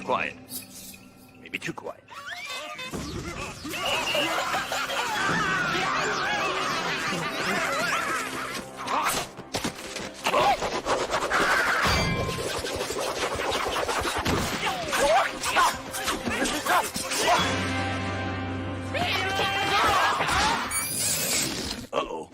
Quiet. Maybe too quiet. Uh-oh.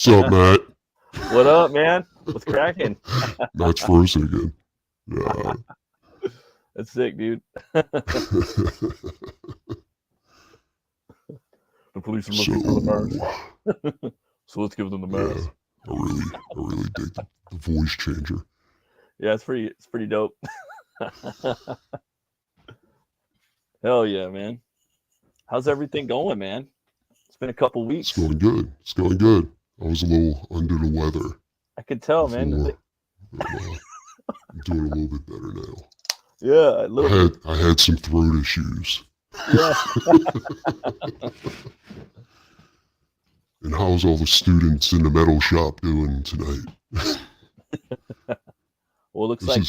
What's up, Matt? What up, man? What's cracking? Matt's frozen again. Yeah. That's sick, dude. The police are looking for the mask. So let's give them the mask. Yeah, I really dig the voice changer. Yeah, it's pretty dope. Hell yeah, man. How's everything going, man? It's been a couple weeks. It's going good. It's going good. I was a little under the weather. I could tell, man. I'm doing a little bit better now. Yeah, a little bit. I had some throat issues. Yeah. And how's all the students in the metal shop doing tonight? Well, it looks like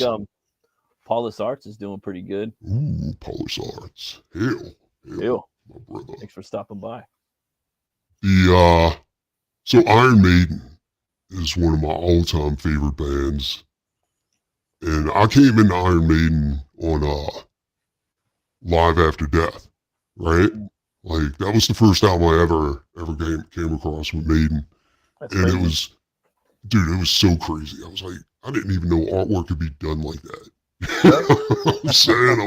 Paulus Arts is doing pretty good. Ooh, Paulus Arts. Hail, my brother. Thanks for stopping by. So Iron Maiden is one of my all-time favorite bands. And I came into Iron Maiden on Live After Death, right? Like, that was the first album I ever came across with Maiden. That's and crazy. It was, dude, it was so crazy. I was like, I didn't even know artwork could be done like that. I'm saying, I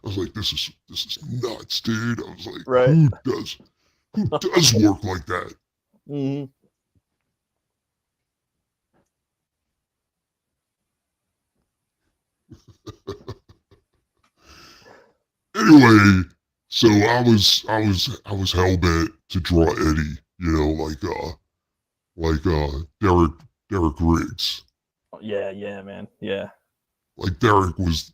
was like, this is nuts, dude. I was like, right. who does work like that? Mm-hmm. Anyway, so I was hell bent to draw Eddie, you know, like Derek Riggs. Yeah, man. Yeah. Like Derek was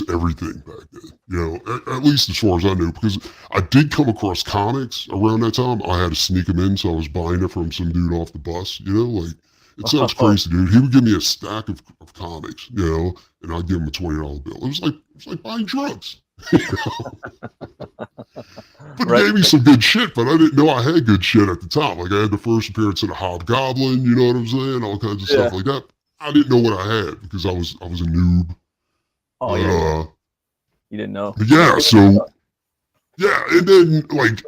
everything back then, you know, at least as far as I knew, because I did come across comics around that time. I had to sneak them in, so I was buying it from some dude off the bus, you know, like, it sounds crazy, dude. He would give me a stack of comics, you know, and I'd give him a $20 bill. It was like buying drugs. You know? But he gave me some good shit, but I didn't know I had good shit at the time. Like, I had the first appearance of the Hobgoblin, you know what I'm saying? All kinds of stuff like that. I didn't know what I had because I was a noob. Oh, yeah. You didn't know. Yeah, so, yeah, and then, like,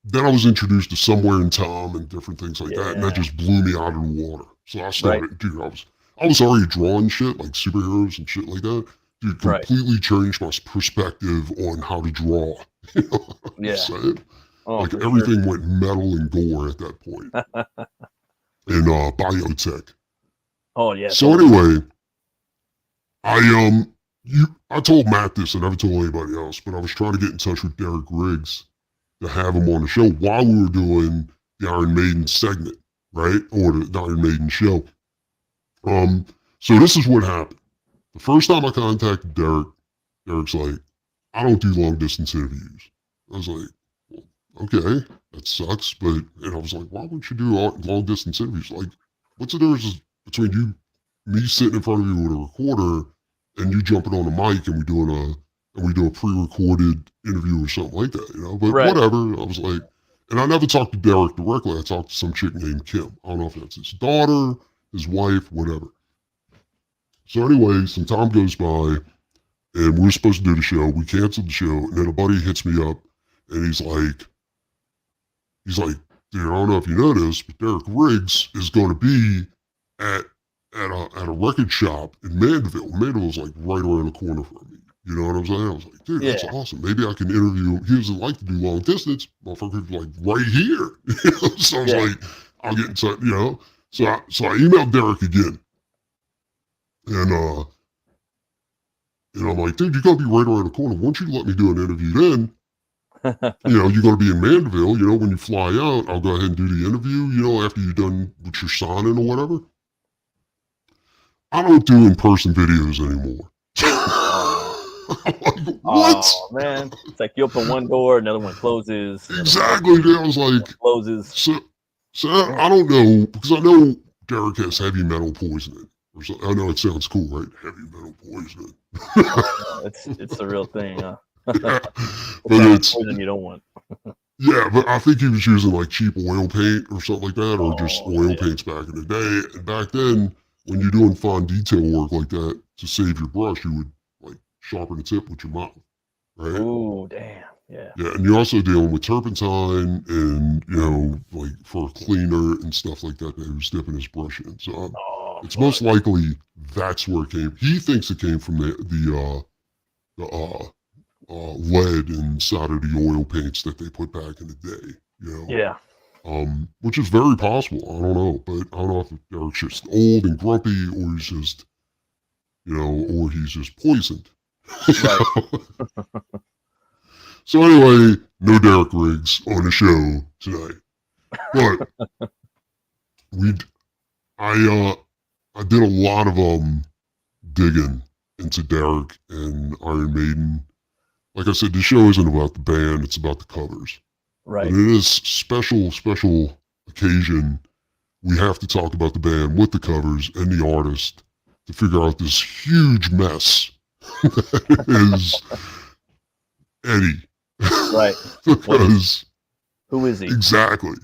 then I was introduced to Somewhere in Time and different things like that, and that just blew me out of the water. So I started, dude, I was already drawing shit, like superheroes and shit like that. Dude, completely changed my perspective on how to draw. You know what I'm saying? Like, everything went metal and gore at that point. And biotech. Oh, yeah. So anyway, I told Matt this, and I never told anybody else, but I was trying to get in touch with Derek Riggs to have him on the show while we were doing the Iron Maiden segment, right? Or the Iron Maiden show. So this is what happened. The first time I contacted Derek, Derek's like, I don't do long distance interviews. I was like, well, okay, that sucks, but, and I was like, why wouldn't you do long distance interviews? Like, what's the difference between me sitting in front of you with a recorder and you jumping on a mic and we do a pre-recorded interview or something like that, you know? But whatever. I was like, and I never talked to Derek directly. I talked to some chick named Kim. I don't know if that's his daughter, his wife, whatever. So anyway, some time goes by and we're supposed to do the show. We canceled the show, and then a buddy hits me up and he's like, dude, I don't know if you know this, but Derek Riggs is going to be at a record shop in Mandeville. Mandeville's like right around the corner from me. You know what I'm saying? I was like, dude, that's awesome. Maybe I can interview him. He doesn't like to do long distance. Motherfucker's like right here. So I was like, I'll get in touch, you know? So I emailed Derek again. And And I'm like, dude, you gotta be right around the corner. Once you let me do an interview then, you're gonna be in Mandeville, when you fly out, I'll go ahead and do the interview, after you're done with your signing or whatever. I don't do in-person videos anymore. Like, what? Oh man, it's like you open one door, another one closes. Exactly. I was like, closes. So I don't know, because I know Derek has heavy metal poisoning. Or so, I know it sounds cool, right? Heavy metal poisoning. It's the real thing, huh? Yeah, but it's poison you don't want. Yeah, but I think he was using like cheap oil paint or something like that, or just oil paints back in the day. And back then, when you're doing fine detail work like that to save your brush, you would like sharpen the tip with your mouth, right? Ooh, damn. Yeah. Yeah, and you're also dealing with turpentine and, like for a cleaner and stuff like that he was dipping his brush in. So it's most likely that's where it came. He thinks it came from the lead inside of the oil paints that they put back in the day, Yeah. Which is very possible. I don't know, but I don't know if Derek's just old and grumpy or he's just, or he's just poisoned. Right. So anyway, no Derek Riggs on the show tonight, but I did a lot of digging into Derek and Iron Maiden. Like I said, the show isn't about the band; it's about the covers. Right. But it is special occasion. We have to talk about the band with the covers and the artist to figure out this huge mess that is Eddie. Right. Because who is he? Exactly.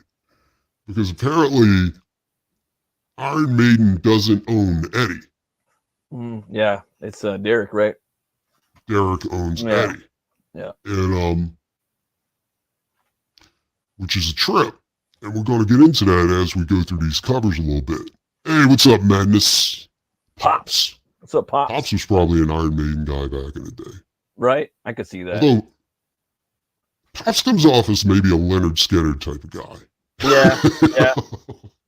Because apparently Iron Maiden doesn't own Eddie. Yeah, it's Derek, right? Derek owns Eddie. Yeah. And which is a trip. And we're going to get into that as we go through these covers a little bit. Hey, what's up, Madness? Pops. What's up, Pops? Pops was probably an Iron Maiden guy back in the day. Right? I could see that. Although Pops comes off as maybe a Leonard Skinner type of guy. Yeah.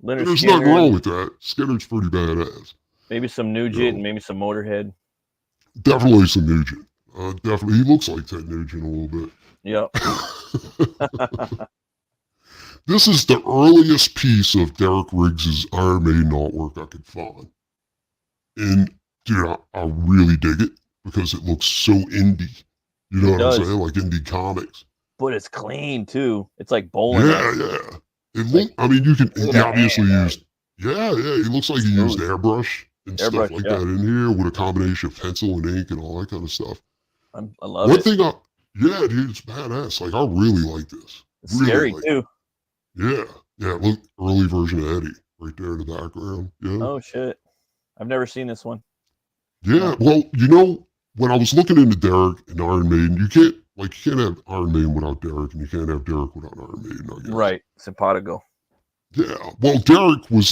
Leonard There's Skinner. nothing wrong with that. Skinner's pretty badass. Maybe some Nugent and maybe some Motorhead. Definitely some Nugent. Definitely. He looks like Ted Nugent a little bit. Yep. This is the earliest piece of Derek Riggs' Iron Maiden artwork I could find. And, dude, I really dig it because it looks so indie. You know what I'm saying? Like indie comics. But it's clean, too. It's like bowling. Yeah. You can, he obviously used, he looks like he used airbrush and stuff like that in here with a combination of pencil and ink and all that kind of stuff. I love it. Dude, it's badass. Like, I really like this. It's scary, too. Yeah. Look, early version of Eddie right there in the background. Yeah. Oh, shit. I've never seen this one. Yeah. Well, when I was looking into Derek and Iron Maiden, you can't have Iron Maiden without Derek, and you can't have Derek without Iron Maiden, I guess. Right. Simpatico. Yeah. Well, Derek was,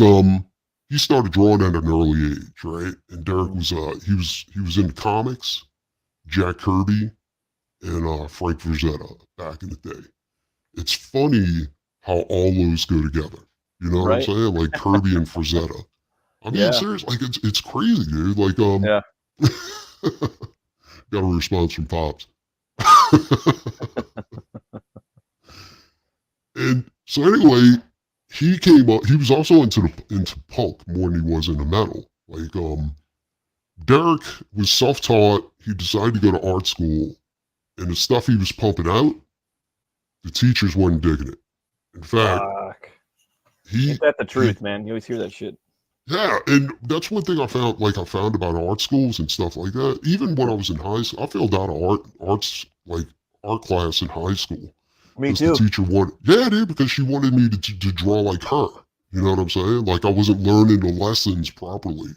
he started drawing at an early age, right? And Derek was, he was into comics, Jack Kirby, and Frank Frazetta back in the day. It's funny how all those go together. You know what I'm saying? Like Kirby and Frazetta. I mean, seriously, like it's crazy, dude. Like, got a response from Pops. And so anyway, he came up. He was also into punk more than he was into metal. Like, Derek was self-taught. He decided to go to art school, and the stuff he was pumping out, the teachers weren't digging it. In fact, ain't that the truth, man? You always hear that shit. Yeah, and that's one thing I found about art schools and stuff like that. Even when I was in high school, I failed out of art class in high school. Me too. The teacher wanted, because she wanted me to draw like her. You know what I'm saying? Like I wasn't learning the lessons properly.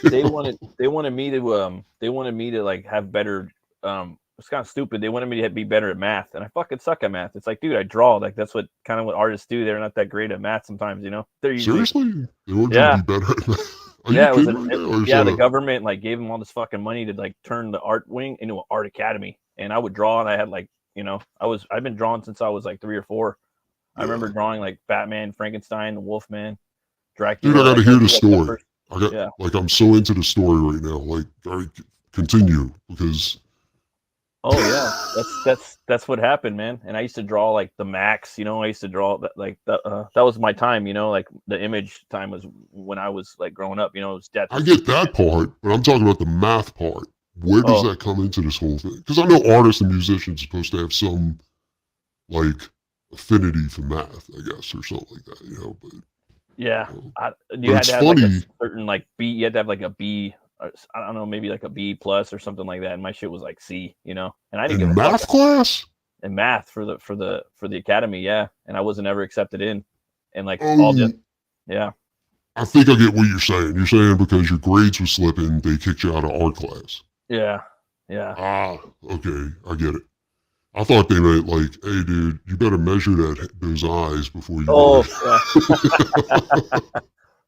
They wanted me to like have better. It's kind of stupid. They wanted me to be better at math, and I fucking suck at math. It's like, dude, I draw. Like that's what artists do. They're not that great at math sometimes, They're usually, seriously. They want you to be better at math. The government like gave them all this fucking money to like turn the art wing into an art academy, and I would draw, and I had like, I've been drawing since I was like 3 or 4. I remember drawing like Batman, Frankenstein, the Wolfman, Dracula. Dude, I got to hear the story. I'm so into the story right now. Like, I continue because. Oh yeah, that's what happened, man. And I used to draw like the Max, you know. I used to draw that that was my time, you know. Like the Image time was when I was like growing up, you know. It was Death. I get that part, but I'm talking about the math part. Where does that come into this whole thing? Because I know artists and musicians are supposed to have some like affinity for math, I guess, or something like that, you know. But yeah, you had to have funny. like a certain like B. You had to have like a B. I don't know, maybe like a B plus or something like that. And my shit was like C, you know. And I didn't get a math class. In math for the academy, yeah. And I wasn't ever accepted in, and like yeah. I think I get what you're saying. You're saying because your grades were slipping, they kicked you out of art class. Yeah. Okay, I get it. I thought they meant like, hey, dude, you better measure those eyes before you. Yeah.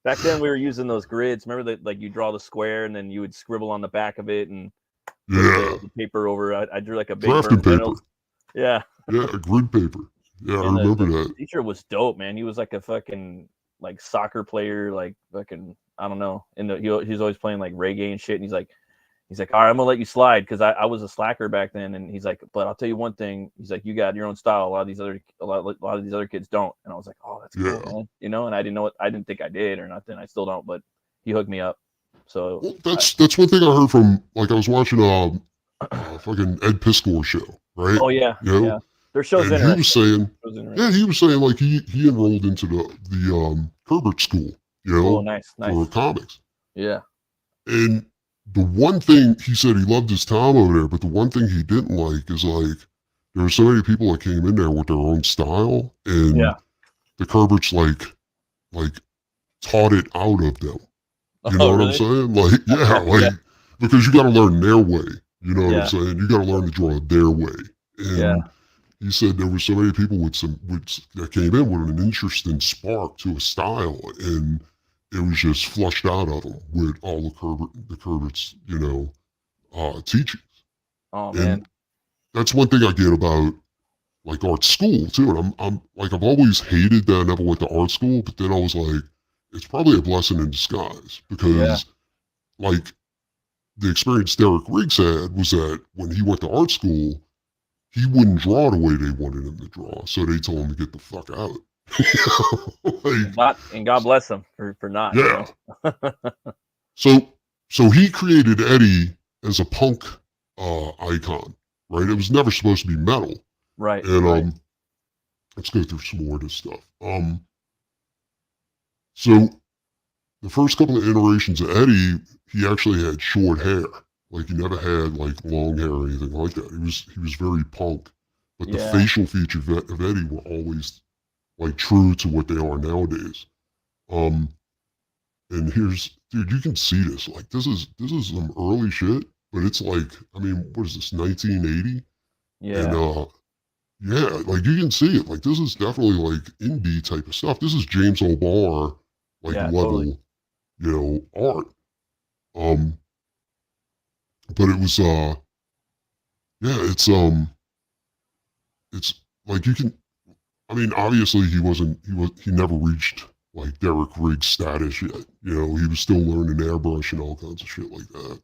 Back then we were using those grids. Remember that, like you draw the square and then you would scribble on the back of it and put the paper over. I drew like a big drafting paper. Yeah. Yeah, grid paper. Yeah, I remember that. The teacher was dope, man. He was like a fucking like soccer player, like fucking I don't know. He's always playing like reggae and shit. And he's like, all right, I'm gonna let you slide because I was a slacker back then. And he's like, but I'll tell you one thing. He's like, you got your own style. A lot of these other kids don't. And I was like, oh, that's cool, man. You know. And I didn't think I did or nothing. I still don't. But he hooked me up. So that's one thing I heard from, like, I was watching fucking Ed Piskor's show, right? Oh yeah, you know? Yeah. Their show's and interesting. he was saying like he enrolled into the Herbert School, you know, nice. for comics. Yeah. And the one thing he said, he loved his time over there, but the one thing he didn't like is like there were so many people that came in there with their own style, and the Herberts like taught it out of them. You know what I'm saying? Like, because you got to learn their way. You know what I'm saying? You got to learn to draw their way. And he said there were so many people that came in with an interesting spark to a style, and it was just flushed out of them with all the Herbert's, you know, teachings. Oh man, and that's one thing I get about like art school too. And I'm like, I've always hated that I never went to art school, but then I was like, it's probably a blessing in disguise because like the experience Derek Riggs had was that when he went to art school, he wouldn't draw the way they wanted him to draw. So they told him to get the fuck out. And God bless him for not. Yeah. You know? So he created Eddie as a punk icon, right? It was never supposed to be metal. Right. And let's go through some more of this stuff. So the first couple of iterations of Eddie, he actually had short hair. Like he never had like long hair or anything like that. He was very punk. But the facial features of Eddie were always like true to what they are nowadays. And here's, dude, you can see this. Like this is some early shit, but it's like, I mean, what is this, 1980? Yeah. And like you can see it. Like this is definitely like indie type of stuff. This is James O'Barr like level, totally. You know, art. But it was it's like you can, I mean, obviously he never reached like Derek Riggs status yet. You know, he was still learning airbrush and all kinds of shit like that.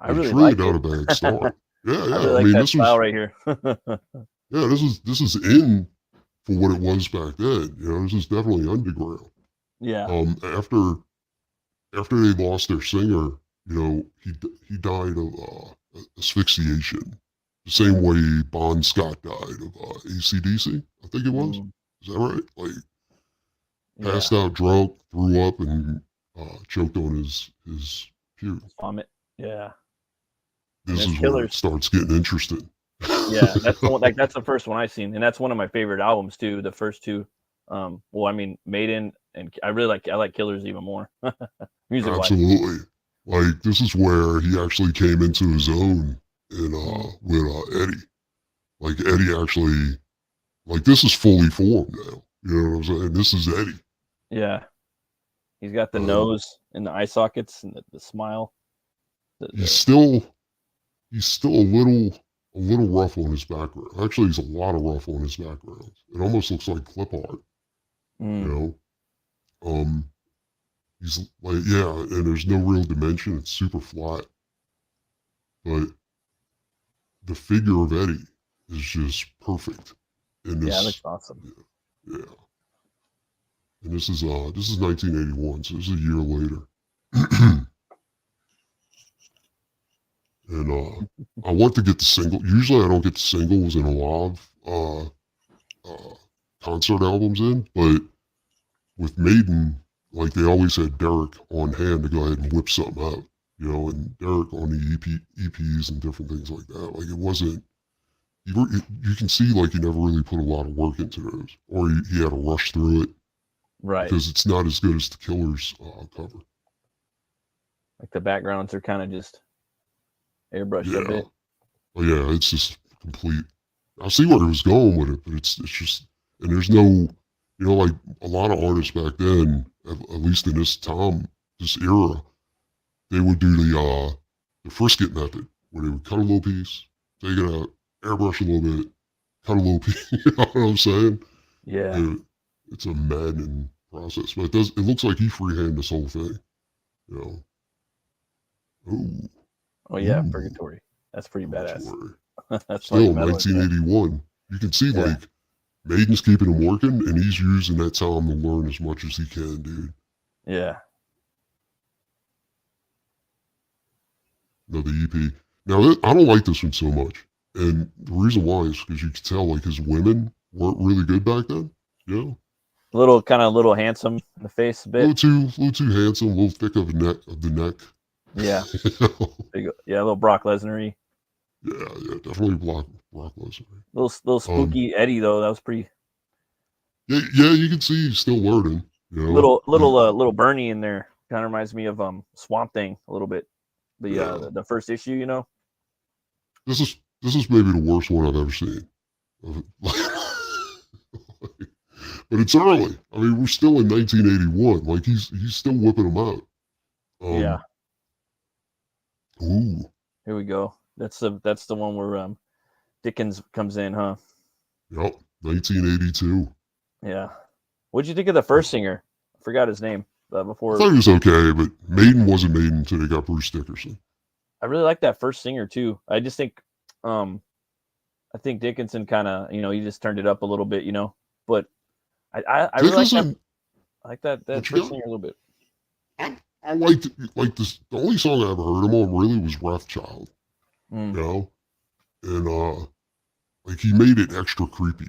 I really really like not it. a bad start. Yeah. I really like that style right here. This is in for what it was back then. You know, this is definitely underground. Yeah. After they lost their singer, you know, he died of asphyxiation, the same way Bon Scott died of AC/DC. I think it was. Is that right? Like passed out drunk, threw up, and choked on his puke. Vomit. Yeah. This is where it starts getting interesting. Yeah, that's the one, like that's the first one I've seen, and that's one of my favorite albums too. The first two, well, I mean, Maiden, and I like Killers even more. Music-wise. Absolutely. Like this is where he actually came into his own in with Eddie. Like Eddie actually, like this is fully formed now. You know what I'm saying? This is Eddie. Yeah, he's got the nose and the eye sockets and the smile. He's still a little rough on his background. Actually, he's a lot of rough on his background. It almost looks like clip art. You know? He's like, yeah, and there's no real dimension. It's super flat. But the figure of Eddie is just perfect in Yeah, it this. looks awesome. Yeah. And this is 1981, so this is a year later. And I want to get the single. Usually I don't get the singles in a lot of concert albums in, but with Maiden, like they always had Derek on hand to go ahead and whip something out, you know, and Derek on the EPs and different things like that. Like it wasn't, you can see like he never really put a lot of work into those, or he had to rush through it Right. because it's not as good as the Killers cover. Like the backgrounds are kind of just airbrushed a bit. Oh yeah, it's just complete. I see where he was going with it, but it's just, and there's no, you know, like a lot of artists back then, at least in this era, they would do the frisket method, where they would cut a little piece, take it out, airbrush a little bit, cut a little piece. You know what I'm saying? Yeah. And it's a maddening process, but it looks like he freehanded this whole thing. You know? Ooh. Oh yeah, Ooh. Purgatory. That's pretty badass. That's Still, metal, 1981. You can see like Maiden's keeping him working, and he's using that time to learn as much as he can, dude. Yeah. No, the EP. Now, I don't like this one so much, and the reason why is because you can tell like his women weren't really good back then. You know, little handsome in the face a bit. a little too handsome, a little thick of the neck. Yeah. You know? Yeah, a little Brock Lesnar-y. Yeah, definitely Brock Lesnar. Little spooky Eddie though. That was pretty. Yeah, you can see he's still learning. You know, Little Bernie in there. Kind of reminds me of Swamp Thing a little bit. The first issue, you know. This is maybe the worst one I've ever seen. But it's early. I mean, we're still in 1981. Like he's still whipping them out. Yeah. Ooh. Here we go. That's the one where Dickens comes in, huh? Yep. 1982. Yeah. What'd you think of the first singer? I forgot his name before. I thought he was okay, but Maiden wasn't Maiden until they got Bruce Dickinson. I really like that first singer too. I just think, I think Dickinson kind of, you know, he just turned it up a little bit, you know. But I really like that first singer a little bit. I liked like this. The only song I ever heard him on really was Wrathchild. You know, and like he made it extra creepy.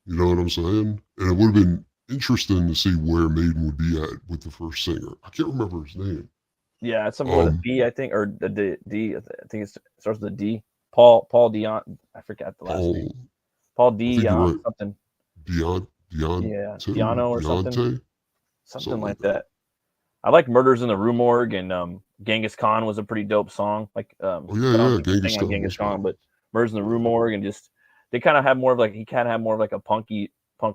You know what I'm saying? And it would have been interesting to see where Maiden would be at with the first singer. I can't remember his name. Yeah, it's something with a D, I think, or the D. I think it starts with a D. Paul Dion. I forgot the last name. Paul Dion something. Dion. Yeah, Diano or something. Something like that. that. I like Murders in the Rue Morgue, and Genghis Khan was a pretty dope song. Like, Genghis Khan, but Murders in the Rue Morgue, and just they kind of have more of like a punk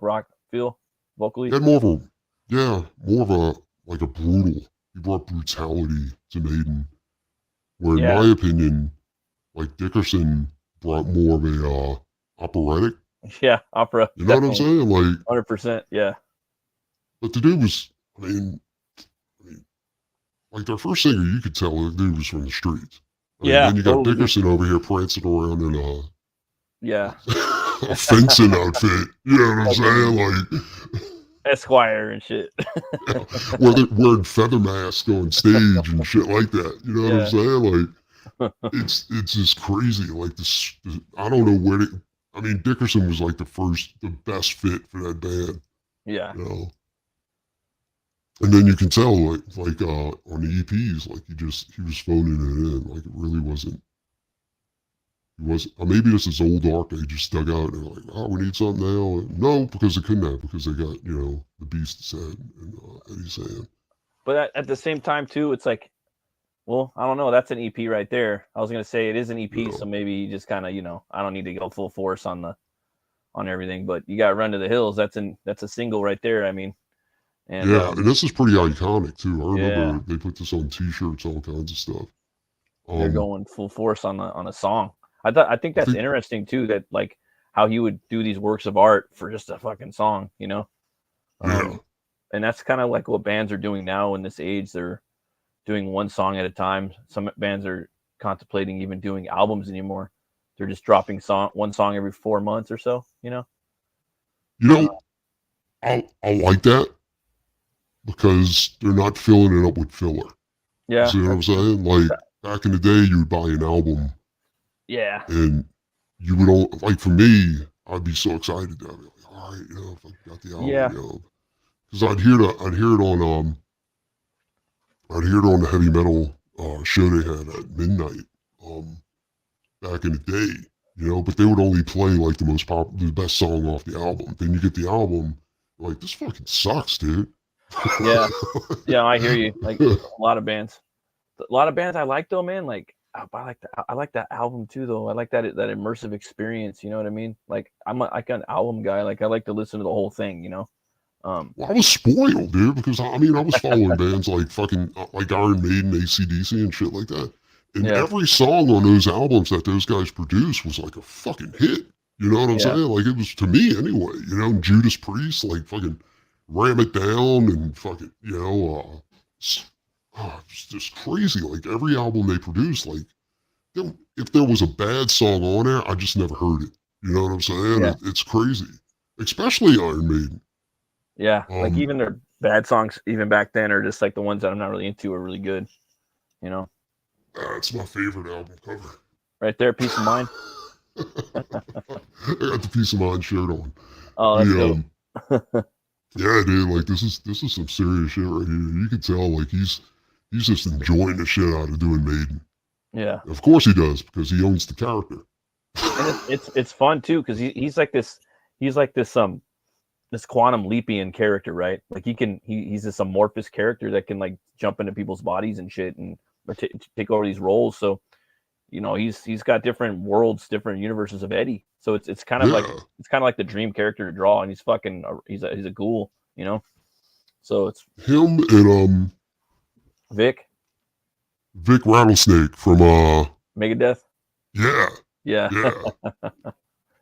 rock feel vocally. He had more of a like a brutal. He brought brutality to Maiden, where in my opinion, like Dickerson brought more of a operatic. Yeah, opera. You know what I'm saying? Like 100%. Yeah. But the dude was, I mean, like their first singer, you could tell the dude was from the streets. Then you got Dickerson over here prancing around in a fencing outfit. You know what I'm saying? Like Esquire and shit. Where they're wearing feather masks on stage and shit like that. You know what I'm saying? Like it's just crazy. Like this I don't know where Dickerson was like the best fit for that band. Yeah. You know? And then you can tell, like on the EPs, like he was phoning it in. Like it really wasn't. Maybe this is old art they just dug out and they're like, oh, we need something now. No, because they couldn't have, because they got, you know, the Beast's head and Eddie's hand. But at the same time too, it's like, well, I don't know. That's an EP right there. I was gonna say it is an EP, so maybe you just kind of, you know, I don't need to go full force on everything, but you got Run to the Hills. That's a single right there. I mean. And, and this is pretty iconic too. I remember they put this on T-shirts, all kinds of stuff. They're going full force on a song. I think that's interesting too. That like how he would do these works of art for just a fucking song, you know. And that's kind of like what bands are doing now in this age. They're doing one song at a time. Some bands are contemplating even doing albums anymore. They're just dropping one song every 4 months or so, you know? You know, I like that because they're not filling it up with filler. You Yeah. see what I'm saying? Like back in the day, you would buy an album Yeah. and you would all, like for me, I'd be so excited that I'd be like, all right, if I got the album, Yeah. because I'd hear it on the heavy metal show they had at midnight back in the day, but they would only play like the best song off the album. Then you get the album, like this fucking sucks, dude. Yeah. Yeah, I hear you. Like a lot of bands I like though, man. Like I like that album too, though. I like that immersive experience. You know what I mean? Like I'm like an album guy. Like I like to listen to the whole thing. You know. Well, I was spoiled, dude, because I was following bands like fucking like Iron Maiden, AC/DC, and shit like that. And Yeah. every song on those albums that those guys produced was like a fucking hit. You know what I'm saying? Like it was to me anyway. Judas Priest, like fucking ram it down and fucking, it's just crazy. Like every album they produced, like if there was a bad song on there, I just never heard it. You know what I'm saying? Yeah. It's crazy, especially Iron Maiden. Yeah, like even their bad songs, even back then, are just like the ones that I'm not really into are really good. You know. That's my favorite album cover. Right there, Peace of Mind. I got the Peace of Mind shirt on. Oh, that's dope. Yeah, dude, like this is some serious shit right here. You can tell like he's just enjoying the shit out of doing Maiden. Yeah. Of course he does, because he owns the character. And it's fun too, because he's like this this quantum leapian character, right? Like he's this amorphous character that can like jump into people's bodies and shit and take over these roles. So, he's got different worlds, different universes of Eddie. So it's kind of like the dream character to draw, and he's a ghoul, So it's him and Vic Rattlesnake from Megadeth. Yeah. Yeah. Yeah.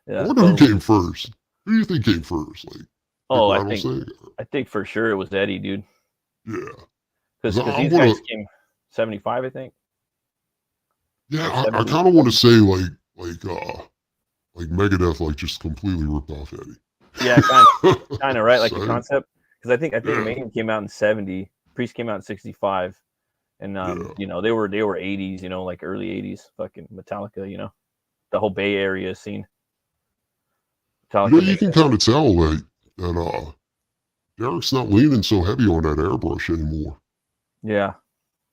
Yeah. I wonder who came first. Who do you think came first? Like, I think for sure it was Eddie, dude. Yeah. Because these guys came 75, I think. Yeah, I kind of want to say like Megadeth like just completely ripped off Eddie. Yeah, kind of right, like the concept. Because I think Maiden came out in 70, Priest came out in 65, and they were 80s, like early 80s, fucking Metallica, the whole Bay Area scene. You can kind of tell like that Derek's not leaning so heavy on that airbrush anymore. Yeah.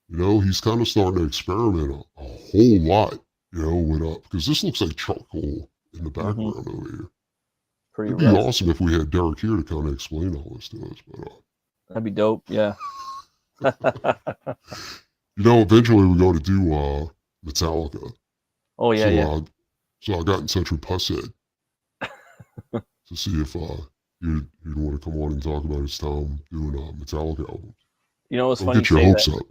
He's kind of starting to experiment a whole lot, with because this looks like charcoal in the background over here. It'd be awesome if we had Derek here to kind of explain all this to us, but that'd be dope. Yeah. Eventually we're going to do Metallica. Oh yeah, so I got in touch with Pusshead to see if you'd want to come on and talk about his time doing Metallica albums. It's funny. Get your hopes up.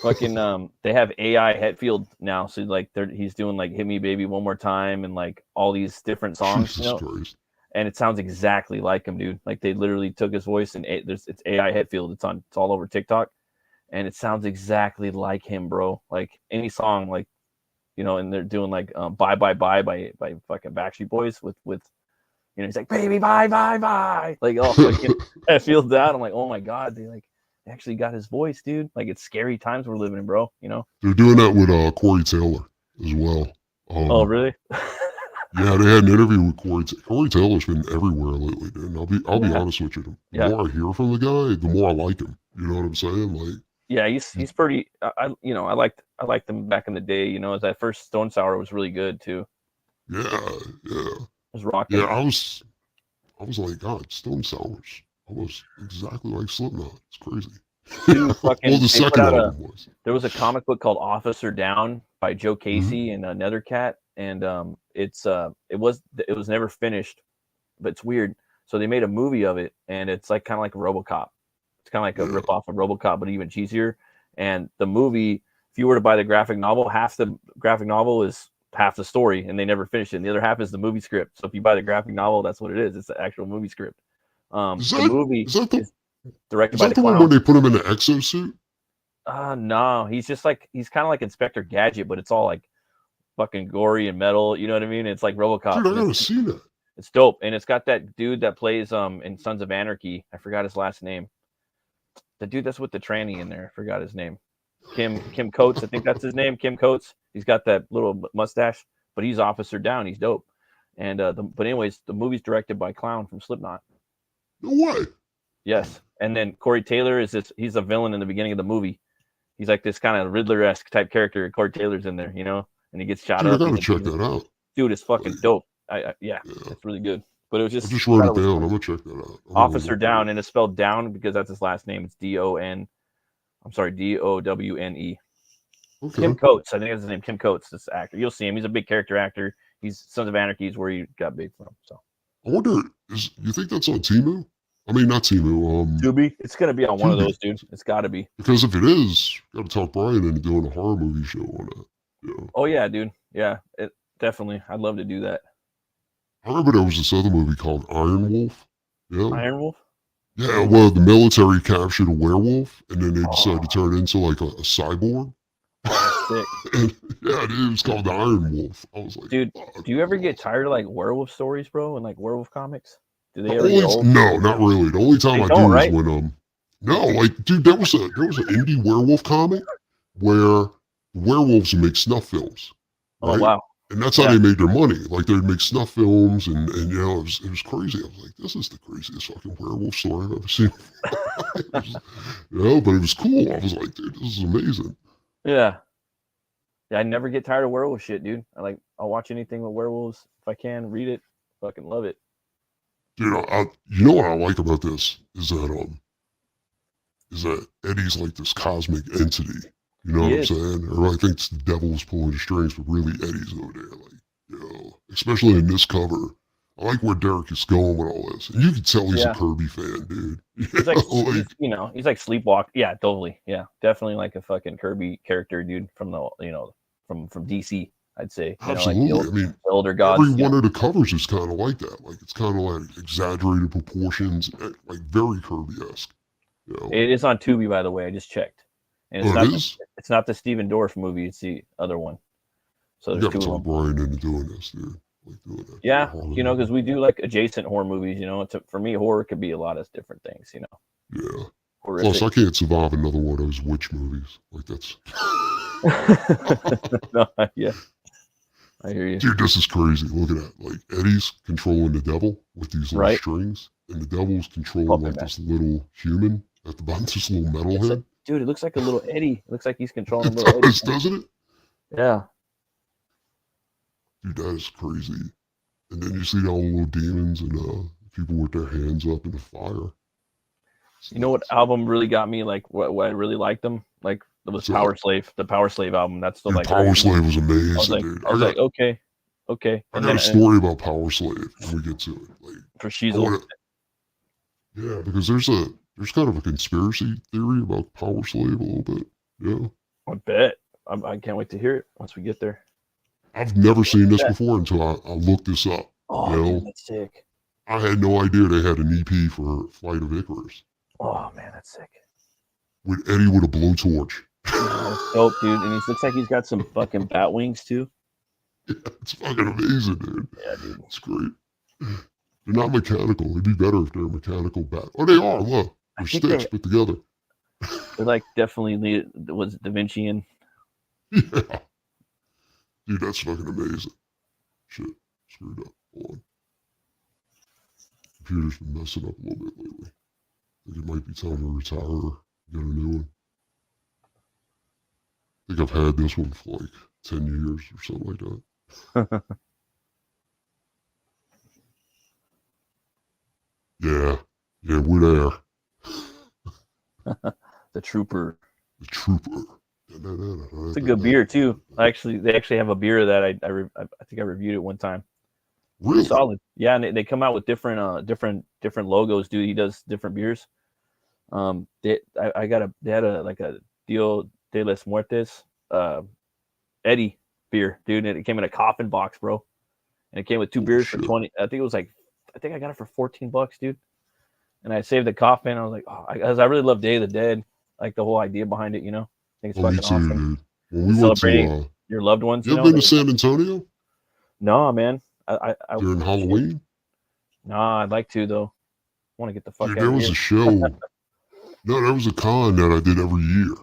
Fucking they have AI Hetfield now, so like he's doing like "Hit Me Baby One More Time" and like all these different songs, Jesus Christ. And it sounds exactly like him, dude. Like they literally took his voice and it's AI Hetfield. It's all over TikTok, and it sounds exactly like him, bro. Like any song, like and they're doing like "Bye Bye Bye" by fucking Backstreet Boys with he's like "Baby Bye Bye Bye," like oh fucking Hetfield's out. I'm like, oh my god, they like actually got his voice, dude. Like it's scary times we're living in, bro. They're doing that with Corey Taylor as well. Oh really? Yeah, they had an interview with Corey. Corey Taylor's been everywhere lately, dude. I'll be honest with you. The more I hear from the guy, the more I like him. You know what I'm saying? Like, yeah, he's pretty. I liked him back in the day. As that first Stone Sour was really good too. Yeah. It was rocking. Yeah, I was like, God, Stone Sour's almost exactly like Slipknot. It's crazy. Dude, fucking, well, the second album was. There was a comic book called Officer Down by Joe Casey and another cat, and it was never finished, but it's weird. So they made a movie of it, and it's like kind of like a RoboCop. It's kind of like a ripoff of RoboCop, but even cheesier. And the movie, if you were to buy the graphic novel, half the graphic novel is half the story, and they never finished it. And the other half is the movie script. So if you buy the graphic novel, that's what it is. It's the actual movie script. The movie directed Is by that the the one where Clown. they put him in an exosuit? No, he's kind of like Inspector Gadget, but it's all like fucking gory and metal. You know what I mean? It's like RoboCop. Dude, I And gotta see that. it's dope, and it's got that dude that plays in Sons of Anarchy. I forgot his last name. The dude that's with the tranny in there. I forgot his name. Kim Coates, I think that's his name. Kim Coates. He's got that little mustache, but he's Officer Down. He's dope. And but anyways, the movie's directed by Clown from Slipknot. No way. Yes, and then Corey Taylor is this. He's a villain in the beginning of the movie. He's like this kind of Riddler-esque type character. Corey Taylor's in there, and he gets shot Dude, I up. gotta check that out. Dude, it's fucking Like, dope. yeah. It's really good. But it was I just just wrote thought it was down. fun. I'm gonna check that out. Officer Down, and it's spelled Down because that's his last name. It's D-O-N. I'm sorry, D-O-W-N-E. Okay. Kim Coates, I think that's his name. Kim Coates, this actor. You'll see him. He's a big character actor. He's Sons of Anarchy is where he got big from. So I wonder, you think that's on Temu? I mean, not Temu. Tubi, it's gonna be on one of Tubi. those, dude. It's got to be. Because if it is, gotta talk Brian into doing a horror movie show on it. Yeah. Oh yeah, dude. Yeah, it definitely. I'd love to do that. I remember there was this other movie called Iron Wolf. Yeah. Iron Wolf. Yeah, well, the military captured a werewolf, and then they decided to turn it into like a cyborg. Sick. And, yeah, dude, it was called the Iron Wolf. I was like, Dude, fuck, do you ever get awesome. tired of like werewolf stories, bro, and like werewolf comics? Do they ever get old? No, not really. The only time They I don't, do right? is when no, like, dude, there was an indie werewolf comic where werewolves would make snuff films, Oh right? wow. And that's how Yeah. they made their money. Like they'd make snuff films, and it was crazy. I was like, this is the craziest fucking werewolf story I've ever seen. But it was cool. I was like, dude, this is amazing. Yeah. Yeah, I never get tired of werewolf shit, dude. I'll watch anything with werewolves if I can, read it, fucking love it. Dude, you know what I like about this is that Eddie's like this cosmic entity. You know what I'm saying? Everybody thinks the devil's pulling the strings, but really Eddie's over there. Like, especially in this cover. I like where Derek is going with all this. And you can tell he's a Kirby fan, dude. He's like, he's like Sleepwalk. Yeah, totally. Yeah, definitely like a fucking Kirby character, dude, from the, from DC, I'd say. Absolutely. Like the older gods. Every one of the covers is kind of like that. Like, it's kind of like exaggerated proportions, like very Kirby-esque. It is on Tubi, by the way. I just checked. And it's not the Steven Dorff movie. It's the other one. So there's two of them. Brian into doing this, dude. Like doing that. Yeah, because we do like adjacent horror movies. For me, horror could be a lot of different things. Yeah. Horrific. Plus, I can't survive another one of those witch movies. Like that's. Yeah, I hear you, dude. This is crazy. Look at that. Like Eddie's controlling the devil with these little strings, and the devil's controlling like this little human at the bottom, this little metal head. Dude, it looks like a little Eddie. It looks like he's controlling a little Eddie. Doesn't it? Yeah. Dude, that is crazy. And then you see all the little demons and people with their hands up in the fire. You know what album really got me? Like what I really liked them? Like it was Power Slave. The Power Slave album. That's the Power Slave was amazing, dude. I was like, okay. I got a story about Power Slave when we get to it. Like for Shiesel. Yeah, because there's kind of a conspiracy theory about Power Slave a little bit. Yeah. I bet. I can't wait to hear it once we get there. I've never seen this before until I looked this up. Oh, dude, that's sick. I had no idea they had an EP for Flight of Icarus. Oh, man, that's sick. With Eddie with a blowtorch. That's dope, dude. And he looks like he's got some fucking bat wings, too. Yeah, it's fucking amazing, dude. Yeah, dude. It's great. They're not mechanical. It'd be better if they're mechanical bat. Oh, they are. Look. They're sticks put together. They're like definitely was Da Vincian. Yeah. Dude, that's fucking amazing. Shit. Screwed up. Hold on. Computer's been messing up a little bit lately. I think it might be time to retire or get a new one. I think I've had this one for like 10 years or something like that. Yeah. Yeah, we're there. The Trooper. The Trooper. It's a good beer too. They actually have a beer that I think I reviewed it one time. Really? Solid. Yeah, and they come out with different logos, dude. He does different beers. They had a Dio de las Muertes Eddie beer, dude, and it came in a coffin box, bro. And it came with two beers for 20. I think I got it for $14, dude. and I saved the coffin. I was like, oh, I really love Day of the Dead, like the whole idea behind it. You know, I think it's Oh, me fucking too, awesome. dude. When Just we went celebrating to, your loved ones. you You ever know, been to San Antonio no, man. I during Halloween? nah, I'd like to though. I want to get the fuck Dude, out there of was here. a show. No, there was a con that I did every year.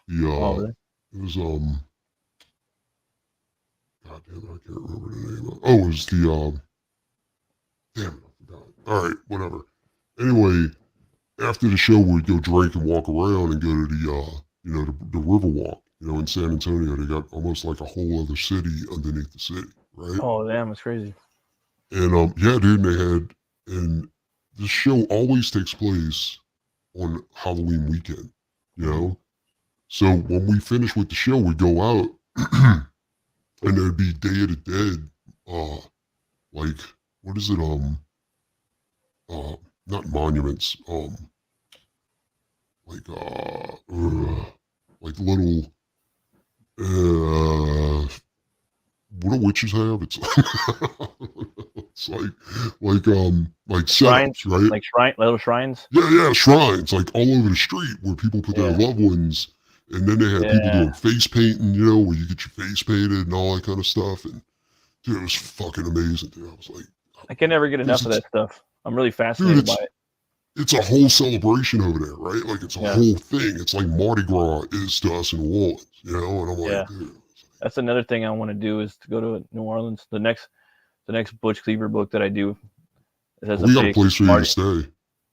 The Oh, really? it was God damn it, I can't remember the name of. Oh, it was the damn it, I forgot. All right, whatever. Anyway, after the show, we'd go drink and walk around and go to the the Riverwalk. You know, in San Antonio, they got almost like a whole other city underneath the city, right? Oh, damn, it's crazy. And yeah, dude, and this show always takes place on Halloween weekend, you know? So when we finish with the show, we go out and there'd be Day of the Dead, like, what is it, not monuments, like, like little, what do witches have? It's, it's like Shrines, setups, right? like little shrines. Yeah, shrines, like all over the street where people put their Yeah, loved ones, and then they had people yeah. doing face painting, you know, where you get your face painted and all that kind of stuff. And dude, it was fucking amazing, dude. I was like, I can never get enough of that stuff. I'm really dude, fascinated by it. it's a whole celebration over there, right? Like it's a Yeah, whole thing. It's like Mardi Gras is to us in New Orleans, you know. And I'm yeah. like, dude, That's another thing I want to do is to go to New Orleans. The next Butch Cleaver book that I do, it has a we got a big place for you to Mardi. stay.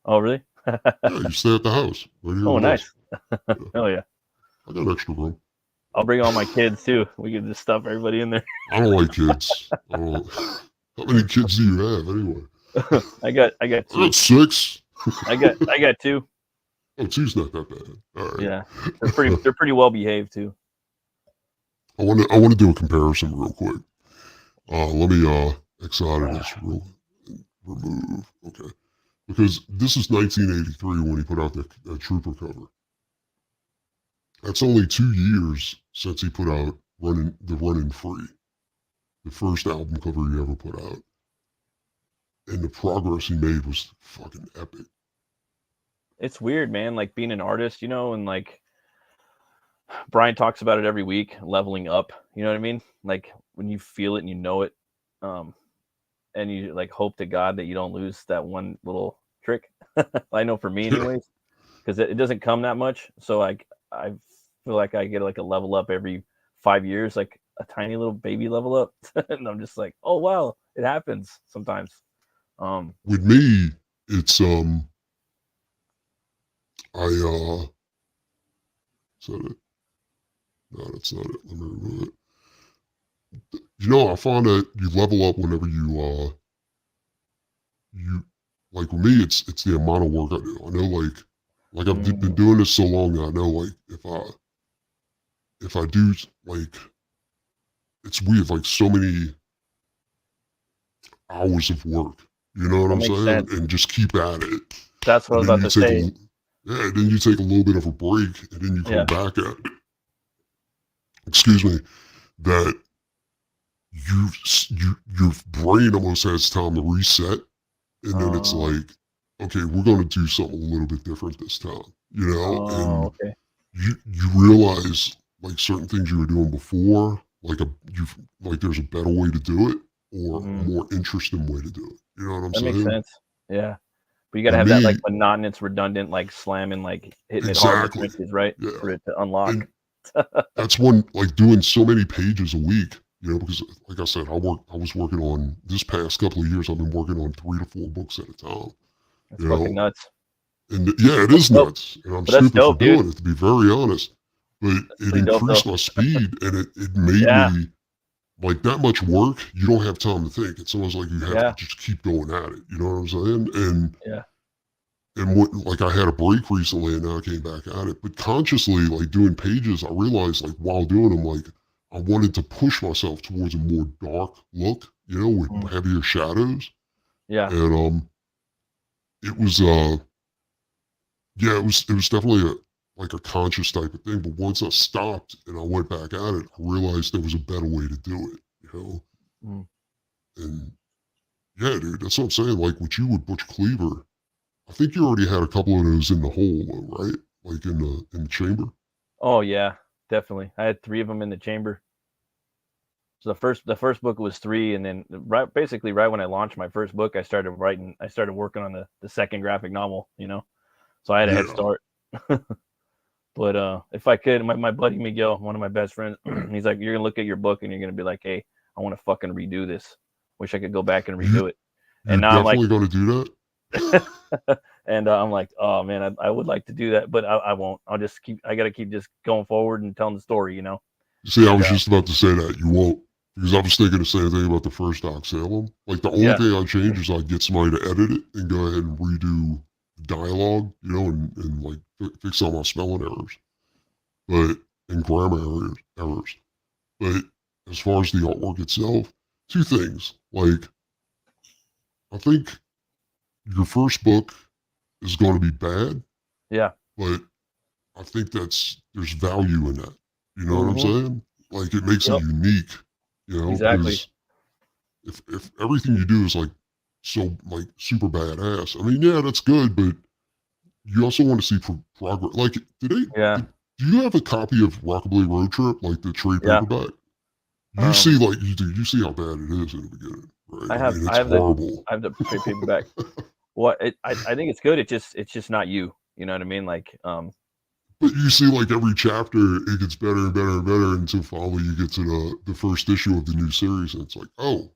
Oh, really? Yeah, you stay at the house right here. Oh, with nice. us. Yeah. Hell yeah. I got an extra room. I'll bring all my kids too. We can just stuff everybody in there. I don't like kids. I don't. How many kids do you have anyway? I got I two. got 6. I got two. Oh, 2's not that bad. All right. Yeah, they're pretty well behaved too. I want to do a comparison real quick. Let me X out of this real remove. Okay, because this is 1983 when he put out that Trooper cover. That's only 2 years since he put out Running Free, the first album cover he ever put out, and the progress he made was fucking epic. It's weird, man. Like being an artist, you know, and like Brian talks about it every week, leveling up. You know what I mean? Like when you feel it and you know it, and you like hope to God that you don't lose that one little trick. I know for me, anyways, because it doesn't come that much. So like I feel like I get like a level up every 5 years, like a tiny little baby level up, and I'm just like, oh wow, it happens sometimes. With me, it's is that it? No, that's not it. Let me remove it. You know, I find that you level up whenever you like with me, it's the amount of work I do. I know like I've been doing this so long that I know like if I do like it's weird, like so many hours of work. You know what I'm saying? Sense. And just keep at it. That's what I was about to say. Yeah, then you take a little bit of a break and then you come back at it. Excuse me, that your brain almost has time to reset, and then it's like, okay, we're going to do something a little bit different this time, you know. And you realize like certain things you were doing before, like there's a better way to do it or a more interesting way to do it. You know what I'm saying? That makes sense. Yeah. But you got to have that like monotonous, redundant, like slamming, like hitting it hard with wrenches, right? Yeah. For it to unlock. That's when like doing so many pages a week, you know, because like I said, I was working on this past couple of years. I've been working on 3 to 4 books at a time. That's fucking nuts. And yeah, it is nuts. And I'm stupid for doing it, to be very honest. But it increased my speed, and it made me like that much work. You don't have time to think. It's almost like you have to just keep going at it. You know what I'm saying? And what, like I had a break recently, and now I came back at it. But consciously, like doing pages, I realized like while doing them, like I wanted to push myself towards a more dark look, you know, with heavier shadows. Yeah. And it was it was definitely a conscious type of thing. But once I stopped and I went back at it, I realized there was a better way to do it, you know. And yeah, dude, that's what I'm saying. Like with you with Butch Cleaver, I think you already had a couple of those in the hole, though, right? Like in the chamber. Oh yeah, definitely. I had 3 of them in the chamber. So the first book was 3, and then basically right when I launched my first book, I started working on the second graphic novel, you know. So I had a head Yeah. start. But if I could, my buddy Miguel, one of my best friends, he's like, you're gonna look at your book and you're gonna be like, hey, I want to fucking redo this. Wish I could go back and redo it. You're And now I'm like, definitely going to do that. and I'm like, oh man, I would like to do that, but I won't. I gotta keep just going forward and telling the story, you know. See, I And was just about to say that you won't, because I was thinking the same thing about the first Doc Salem. Like the only yeah, thing I change is I get somebody to edit it and go ahead and redo the dialogue, you know, and like fix all my spelling errors, but and grammar errors. But as far as the artwork itself, 2 things. Like I think your first book is going to be bad, yeah, but I think there's value in that. You know what I'm mm-hmm. saying? Like it makes it Yep, unique, you know, exactly. because if everything you do is like so like super badass, I mean, yeah, that's good, but you also want to see progress. Like, Yeah, do you have a copy of Rockabilly Road Trip, like the trade yeah. paperback? You see, like you see how bad it is in the beginning, right? I mean, I it's have the horrible. trade paperback. Well, I think it's good. It's just not you. You know what I mean? Like, But you see, like every chapter, it gets better and better and better until finally you get to the first issue of the new series, and it's like, oh,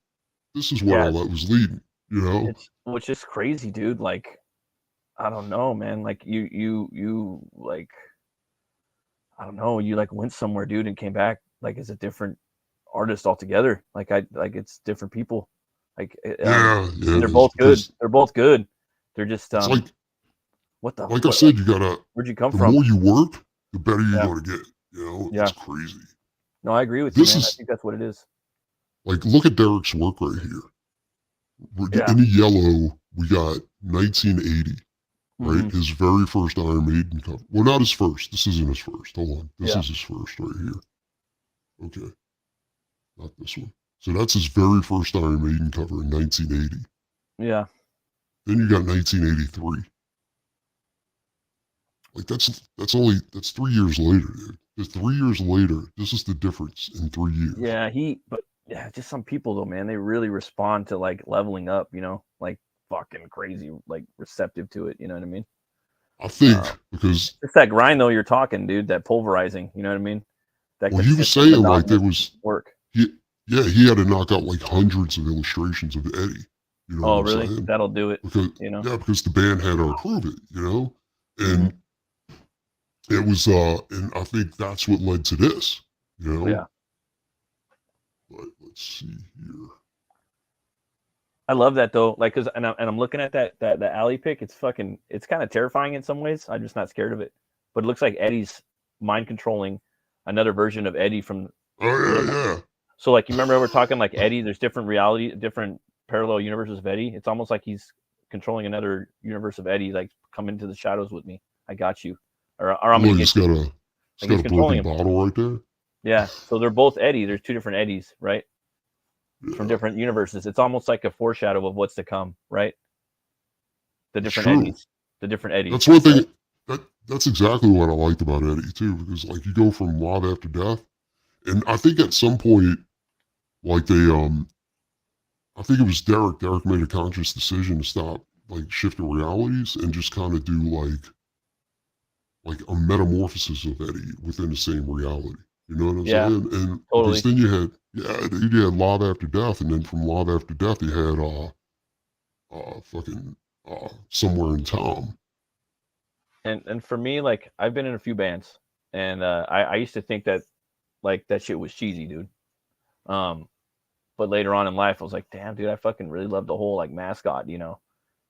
this is where yeah, all that was leading, you know? it's which is crazy, dude. Like, I don't know, man. Like you like, I don't know. You like went somewhere, dude, and came back like as a different artist altogether. Like it's different people. Like Yeah, and it they're is both good. because They're both good. They're just it's like I what said, you gotta. where'd you come The from? more you work, the better you're Yeah, gonna get. You know, it's yeah. crazy. No, I agree with you, This man. I is think that's what it is. like look at Derek's work right here. Yeah. In the yellow, we got 1980, right? Hmm. His very first Iron Maiden cover. Well, not his first. This isn't his first. Hold on. This Yeah. is his first right here. Okay, not this one. So that's his very first Iron Maiden cover in 1980. Yeah. Then you got 1983. Like that's 3 years later, dude. Just 3 years later, this is the difference in 3 years. Yeah. But yeah, just some people though, man, they really respond to like leveling up, you know, like fucking crazy, like receptive to it. You know what I mean? I think Uh, because it's that grind though you're talking, dude, that pulverizing, you know what I mean? That well, he was consistent, saying like there monotonous was work. he yeah he had to knock out like hundreds of illustrations of Eddie. You know what Oh, I'm really? saying? That'll do it, Because you know? yeah, because the band had to approve it. You know, Hmm. and it was and I think that's what led to this. You know, Yeah. but let's see here. I love that though. Like, cause, and I'm looking at that alley pick. It's kind of terrifying in some ways. I'm just not scared of it. But it looks like Eddie's mind controlling another version of Eddie from, Oh yeah, so like, you remember we're talking like Eddie, there's different parallel universes of Eddie. It's almost like he's controlling another universe of Eddie. Like, come into the shadows with me. I got you. Or I'm yeah. going to Look, get you. he's Like, got he's a controlling broken him. bottle right there. Yeah. So they're both Eddie. There's 2 different Eddies, right? From Yeah, different universes. It's almost like a foreshadow of what's to come, right? The it's different true. Eddies. The different Eddies. That's one Right? thing. That's exactly what I liked about Eddie too, because like you go from Live After Death, and I think at some point, like I think it was Derek. Derek made a conscious decision to stop like shifting realities and just kind of do like a metamorphosis of Eddie within the same reality. You know what I'm Yeah, saying? And because totally. then you had Live After Death, and then from Live After Death you had fucking Somewhere in Time. And for me, like I've been in a few bands, and I used to think that like that shit was cheesy, dude. Um, but later on in life, I was like, damn, dude, I fucking really love the whole like mascot, you know.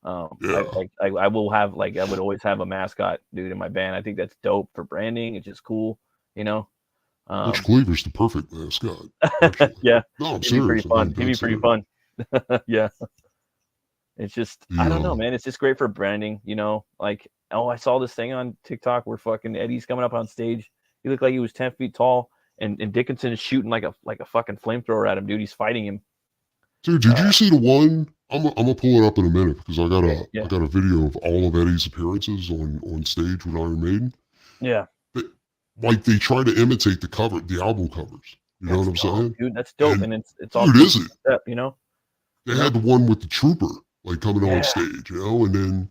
Yeah, I will have like I would always have a mascot, dude, in my band. I think that's dope for branding. It's just cool, you know. Butch Um, Cleaver's the perfect mascot. Actually, yeah, no, I'm he'd be pretty serious. I'm fun. being He'd be dead pretty serious. fun. Yeah. It's just I don't know, The man. It's just great for branding, you know. Like, oh, I saw this thing on TikTok where fucking Eddie's coming up on stage. He looked like he was 10 feet tall, and Dickinson is shooting like a fucking flamethrower at him, dude. He's fighting him. dude, did Uh, you see the one? I'm gonna pull it up in a minute because I got Yeah. I got a video of all of Eddie's appearances on stage with Iron Maiden. Yeah. But, like they try to imitate the album covers. You know what I'm saying? Dude. That's dope, And and it's all dude, is it? step, you know. They had the one with the trooper like coming on Yeah. stage, you know, and then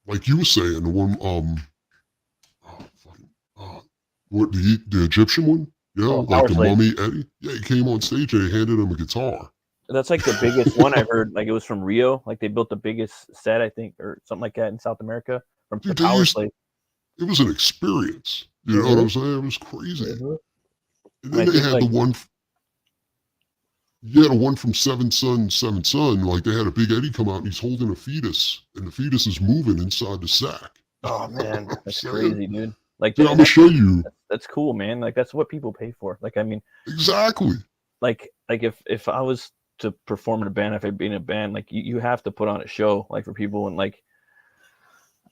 like you were saying, the one fucking, what the Egyptian one, you know, like Power the Slave. mummy Eddie. Yeah, he came on stage and they handed him a guitar. That's like the biggest one I've heard. Like it was from Rio. Like they built the biggest set, I think, or something like that in South America from Dude, the Power Slave. it was an experience. You know what I'm saying? It was crazy. And then they had the one. Yeah, the one from Seven Son, Seven Son. Like they had a big Eddie come out and he's holding a fetus, and the fetus is moving inside the sack. Oh man, that's crazy, dude. Like, dude, I'm gonna show you. That's cool, man. Like that's what people pay for. Like, I mean, exactly. Like if I was to perform in a band, if I'd be in a band, like you have to put on a show, like for people, and like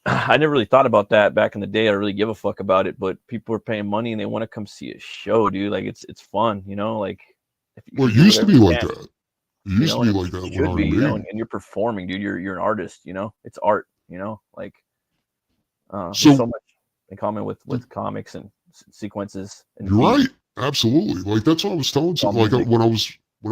I never really thought about that back in the day. I don't really give a fuck about it, but people are paying money and they want to come see a show, dude. Like it's fun, you know. Like well, it used to be like that. It used to be like that when I was you know, and you're performing, dude. You're an artist, you know. It's art, you know. Like so much in common with comics and sequences. And you're right, absolutely. Like that's what I was telling you. Like when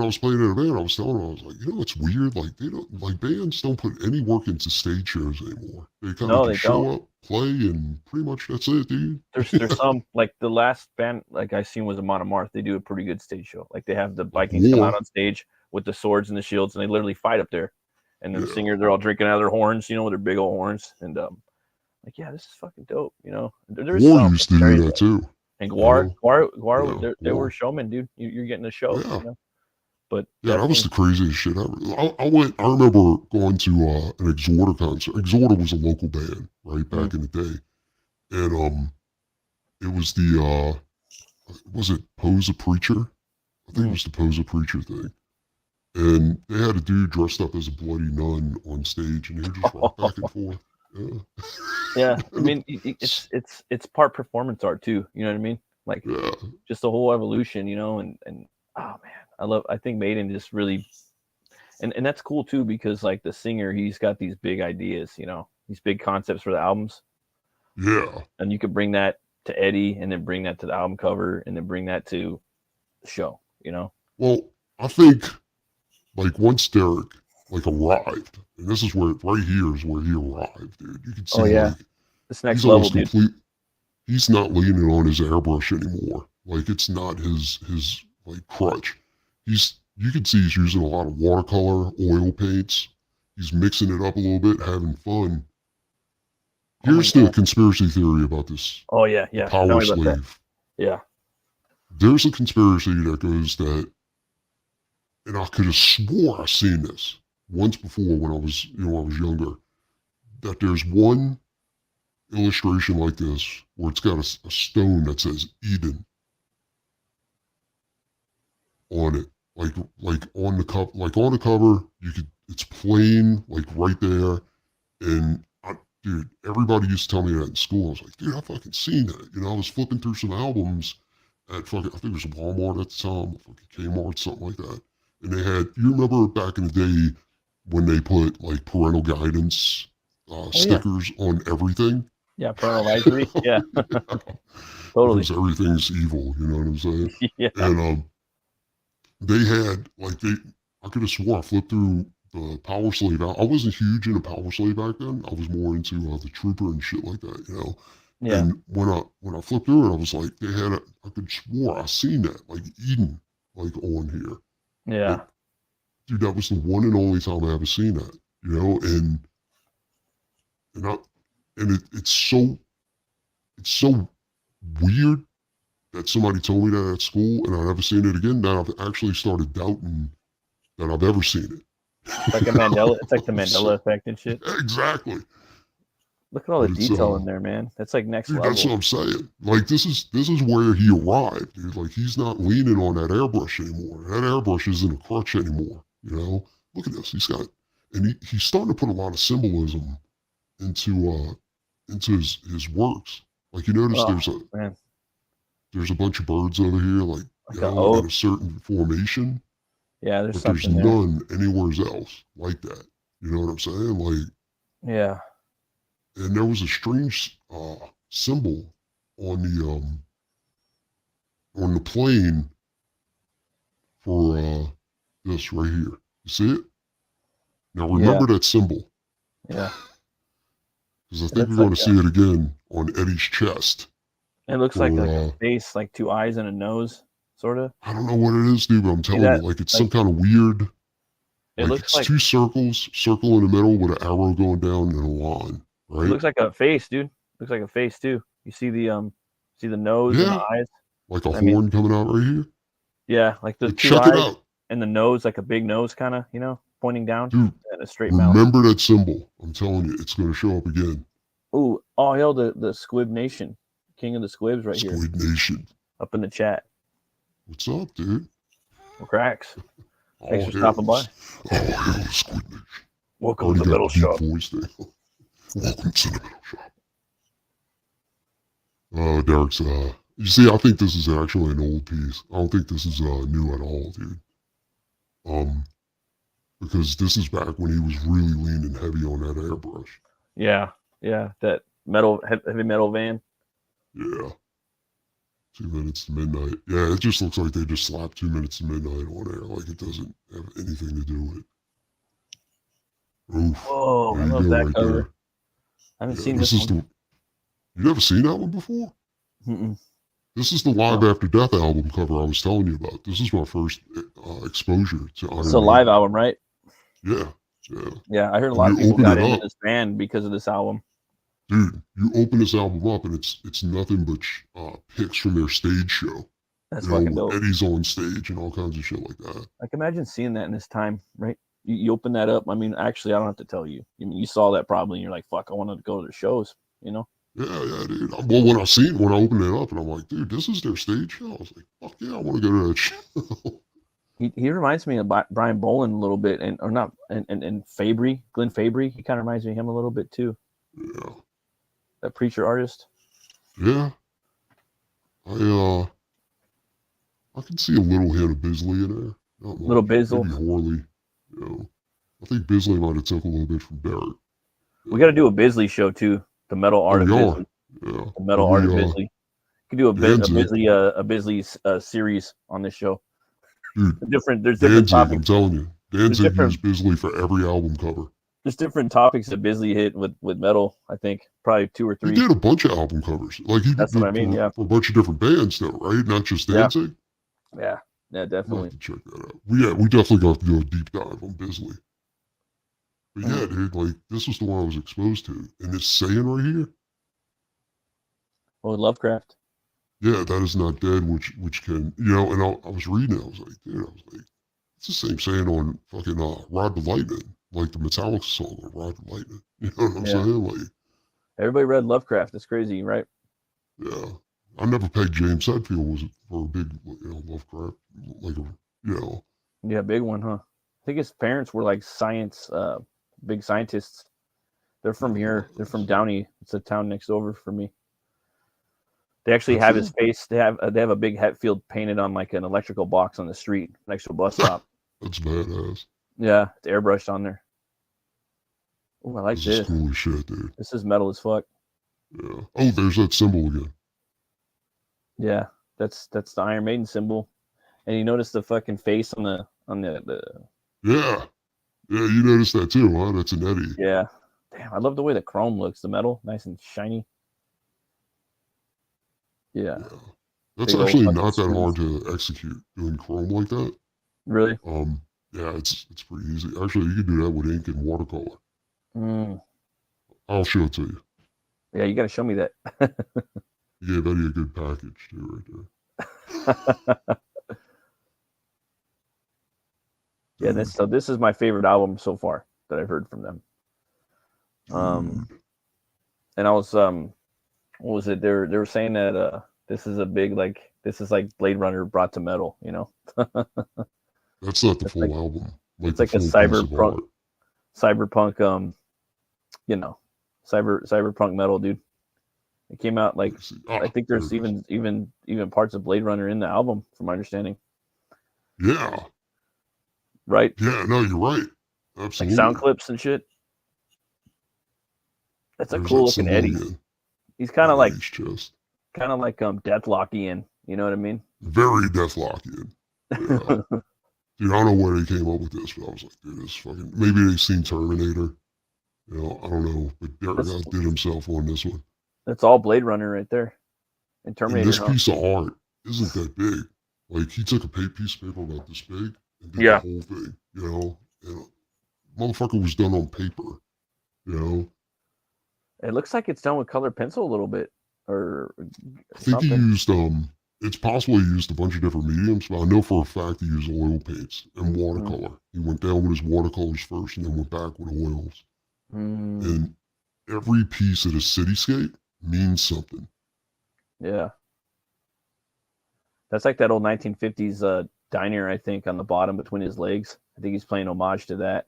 I was playing in a band, I was telling them, I was like, you know, it's weird. Like they don't, like bands don't put any work into stage shows anymore. They kind of show up, play, and pretty much that's it, dude. There's some, like the last band like I seen was a Monomarth. They do a pretty good stage show. Like they have the Vikings come out on stage with the swords and the shields, and they literally fight up there. And then the singers, they're all drinking out of their horns, you know, with their big old horns. And like, yeah, this is fucking dope, you know. War used to do that too. And Guar, they were showmen, dude. You're getting a show, you know? But yeah, that was the craziest shit ever. I remember going to an Exhorder concert. Exhorder was a local band, right, back in the day. And it was the was it Pose a Preacher? I think it was the Pose a Preacher thing. And they had a dude dressed up as a bloody nun on stage, and he would just rock back and forth. Yeah, I mean, it's part performance art too. You know what I mean? Like, just the whole evolution, you know. And oh man, I think Maiden just really, and that's cool too, because like the singer, he's got these big ideas, you know, these big concepts for the albums. Yeah, and you could bring that to Eddie, and then bring that to the album cover, and then bring that to the show, you know. Well, I think like once Derek like arrived, and this is where right here is where he arrived, dude. You can see like, this next level, dude. He's not leaning on his airbrush anymore. Like it's not his like crutch. You can see he's using a lot of watercolor, oil paints. He's mixing it up a little bit, having fun. Here's the conspiracy theory about this. Oh yeah. Power Slave. Yeah. There's a conspiracy that goes that, and I could have swore I seen this once before when I was younger, that there's one illustration like this where it's got a stone that says Eden on it, like on the cup, like on the cover. It's plain, like right there. And dude, everybody used to tell me that in school. I was like, dude, I fucking seen that. You know, I was flipping through some albums at fucking, I think it was Walmart at the time, fucking Kmart, something like that. And they had, you remember back in the day when they put like parental guidance stickers on everything? Yeah, parental advisory. Yeah. Totally. Because everything's evil, you know what I'm saying? Yeah. And they had, like, I could have swore I flipped through the Power Slave out. I wasn't huge into Power Slave back then. I was more into the Trooper and shit like that, you know? Yeah. And when I flipped through it, I was like, I could swore I seen that, like Eden, like on here. Yeah. But, dude, that was the one and only time I ever seen that, you know? It's so weird that somebody told me that at school and I never seen it again. Now I've actually started doubting that I've ever seen it. It's like it's like the Mandela effect and shit. Exactly. Look at all the detail in there, man. That's like next level. That's what I'm saying. Like this is where he arrived, dude. Like he's not leaning on that airbrush anymore. That airbrush isn't a crutch anymore. You know? Look at this. He's starting to put a lot of symbolism into his works. Like you notice there's a bunch of birds over here, like in a certain formation. Yeah, there's but there's something there. none anywhere else like that. You know what I'm saying? Like, Yeah. and there was a strange symbol on the plane for this right here. You see it? Now remember that symbol, Yeah. because I It think looks we're going like to see it again on Eddie's chest. it looks For, like a face, like 2 eyes and a nose, sort of. I don't know what it is, dude, but I'm telling that? you, like it's Like, some kind of weird. it Like looks it's like 2 circles, circle in the middle with an arrow going down and a line, right? it looks like a face, dude. Looks like a face too. You see the nose and the Yeah, eyes. like a I mean, horn coming out right here. yeah, like the But 2 check it eyes out, and the nose, like a big nose, kind of, pointing down dude. and a straight mouth. Remember that symbol. I'm telling you, it's going to show up again. Ooh, all hail the Squib Nation, King of the Squibs, right here, Squid Nation. up in the chat. What's up, dude? Well, cracks. Thanks All for stopping by. hail Squid Nation. Welcome to the metal shop. Voice now. Welcome to the metal shop. Derek's, you see, I think this is actually an old piece. I don't think this is new at all, dude. Because this is back when he was really leaning heavy on that airbrush. Yeah, that heavy metal van. Yeah. 2 minutes to midnight. Yeah, it just looks like they just slapped 2 minutes to midnight on there. Like it doesn't have anything to do with it. Oof. Whoa, There I you love go, that right cover. there. I haven't Yeah, seen this this is one. you never seen that one before? Mm-mm. This is the Live After Death album cover I was telling you about. This is my first exposure to Iron It's a Maiden. live album, right? Yeah. Yeah, I heard a When lot of you people open got it into up, this band because of this album. dude, you open this album up and it's nothing but pics from their stage show. That's You know, fucking where dope. Eddie's on stage and all kinds of shit like that. Like, imagine seeing that in this time, right? You open that up. I mean, actually, I don't have to tell you. I mean, you saw that probably, and you're like, "Fuck, I want to go to the shows," Yeah, dude. Well, when I opened it up and I'm like, dude, this is their stage show. I was like, fuck yeah, I want to go to that show. He reminds me of Brian Boland a little bit, and Fabry, Glenn Fabry. He kind of reminds me of him a little bit too. Yeah. That preacher artist. Yeah. I can see a little hint of Bisley in there. Not much. Little Bizzle. Maybe Horley. You know. I think Bisley might have took a little bit from Derek. We got to do a Bisley show too. The metal art of Bisley. Yeah. The metal art of Bisley. We could do a Bisley series on this show. Dude, There's different topics. I'm telling you. Danzig used Bisley for every album cover. There's different topics that Bisley hit with metal, I think. Probably 2 or 3. He did a bunch of album covers. Like he That's did what I mean, yeah. for a bunch of different bands though, right? Not just Danzig. Yeah, definitely. We'll have to check that out. We definitely got to do a deep dive on Bisley. But yeah, dude, like this was the one I was exposed to. And this saying right here. Oh, Lovecraft. Yeah, that is not dead, which can, you know, and I was reading it, I was like, dude, it's the same saying on fucking Ride the Lightning, like the Metallica song on Ride the Lightning. You know what I'm saying? Like everybody read Lovecraft. That's crazy, right? Yeah. I never pegged James Hetfield was for a big, Lovecraft, like a, Yeah, big one, huh? I think his parents were like big scientists. They're from here. They're from Downey. It's a town next over for me. They actually have his face. They have a big Hetfield painted on like an electrical box on the street next to a bus stop. That's badass. Yeah, it's airbrushed on there. Oh, I like this. This is cool as shit, dude. This is metal as fuck. Yeah. Oh, there's that symbol again. Yeah, that's the Iron Maiden symbol. And you notice the fucking face on the Yeah. Yeah, you noticed that too, huh? That's an Eddie. Yeah. Damn, I love the way the chrome looks. The metal, nice and shiny. Yeah. That's actually not that hard to execute, doing chrome like that. Really? Yeah, it's pretty easy. Actually, you can do that with ink and watercolor. I'll show it to you. Yeah, you got to show me that. You gave Eddie a good package too, right there. Yeah, this is my favorite album so far that I've heard from them. And I was what was it? They were saying that this is a big this is like Blade Runner brought to metal, you know. That's not the full album. It's like a cyberpunk, cyberpunk metal, dude. It came out like I think there's even parts of Blade Runner in the album, from my understanding. Yeah. right? Yeah, no, you're right. Like Absolutely. sound clips and shit. That's a There's cool that looking Eddie. civilian He's in Eddie's chest. kind of like Deathlockian. You know what I mean? Very Deathlockian. Yeah. Dude, I don't know where they came up with this, but I was like, dude, this fucking, maybe they've seen Terminator. You know, I don't know, but Derek did himself on this one. That's all Blade Runner right there. And Terminator. And this piece of art isn't that big. Like, he took a piece of paper about this big and did the whole thing, you know? And motherfucker was done on paper, you know? It looks like it's done with colored pencil a little bit, or I think he used, it's possible he used a bunch of different mediums, but I know for a fact he used oil paints and watercolor. He went down with his watercolors first and then went back with oils. And every piece of the cityscape means something. Yeah. That's like that old 1950s diner, I think, on the bottom between his legs. I think he's playing homage to that.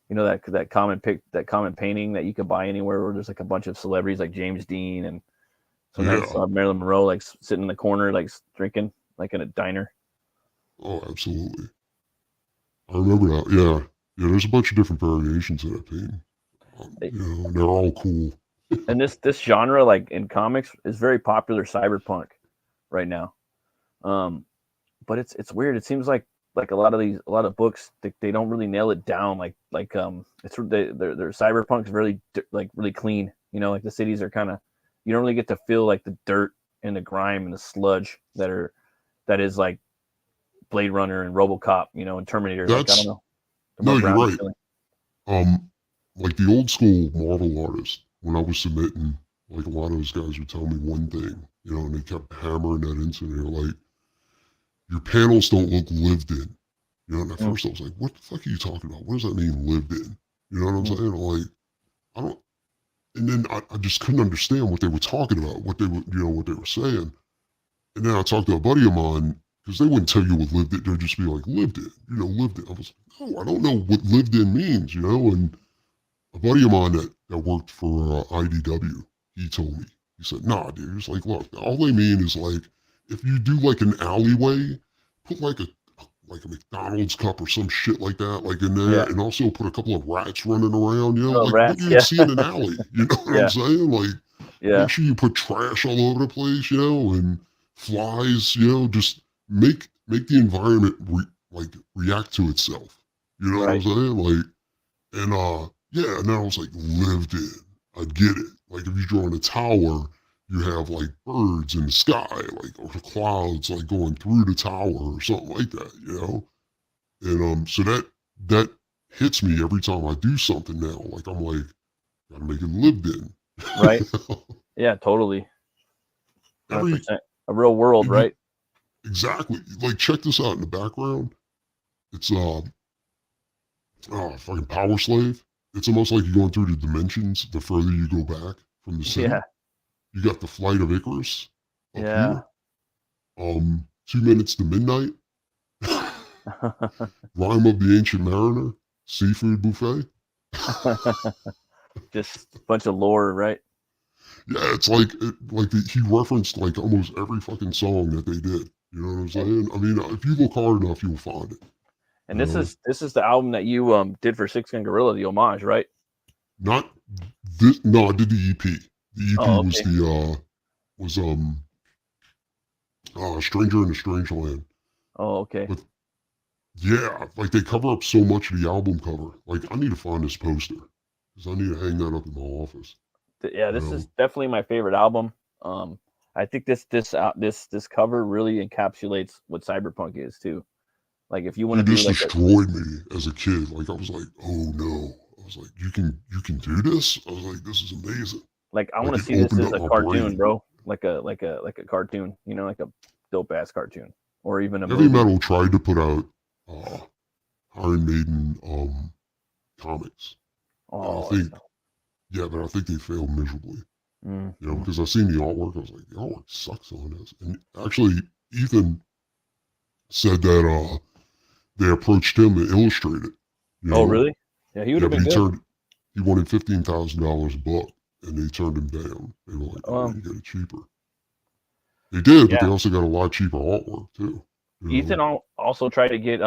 You know, that common painting that you could buy anywhere where there's like a bunch of celebrities like James Dean and sometimes Marilyn Monroe like sitting in the corner like drinking like in a diner. Oh, absolutely. I remember that. Yeah. Yeah, there's a bunch of different variations of that painting. You know, they're all cool. And this genre, like in comics, is very popular cyberpunk right now. But it's weird. It seems like a lot of books they don't really nail it down. Their cyberpunk's really really clean. You know, like the cities are kind of, you don't really get to feel like the dirt and the grime and the sludge that is like Blade Runner and RoboCop. You know, and Terminator. Like, I don't know. No, you're right. Like the old school Marvel artists, when I was submitting, like a lot of those guys would tell me one thing, you know, and they kept hammering that into me. They're like, your panels don't look lived in. You know, and at first I was like, what the fuck are you talking about? What does that mean, lived in? You know what I'm saying? I'm like, I don't, and then I just couldn't understand what they were talking about, what they were saying. And then I talked to a buddy of mine, because they wouldn't tell you what lived in, they'd just be like, lived in, you know, lived in. I was like, no, I don't know what lived in means, you know, and a buddy of mine that worked for IDW, he told me, he said, nah, dude, he's like, look, all they mean is like, if you do like an alleyway, put like a McDonald's cup or some shit like that, like in there, and also put a couple of rats running around, you know, like rats, what you'd see in an alley, you know what I'm saying? Like, make sure you put trash all over the place, you know, and flies, you know, just make the environment react to itself, you know what I'm saying? Like, and yeah, and then I was like, lived in. I get it. Like if you're drawing a tower, you have like birds in the sky, like or the clouds like going through the tower or something like that, you know? And so that hits me every time I do something now. Like I'm like, gotta make it lived in. Right. Yeah, totally. 100%. A real world, right? Exactly. Like check this out in the background. It's fucking Power Slave. It's almost like you're going through the dimensions the further you go back from the city. Yeah. You got the Flight of Icarus up here. 2 Minutes to Midnight. Rhyme of the Ancient Mariner. Seafood Buffet. Just a bunch of lore, right? Yeah, it's like he referenced like almost every fucking song that they did. You know what I'm saying? I mean, if you look hard enough, you'll find it. And this is the album that you did for Six Gun Gorilla, the homage, right? Not this. No, I did the EP. The EP was Stranger in a Strange Land. Oh, okay. But yeah, like they cover up so much of the album cover. Like I need to find this poster because I need to hang that up in my office. Yeah, this is definitely my favorite album. I think this cover really encapsulates what cyberpunk is too. Like if you want to do this destroyed me as a kid. Like I was like, oh no. I was like, you can do this? I was like, this is amazing. Like I want to see this as a cartoon, bro. Like a cartoon, you know, like a dope ass cartoon. Or even a Heavy Metal tried to put out Iron Maiden comics. Oh, but I think they failed miserably. You know, because I seen the artwork, I was like, the artwork sucks on this. And actually Ethan said that they approached him to illustrate it. You know? Oh, really? Yeah, he would have been good. He wanted $15,000 a book, and they turned him down. They were like, oh, you get it cheaper. They did, but they also got a lot cheaper artwork too. Ethan also tried to get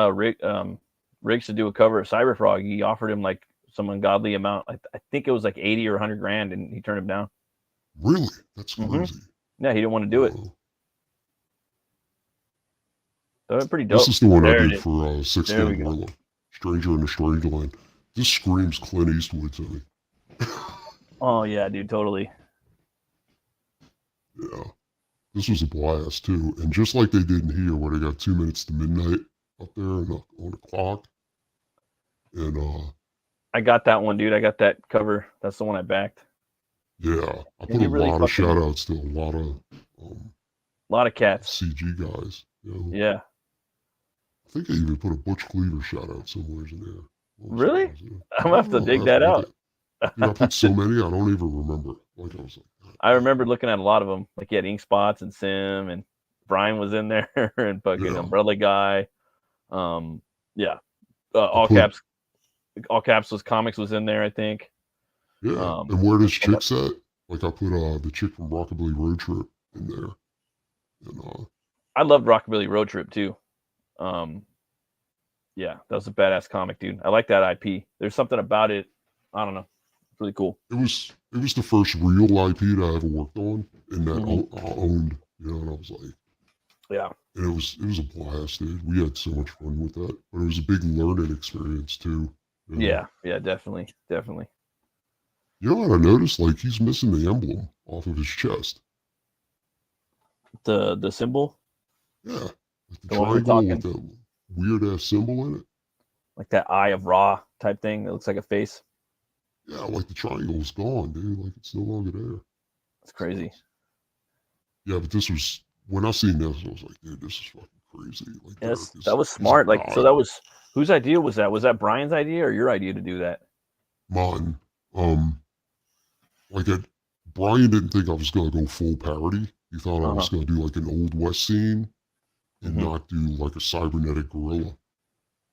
Riggs to do a cover of Cyberfrog. He offered him like some ungodly amount. I think it was like 80 or 100 grand, and he turned him down. Really? That's crazy. Yeah, he didn't want to do it. That was pretty dope. This is the one There I it did is. for 6 There we Dead go. Gorilla. Stranger in a Strange Land. This screams Clint Eastwood to me. Oh yeah, dude, totally. Yeah. This was a blast too. And just like they did in here, where they got 2 minutes to midnight up there on the clock. And I got that one, dude. I got that cover. That's the one I backed. yeah, I And put he a really lot of fucking- shout outs to a lot of cats. CG guys. You know? Yeah. I think I even put a Butch Cleaver shout out somewhere in there. Really? I'm gonna have to dig that out. Dude, I put so many, I don't even remember. Like I was like, I remember looking at a lot of them. Like, you had Ink Spots and Sim, and Brian was in there, and fucking Yeah. Umbrella Guy. Yeah. All put- caps was comics was in there, I think. yeah. And where does Chick's at? Like I put the chick from Rockabilly Road Trip in there. And I loved Rockabilly Road Trip too. Yeah, that was a badass comic, dude. I like that IP. There's something about it. I don't know. It's really cool. it was the first real IP that I ever worked on and that Mhm. I owned, you know, and I was like, Yeah. and it was a blast, dude. We had so much fun with that. But it was a big learning experience too. You know? Yeah. Yeah. Definitely. Definitely. You know what I noticed? Like he's missing the emblem off of his chest. The symbol, Yeah. Like the The one we're triangle with that weird ass symbol in it. like that Eye of Ra type thing that looks like a face. Yeah, like the triangle's gone, dude. Like it's no longer there. It's crazy. Yeah, but this was when I seen this, I was like, dude, this is fucking crazy. Like Yes, Derek is- that was he's a smart. Like, so god. that was whose idea was that? Was that Brian's idea or your idea to do that? Mine. Like Brian didn't think I was gonna go full parody. He thought I was gonna do like an Old West scene and Mhm. not do like a cybernetic gorilla.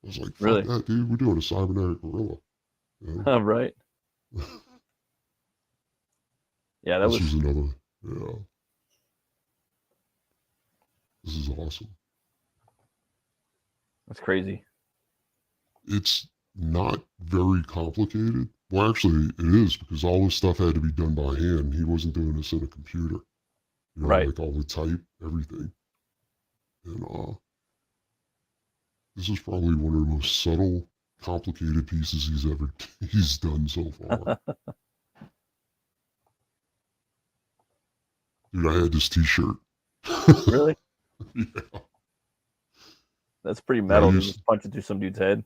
I was like, fuck Really? that, dude. We're doing a cybernetic gorilla. You know? Right. Yeah, that this was was another. Yeah. This is awesome. that's crazy. It's not very complicated. Well, actually, it is because all this stuff had to be done by hand. He wasn't doing this in a computer. You know, Right. like all the type, everything. And this is probably one of the most subtle, complicated pieces he's done so far. Dude, I had this T-shirt. Really? Yeah. That's pretty metal. I to used- just punch it through some dude's head.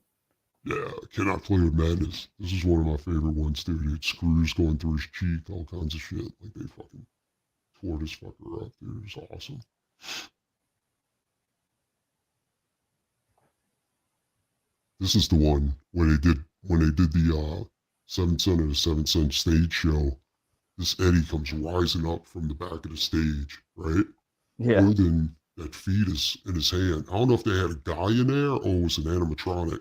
Yeah, Cannot Play with Madness. This is one of my favorite ones, dude. It screws going through his cheek, all kinds of shit. Like they fucking tore this fucker up, dude. It's awesome. This is the one when they did the Seventh Son and the Seventh Son stage show. This Eddie comes rising up from the back of the stage, right? Yeah. Holding that fetus in his hand. I don't know if they had a guy in there or it was an animatronic,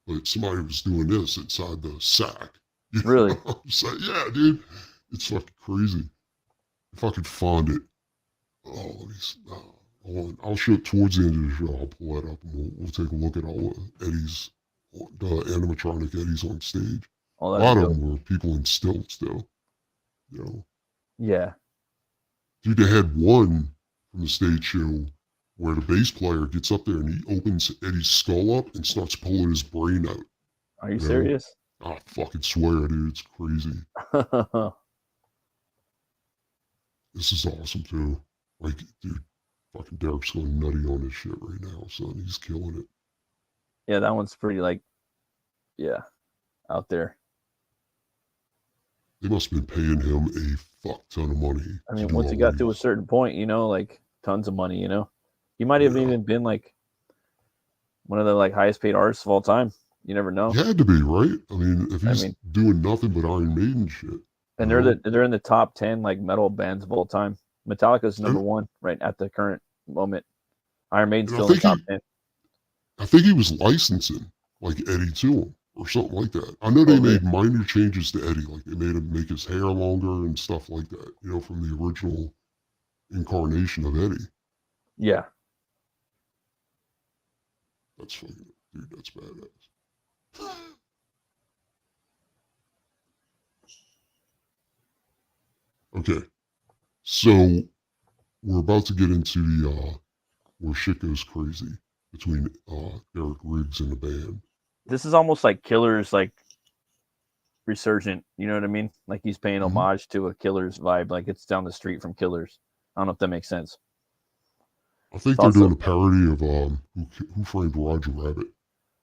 but somebody was doing this inside the sack. You know Really? what I'm saying? Yeah, dude. It's fucking crazy. If I could find it. Oh, let me see. Hold on. I'll show it towards the end of the show. I'll pull that up and we'll take a look at all of Eddie's, the animatronic Eddies on stage. Oh, A that's lot dope. of them were people in stilts, though. You know, Yeah. dude, they had one from the stage show where the bass player gets up there and he opens Eddie's skull up and starts pulling his brain out. Are you No. serious? I fucking swear, dude, it's crazy. This is awesome too. Like, dude, fucking Derek's going nutty on this shit right now, son. He's killing it. Yeah, that one's pretty like, yeah, out there. They must have been paying him a fuck ton of money. I mean, do once he all got to a these. certain point, you know, like tons of money, you know, he might have Yeah. even been like one of the like highest paid artists of all time. You never know. He had to be, right? I mean, if I he's mean- doing nothing but Iron Maiden shit. And you know? they're in the top 10 like metal bands of all time. Metallica's number And- one right at the current moment. Iron Maiden's And I still in the think top 10. I think he was licensing like Eddie to him or something like that. I know they Oh, really? made minor changes to Eddie, like they made him make his hair longer and stuff like that, you know, from the original incarnation of Eddie. Yeah. That's fucking, dude, that's badass. Okay, so we're about to get into the where shit goes crazy between Derek Riggs and the band. This is almost like Killer's like resurgent. You know what I mean? Like he's paying homage to a Killer's vibe. Like it's down the street from Killer's. I don't know if that makes sense. I think they're doing a parody of Who Framed Roger Rabbit.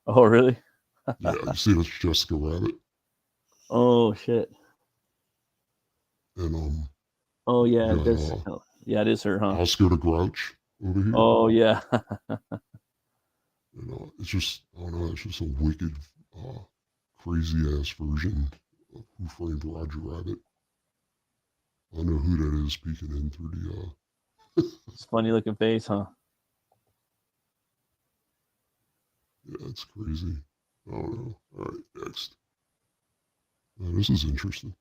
Oh, really? Yeah, you see that's Jessica Rabbit. Oh shit. And oh yeah, yeah, it is her, huh? Oscar the Grouch over here. Oh yeah. It's just, I don't know, it's just a wicked, crazy ass version of Who Framed Roger Rabbit. I don't know who that is peeking in through the It's funny looking face, huh? Yeah, it's crazy. I don't know. All right, next. This is interesting.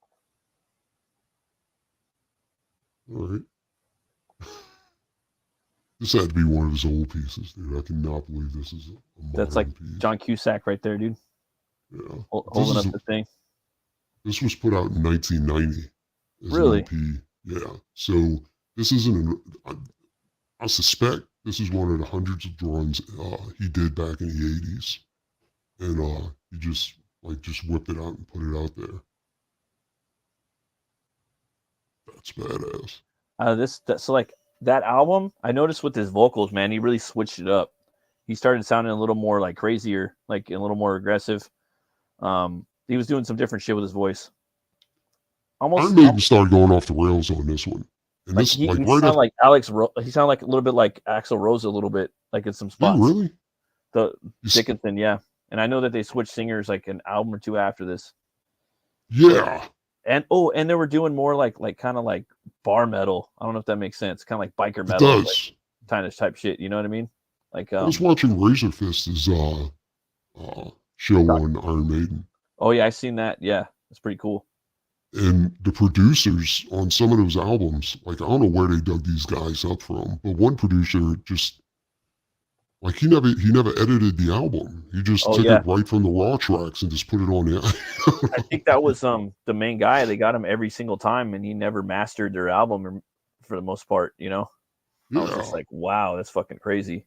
All right. This had to be one of his old pieces, dude. I cannot believe this is a modern That's like piece. John Cusack right there, dude. Yeah. Holding up the thing. This was put out in 1990 as Really? an EP. Yeah. So this isn't I suspect this is one of the hundreds of drawings he did back in the 80s. And he just whipped it out and put it out there. That's badass. So like that album, I noticed with his vocals, man, he really switched it up. He started sounding a little more like crazier, like a little more aggressive. He was doing some different shit with his voice. Iron Maiden started going off the rails on this one. And like this, he right sounded like he sounded like a little bit like Axl Rose a little bit, like in some spots. Yeah, really? Dickinson, yeah. And I know that they switched singers like an album or two after this. Yeah. And they were doing more like kind of like bar metal. I don't know if that makes sense. Kind of like biker metal. It does. Like, kind of type shit. You know what I mean? Like I was watching Razor Fist's show on Iron Maiden. Oh yeah, I seen that. Yeah, it's pretty cool. And the producers on some of those albums, like I don't know where they dug these guys up from, but one producer just like he never edited the album. He just took it right from the raw tracks and just put it on the album. I think that was the main guy. They got him every single time, and he never mastered their album for the most part. You know, I was just like, wow, that's fucking crazy.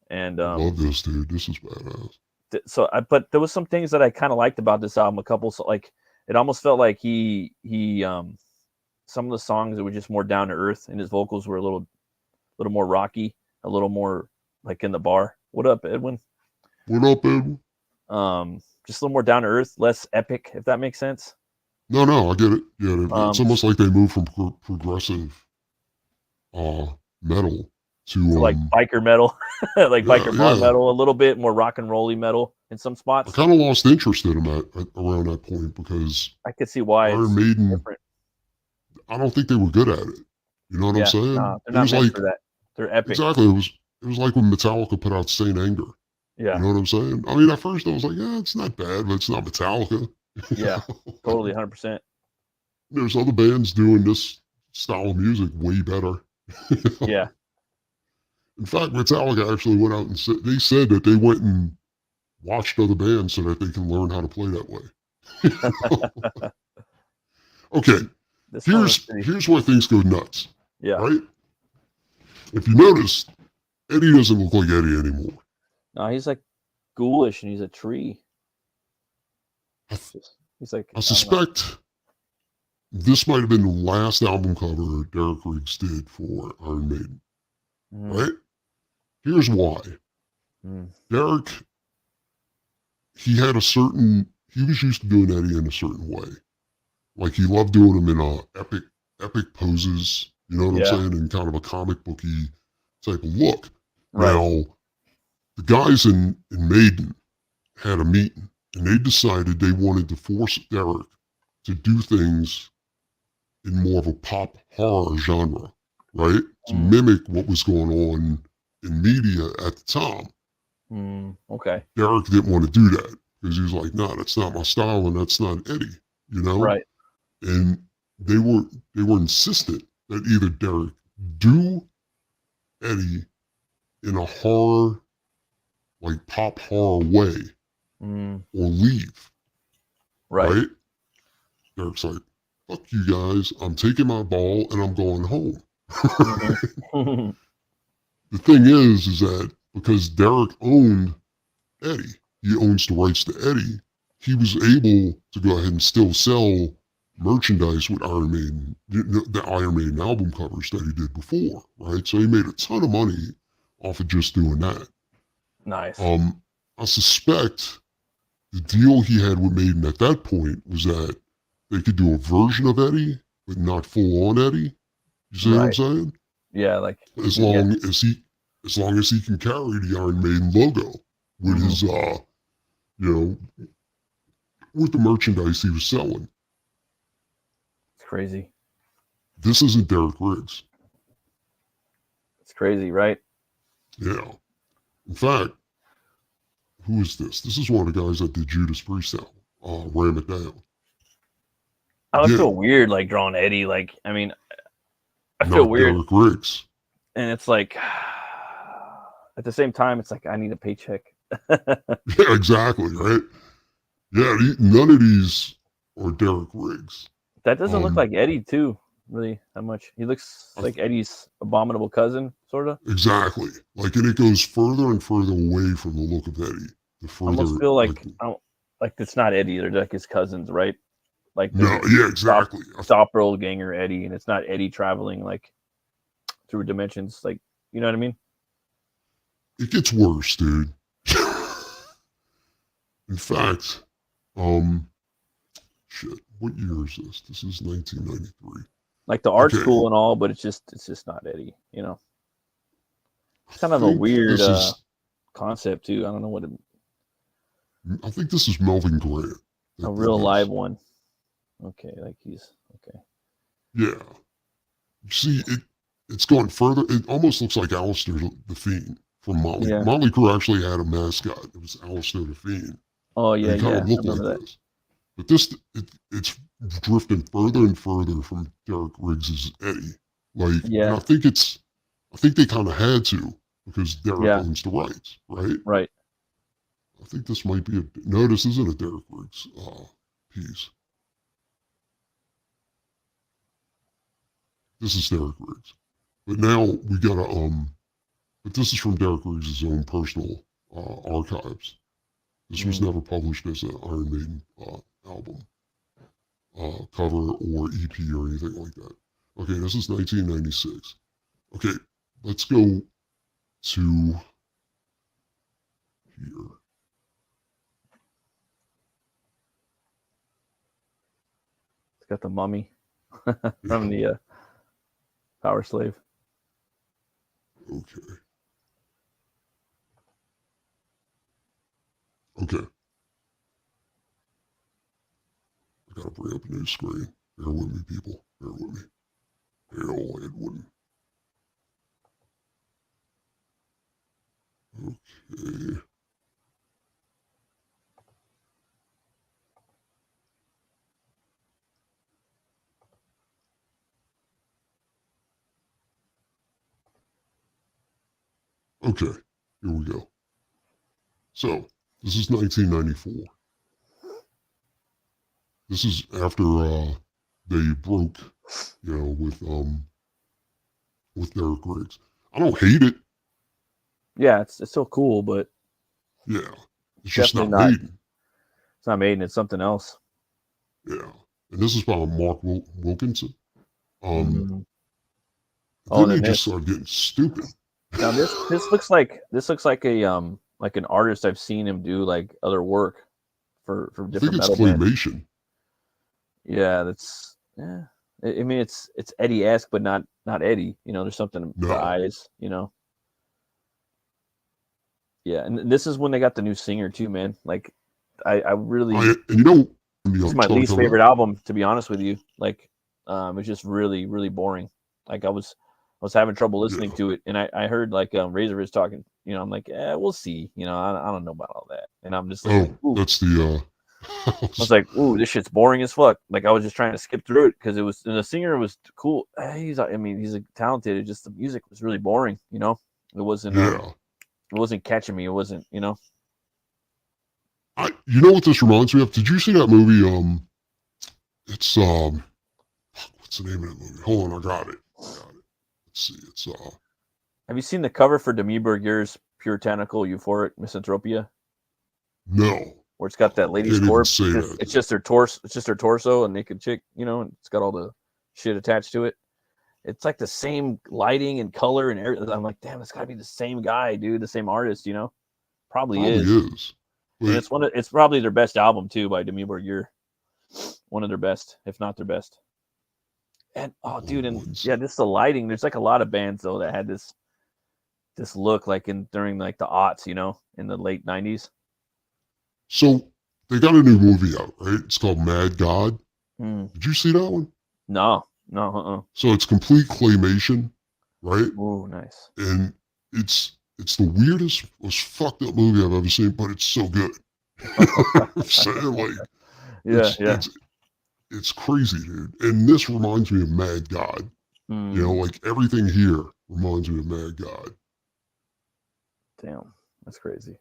And I love this, dude. This is badass. But there was some things that I kind of liked about this album. A couple, so like it almost felt like he some of the songs that were just more down to earth, and his vocals were a little more rocky, a little more like in the bar. What up, Edwin? What up, Edwin? Just a little more down to earth, less epic, if that makes sense. No, I get it. Yeah, it's almost like they moved from progressive metal to like biker metal, like biker bar metal, a little bit more rock and rolly metal in some spots. I kind of lost interest in them around that point because I could see why Iron Maiden. I don't think they were good at it. You know what I'm saying? Nah, they're not meant for that. They're epic. Exactly. It was like when Metallica put out Saint Anger. Yeah. You know what I'm saying? I mean, at first I was like, yeah, it's not bad, but it's not Metallica. Yeah, totally, 100%. There's other bands doing this style of music way better. Yeah. In fact, Metallica actually went out and said that they went and watched other bands so that they can learn how to play that way. Okay. Here's where things go nuts. Yeah. Right? If you notice, Eddie doesn't look like Eddie anymore. No, he's like ghoulish and he's a tree. He's like. I suspect this might have been the last album cover Derek Riggs did for Iron Maiden. Right? Here's why. Derek, he was used to doing Eddie in a certain way. Like he loved doing them in epic poses, you know what I'm saying? In kind of a comic booky type of look. Right. Now, the guys in Maiden had a meeting and they decided they wanted to force Derek to do things in more of a pop horror genre, right? To mimic what was going on in media at the time. Okay. Derek didn't want to do that because he was like, no, that's not my style and that's not Eddie, you know? Right. And they were insistent that either Derek do Eddie in a horror, like pop horror way, Mm, or leave, right. right? Derek's like, fuck you guys, I'm taking my ball and I'm going home. Mhm. The thing is that because Derek owned Eddie, he owns the rights to Eddie, he was able to go ahead and still sell merchandise with Iron Maiden, the Iron Maiden album covers that he did before, right? So he made a ton of money off of just doing that. Nice. I suspect the deal he had with Maiden at that point was that they could do a version of Eddie, but not full on Eddie. You see what I'm Right. saying? Yeah, like As yeah. long as long as he can carry the Iron Maiden logo with Mhm. his you know, with the merchandise he was selling. It's crazy. This isn't Derek Riggs. It's crazy, right? Yeah. In fact, who is this? This is one of the guys that did Judas Priest album, Ram It Down. I would feel Again, weird like drawing Eddie. Like, I mean, I feel not weird, Derek Riggs. and it's like at the same time, it's like I need a paycheck. Yeah, exactly, right? Yeah, none of these are Derek Riggs. That doesn't look Um, like Eddie too, really that much. He looks I, like Eddie's abominable cousin, sort of. exactly. Like, and it goes further and further away from the look of Eddie. The I almost further, feel like, like it's not Eddie. They're like his cousins, right? Like no, they're yeah, exactly. doppelganger Eddie, and it's not Eddie traveling like through dimensions. Like, you know what I mean? It gets worse, dude. In fact, um, shit, what year is this? This is 1993. Like the art's Okay, cool and all, but it's just not Eddie. You know, it's kind I of a think weird this is, concept too. I don't know what I think this is Melvin Grant a that did real live this. one. Okay, like he's okay. Yeah, you see, it's gone further. It almost looks like Alistair the Fiend from Motley. Yeah. Motley Crue actually had a mascot. It was Alistair the Fiend, Oh and yeah, he kind yeah. of I looked like remember that. this. But it's drifting further and further from Derek Riggs's Eddie. Like, and Yeah, I think they kind of had to because Derek yeah. owns the rights, right? Right. I think this might be no, this isn't a Derek Riggs piece. This is Derek Riggs. But now we gotta but this is from Derek Riggs' own personal archives. This was Mm. never published as an Iron Maiden album cover or EP or anything like that. Okay, this is 1996. Okay, let's go to here. It's got the mummy from Yeah, the Power Slave. okay. Okay. I gotta bring up a new screen. Bear with me, people. Bear with me. Hell, Edwin. Okay. Okay. Here we go. So, this is 1994. This is after they broke, with Derek Riggs. I don't hate it. Yeah, it's still cool, but Yeah. It's just definitely not not. Maiden. It's not Maiden. It's something else. Yeah. And this is by Mark Wilkinson. Um, Mm-hmm. Oh, then and they then just this. started getting stupid. Now this looks like a like an artist I've seen him do like other work for I think different it's metal bands. claymation. Yeah, that's yeah. I mean, it's Eddie-esque, but not Eddie. You know, there's something the No. eyes. You know, yeah. And this is when they got the new singer too, man. Like, I really And you know, this is I'm my least talking about. favorite album, to be honest with you. Like, it's just really boring. Like I was having trouble listening Yeah. to it, and I heard like Razor is talking. You know, I'm like, we'll see. You know, I don't know about all that, and I'm just like, Oh, ooh. that's the. I was like, ooh, this shit's boring as fuck. Like I was just trying to skip through it because it was and the singer was cool. He's talented. It just the music was really boring. You know, it wasn't yeah. it wasn't catching me. It wasn't, you know. You know what this reminds me of? Did you see that movie? It's what's the name of that movie? Hold on, I got it. Let's see. It's Have you seen the cover for Demi Burgier's Puritanical Euphoric Misanthropia? no. Where it's got that lady's Can't even corpse. say It's that. just her torso. It's just her torso, a naked chick, and it's got all the shit attached to it. It's like the same lighting and color and everything. I'm like, damn, it's got to be the same guy, dude, the same artist, Probably is. But And it's probably their best album too by Demi Burgier. One of their best, if not their best. And dude, and yeah, this is the lighting. There's like a lot of bands though that had this look like during like the aughts, in the late 90s. So they got a new movie out, right? It's called Mad God. Did you see that one? No. So it's complete claymation, right? Oh, nice. And it's the weirdest, most fucked up movie I've ever seen, but it's so good. I'm saying, like, it's crazy, dude. And this reminds me of Mad God. Like everything here reminds me of Mad God. Damn, that's crazy.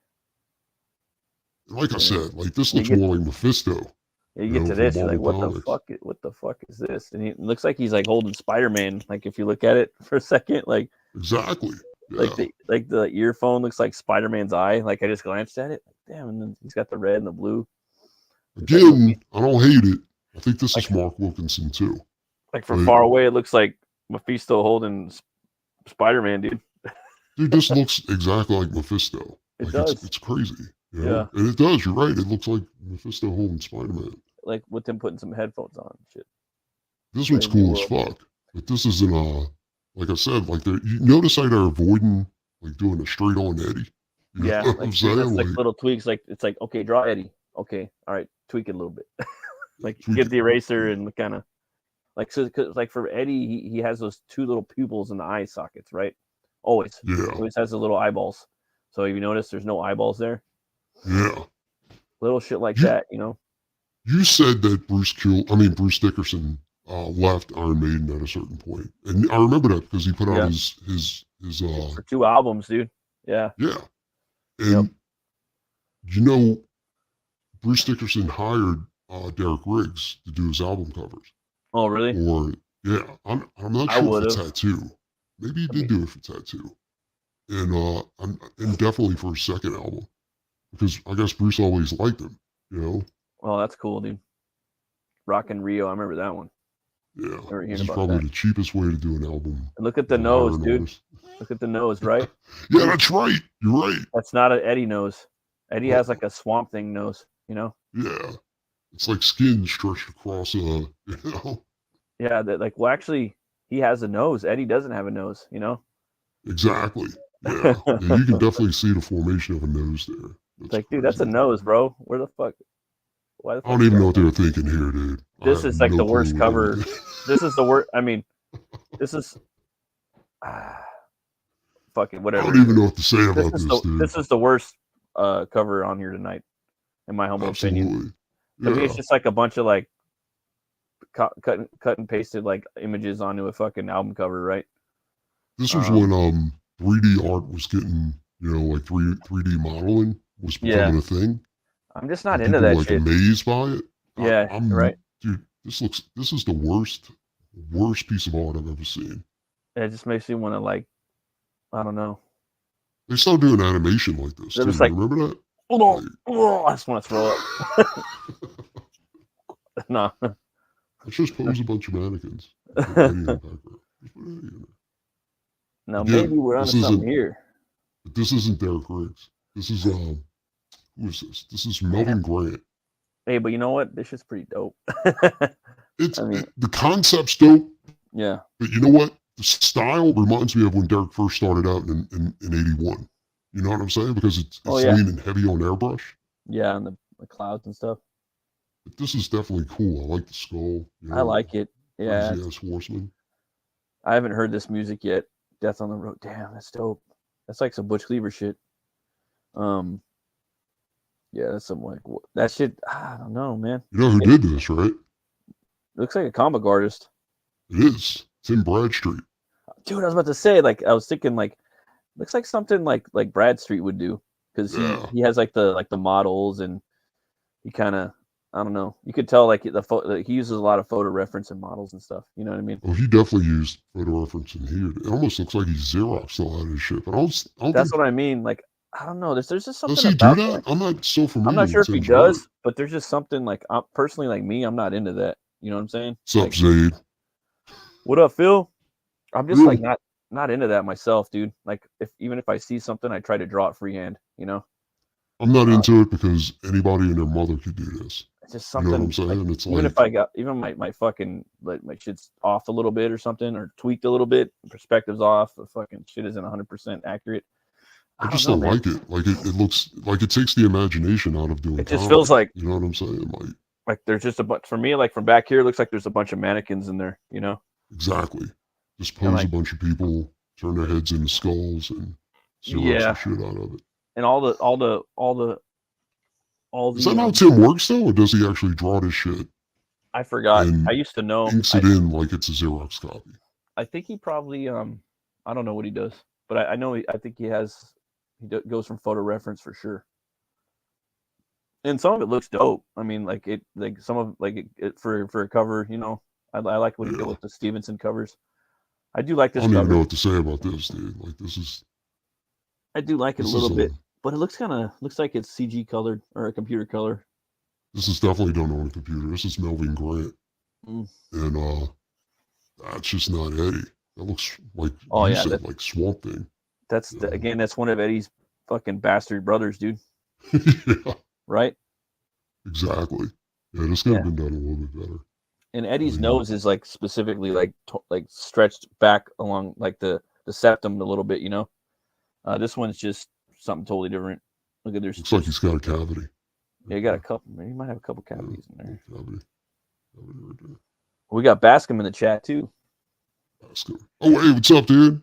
Like I said, like this looks more like Mephisto. You get to this, you're like, what the fuck is this? And it looks like he's like holding Spider-Man. Like if you look at it for a second, like exactly, yeah. like the earphone looks like Spider-Man's eye. Like I just glanced at it, like, damn, and then he's got the red and the blue. Again, I don't hate it. I think this is Mark Wilkinson too. Like from far away, it looks like Mephisto holding Spider-Man, dude. Dude, this looks exactly like Mephisto. It does. It's crazy. Yeah, and it does. You're right. It looks like Mephisto holding Spider-Man. Like with him putting some headphones on and shit. This one's cool as fuck. But this isn't like I said, like you notice how they're avoiding like doing a straight on Eddie. You know what I'm saying? Like little tweaks. Like it's like, okay, draw Eddie. Okay, all right, tweak it a little bit. Like get the eraser and kind of like like for Eddie, he has those two little pupils in the eye sockets, right? Always. Yeah. Always has the little eyeballs. So if you notice, there's no eyeballs there. Yeah. Little shit like that, You said that Bruce Dickinson left Iron Maiden at a certain point, and I remember that because he put out his for 2 albums, dude. Yeah. Yeah. And Bruce Dickinson hired Derek Riggs to do his album covers. Oh, really? Or I'm not sure if it's Tattoo. Maybe he did do it for Tattoo, and definitely for his second album because I guess Bruce always liked him. Oh, that's cool, dude. Rock in Rio, I remember that one. Yeah, this is probably the cheapest way to do an album. And look at the nose, dude. Look at the nose, right? Yeah, that's right. You're right. That's not an Eddie nose. Eddie has like a Swamp Thing nose, Yeah, it's like skin stretched across Yeah, actually, he has a nose. Eddie doesn't have a nose, Exactly. Yeah. You can definitely see the formation of a nose there. It's like, dude, that's a nose, bro. Where the fuck? Why the fuck? I don't even know what they were thinking here, dude. This is like the worst cover. This is the worst. I mean, this is fucking whatever. I don't even know what to say about this, dude. This is the worst cover on here tonight, in my humble opinion. I mean, it's just like a bunch of like cut and pasted like images onto a fucking album cover, right? This was when 3D art was getting, like 3D modeling was becoming a thing. I'm just not into that shit. Amazed by it. Yeah, I'm right. Dude, this is the worst piece of art I've ever seen. It just makes me want to like, I don't know. They started doing animation like this. Too. Like, remember that? I just want to throw up. No. Let's just pose a bunch of mannequins. Now maybe we're on something here. But this isn't Derek Riggs. This is who is this? This is Melvin Grant. Hey, but you know what? This is pretty dope. The concept's dope. Yeah. But you know what? The style reminds me of when Derek first started out in 81. You know what I'm saying? Because it's leaning heavy on airbrush. Yeah, and the clouds and stuff. But this is definitely cool. I like the skull. I like it. Yeah. Horseman. I haven't heard this music yet. Death on the Road. Damn, that's dope. That's like some Butch Cleaver shit. Yeah, that's some like that shit. I don't know, man. You know who did this, right? Looks like a comic artist. It is. Tim Bradstreet. Dude, I was about to say, like, I was thinking, like, looks like something like Bradstreet would do, because he has like the models, and he kind of, I don't know. You could tell like he uses a lot of photo reference and models and stuff. You know what I mean? Oh, he definitely used photo reference in here. It almost looks like he's Xeroxed a lot of his shit. But I don't That's think, what I mean. Like, I don't know. There's just does something he do about that? I'm not so familiar I'm not sure with if he his does, work. but there's just something like personally, like me, I'm not into that. You know what I'm saying? What's up, Like, Zaid? what up, Phil? I'm just Yeah. like not into that myself, dude. Like, even if I see something, I try to draw it freehand. You know? I'm not into it because anybody and their mother could do this. It's just You know what something I'm saying? like It's even like, if I got even my fucking like my shit's off a little bit or something or tweaked a little bit, perspective's off, the fucking shit isn't 100% accurate. I I don't just know, don't man. like it. Like it looks like it takes the imagination out of doing It just comedy. feels like You know what I'm saying? like there's just a bunch for me. Like from back here, it looks like there's a bunch of mannequins in there. You know? Exactly. Just And pose like a bunch of people, turn their heads into skulls, and Xerox yeah, the shit out of it. and all Is that the how Tim works though, or does he actually draw this shit I forgot. I and used to know. inks it in like it's a Xerox copy? I think he probably I don't know what he does, but I know I think goes from photo reference for sure. And some of it looks dope. I mean, like some of it for a cover, you know. I like what he did Yeah. with the Stevenson covers. I do like I this don't even know cover. what to say about this, dude. Like I do like it a this little is bit, but it looks like it's CG colored or a computer color. this is definitely done on a computer. This is Melvin Grant, Mm. and that's just not Eddie. That looks like Oh you yeah, said, like Swamp Thing. again, that's one of Eddie's fucking bastard brothers, dude. Yeah, Right? exactly. Yeah, this could Yeah. have been done a little bit better. And Eddie's I mean, nose is like specifically like stretched back along like the septum a little bit, you know. This one's just something totally different. Look at looks like he's got a cavity. Yeah, you got a couple. He might have a couple cavities in there. Cavity right there. We got Bascom in the chat too. Bascom. Oh, hey, what's up, dude?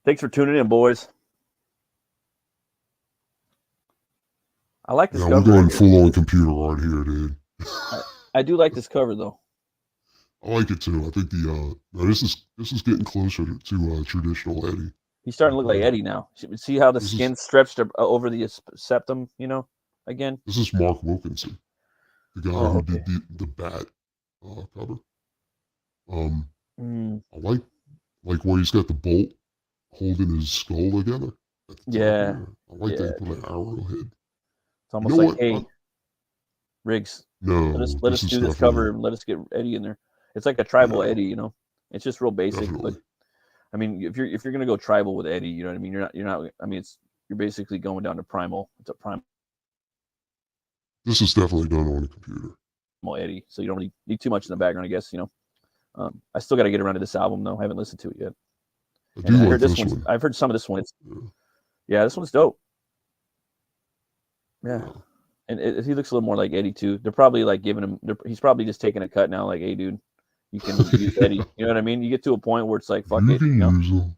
Thanks for tuning in, boys. I like this Yeah, cover. we're going full on computer art here, dude. I do like this cover though. I like it too. I think now this is getting closer to traditional Eddie. He's starting to look like Eddie now. See how the skin's stretched over the septum, you know? Again. This is Mark Wilkinson, the guy who did the Bat cover. I like where he's got the bolt holding his skull together. Yeah. I like that he put an arrowhead. It's almost like, hey, Riggs. No, let us do this cover and let us get Eddie in there. It's like a tribal Eddie, you know. It's just real basic, definitely. but I mean, if you're gonna go tribal with Eddie, you know what I mean. You're not. I mean, you're basically going down to primal. It's a primal This is definitely done on a computer. Eddie, so you don't really need too much in the background, I guess. You know, I still got to get around to this album though. I haven't listened to it yet. I heard this one. I've heard some of this one. Yeah, this one's dope. Yeah. And he looks a little more like Eddie too. They're probably like giving him. He's probably just taking a cut now. Like, hey, dude, you can use Eddie. You know what I mean? You get to a point where it's like, fuck it. You know?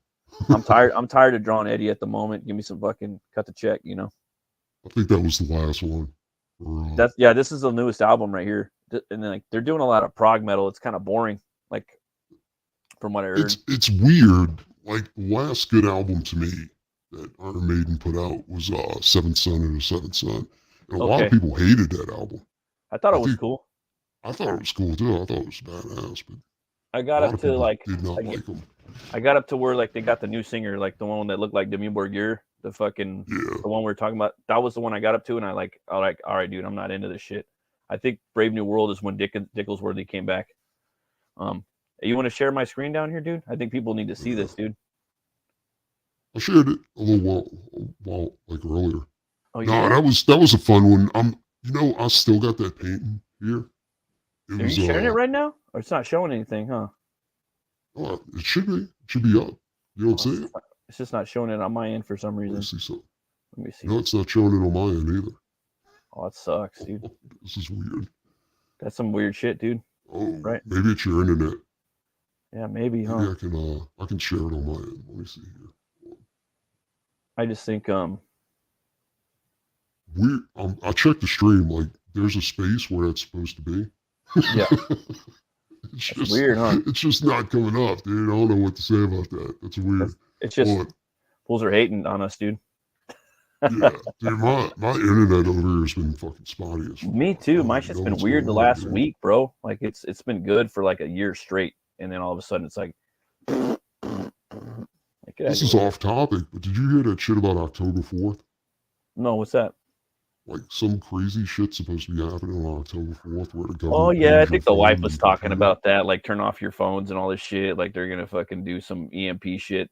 I'm tired. I'm tired of drawing Eddie at the moment. Give me some fucking cut the check. You know. I think that was the last one. This is the newest album right here, and then like they're doing a lot of prog metal. It's kind of boring, like from what I heard. It's weird. Like the last good album to me that Iron Maiden put out was Seventh Son and the Seventh Son. And a lot of people hated that album. I thought it was cool. I thought it was cool too. I thought it was badass, but I got up to like did not like them. I got up to where like they got the new singer, like the one that looked like Demi Borgir, the one we were talking about. That was the one I got up to, and I like, all right, dude, I'm not into this shit. I think Brave New World is when Dicklesworthy came back. You want to share my screen down here, dude? I think people need to see this, dude. I shared it a little while like earlier. Oh, no, that was a fun one. I still got that painting here. Are you sharing it right now? Or it's not showing anything, huh? Oh, it should be. It should be up. You don't see it? It's just not showing it on my end for some reason. Let me see. No, it's not showing it on my end either. Oh, that sucks, dude. This is weird. That's some weird shit, dude. Oh, right. Maybe it's your internet. Yeah, maybe, huh? I can share it on my end. Let me see here. I just think weird. I checked the stream. Like, there's a space where it's supposed to be. Yeah. It's just weird, huh? It's just not coming up, dude. I don't know what to say about that. That's weird. It's just fools are hating on us, dude. Yeah, dude, my internet over here has been fucking spotty as fuck. Me too. I My don't shit's know been what's weird the going on, last dude. week, bro. Like it's been good for like a year straight, and then all of a sudden it's like, get out of This here is with off topic, but did you hear that shit about October 4th? No, what's that? Like some crazy shit supposed to be happening on October 4th where the Oh government yeah, I pulls your think the phone wife and was your talking computer. about that, like turn off your phones and all this shit. Like they're gonna fucking do some EMP shit.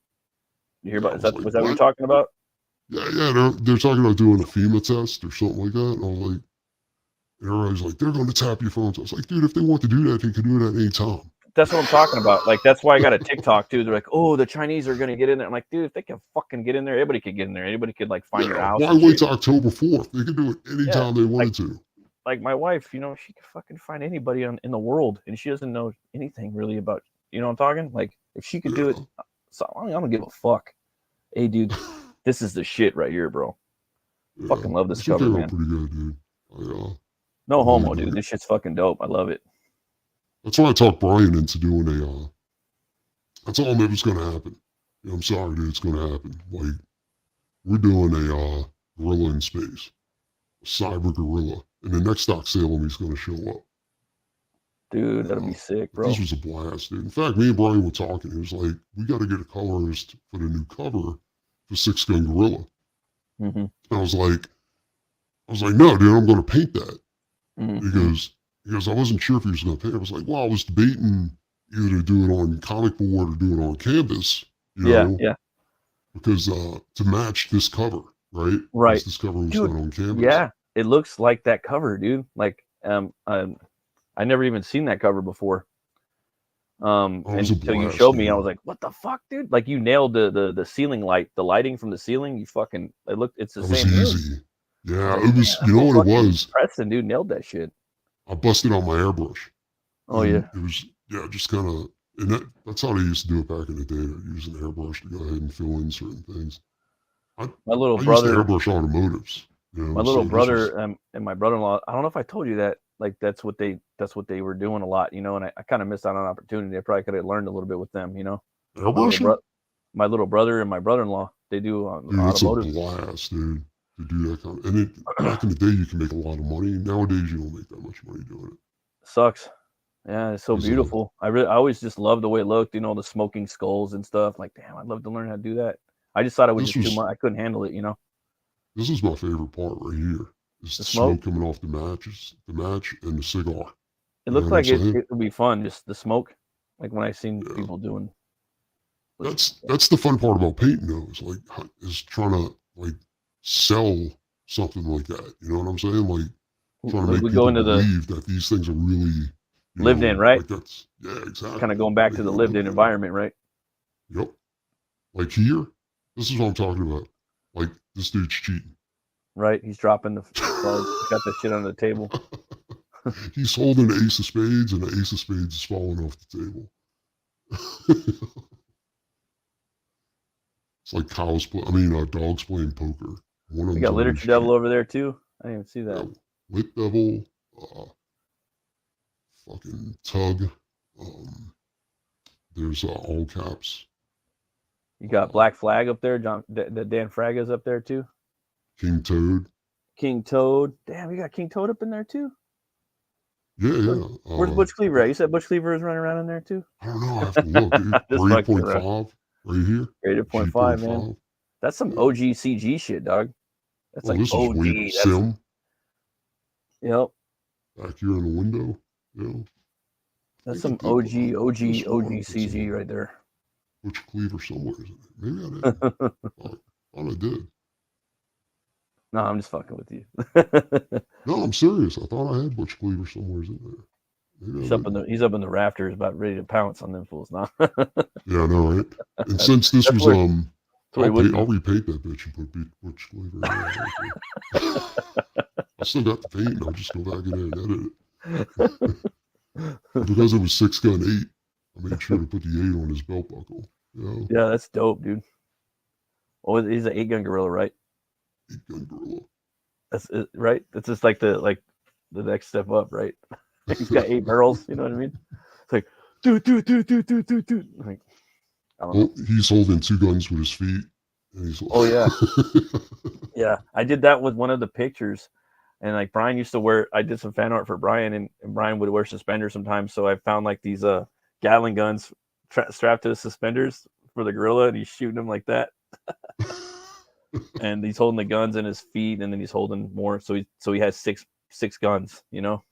You hear Yeah, about? I Is was that like, was that what you're what? talking about? Yeah, they're talking about doing a FEMA test or something like that. And I was like, and everybody's like, they're going to tap your phones. I was like, dude, if they want to do that, they can do it at any time. That's what I'm talking about. Like that's why I got a TikTok too. They're like, oh, the Chinese are gonna get in there. I'm like, dude, if they can fucking get in there, everybody could get in there. Anybody could like find your Yeah, house. why And wait shit. till October 4th? They could do it Yeah, anytime they wanted to. like my wife, you know, she could fucking find anybody in the world, and she doesn't know anything really about. You know what I'm talking? Like if she could do it, Yeah. so I don't give a fuck. Hey, dude, this is the shit right here, bro. Yeah, Fucking love this this one cover, came man. out pretty good, dude. No I really homo, dug dude. it. This shit's fucking dope. I love it. That's why I talked Brian into doing a. I told him it was going to happen. You know, I'm sorry, dude. It's going to happen. Like we're doing a gorilla in space, a cyber gorilla, and the next stock Salem he's going to show up. Dude, You that'll be know, sick, but bro. this was a blast, dude. In fact, me and Brian were talking. It was like we got to get a colorist for the new cover for Six Gun Gorilla. Mm-hmm. And I was like, no, dude, I'm going to paint that. Mm-hmm. Because I wasn't sure if he was going to paint. I was like, well, I was debating either to do it on comic board or do it on canvas, you know, Yeah. because to match this cover, right? Right. Because this cover was Dude, done on canvas. Yeah, it looks like that cover, dude. Like, I never even seen that cover before. Oh, it was a Until you blast, showed me, dude. I was like, "What the fuck, dude?" Like you nailed the ceiling light, the lighting from the ceiling. You fucking, it's the That was same room. easy. I Yeah, was like, it was. "Man, You know Uncle what it fucking was? Preston, dude, nailed that shit." I busted out my airbrush. Oh And yeah, it was, yeah, just kind of, and that's how they used to do it back in the day. They'd use an airbrush to go ahead and fill in certain things. I, my little I used to brother, airbrush automotives, you know, my so little this was, brother, and my brother-in-law. I don't know if I told you that. Like that's what they were doing a lot, you know. And I kind of missed out on an opportunity. I probably could have learned a little bit with them, you know. airbrushing? My little brother and my brother-in-law, they do Dude, it's a automotive. blast, dude, to do that kind of, and back in the day, you can make a lot of money. Nowadays, you don't make that much money doing it. Sucks. Yeah, it's so It's, beautiful. I always just loved the way it looked, you know, the smoking skulls and stuff. Like, damn, I'd love to learn how to do that. I just thought it was this just too was, much. I couldn't handle it, you know. this was my favorite part right here. Is The the smoke. smoke coming off the match, and the cigar. It You know looked what I'm like it saying? would be fun, just the smoke. Like when I seen Yeah. people doing. That's the fun part about painting though, is trying to like sell something like that. You know what I'm saying? Like trying to make We go people into the believe that these things are really, lived in, right? like that's, yeah, exactly. Kind of going back to Making the it lived look in good. environment, right? Yep. Like here, this is what I'm talking about. Like this dude's cheating. Right. He's dropping the cards. He's got that shit on the table. He's holding an ace of spades, and the ace of spades is falling off the table. It's like dogs playing poker. One of We them's got always Literature Devil cheating. over there too. I didn't even see that. Yeah, Lit Devil, fucking Tug. There's all caps. You got Black Flag up there. John, the Dan Fraga's up there too. King Toad. King Toad. Damn, you got King Toad up in there too. Yeah. Where's Butch Cleaver at? You said Butch Cleaver is running around in there too? I don't know. I have to look, dude. Just Grade fucking around. 0.5 right here. Rated 0.5, man. That's some OG CG shit, dog. That's like this OG. is way Sim. Yep. Back here in the window. Yeah. That's some OG CG right there. Butch Cleaver somewhere, isn't it? Maybe I did. thought I did. No, I'm just fucking with you. No, I'm serious. I thought I had Butch Cleaver somewhere in there. Maybe He's up in the rafters, about ready to pounce on them fools now. Yeah, I know, right? And since this was I'll repaint that bitch and put Butch Cleaver in there. I still got the paint. I'll just go back in there and edit it. Because it was 6 gun 8, I made sure to put the 8 on his belt buckle. You know? Yeah, that's dope, dude. Oh, he's an 8-gun gorilla, right? 8-gun gorilla. That's it, right. That's just like the next step up, right? He's got 8 barrels. You know what I mean? It's like do. Like, I don't know. He's holding 2 guns with his feet. And he's like, Oh yeah, yeah. I did that with one of the pictures, and like Brian used to wear. I did some fan art for Brian, and Brian would wear suspenders sometimes. So I found like these Gatling guns strapped to the suspenders for the gorilla, and he's shooting them like that. And he's holding the guns in his feet, and then he's holding more. So he has six guns. You know,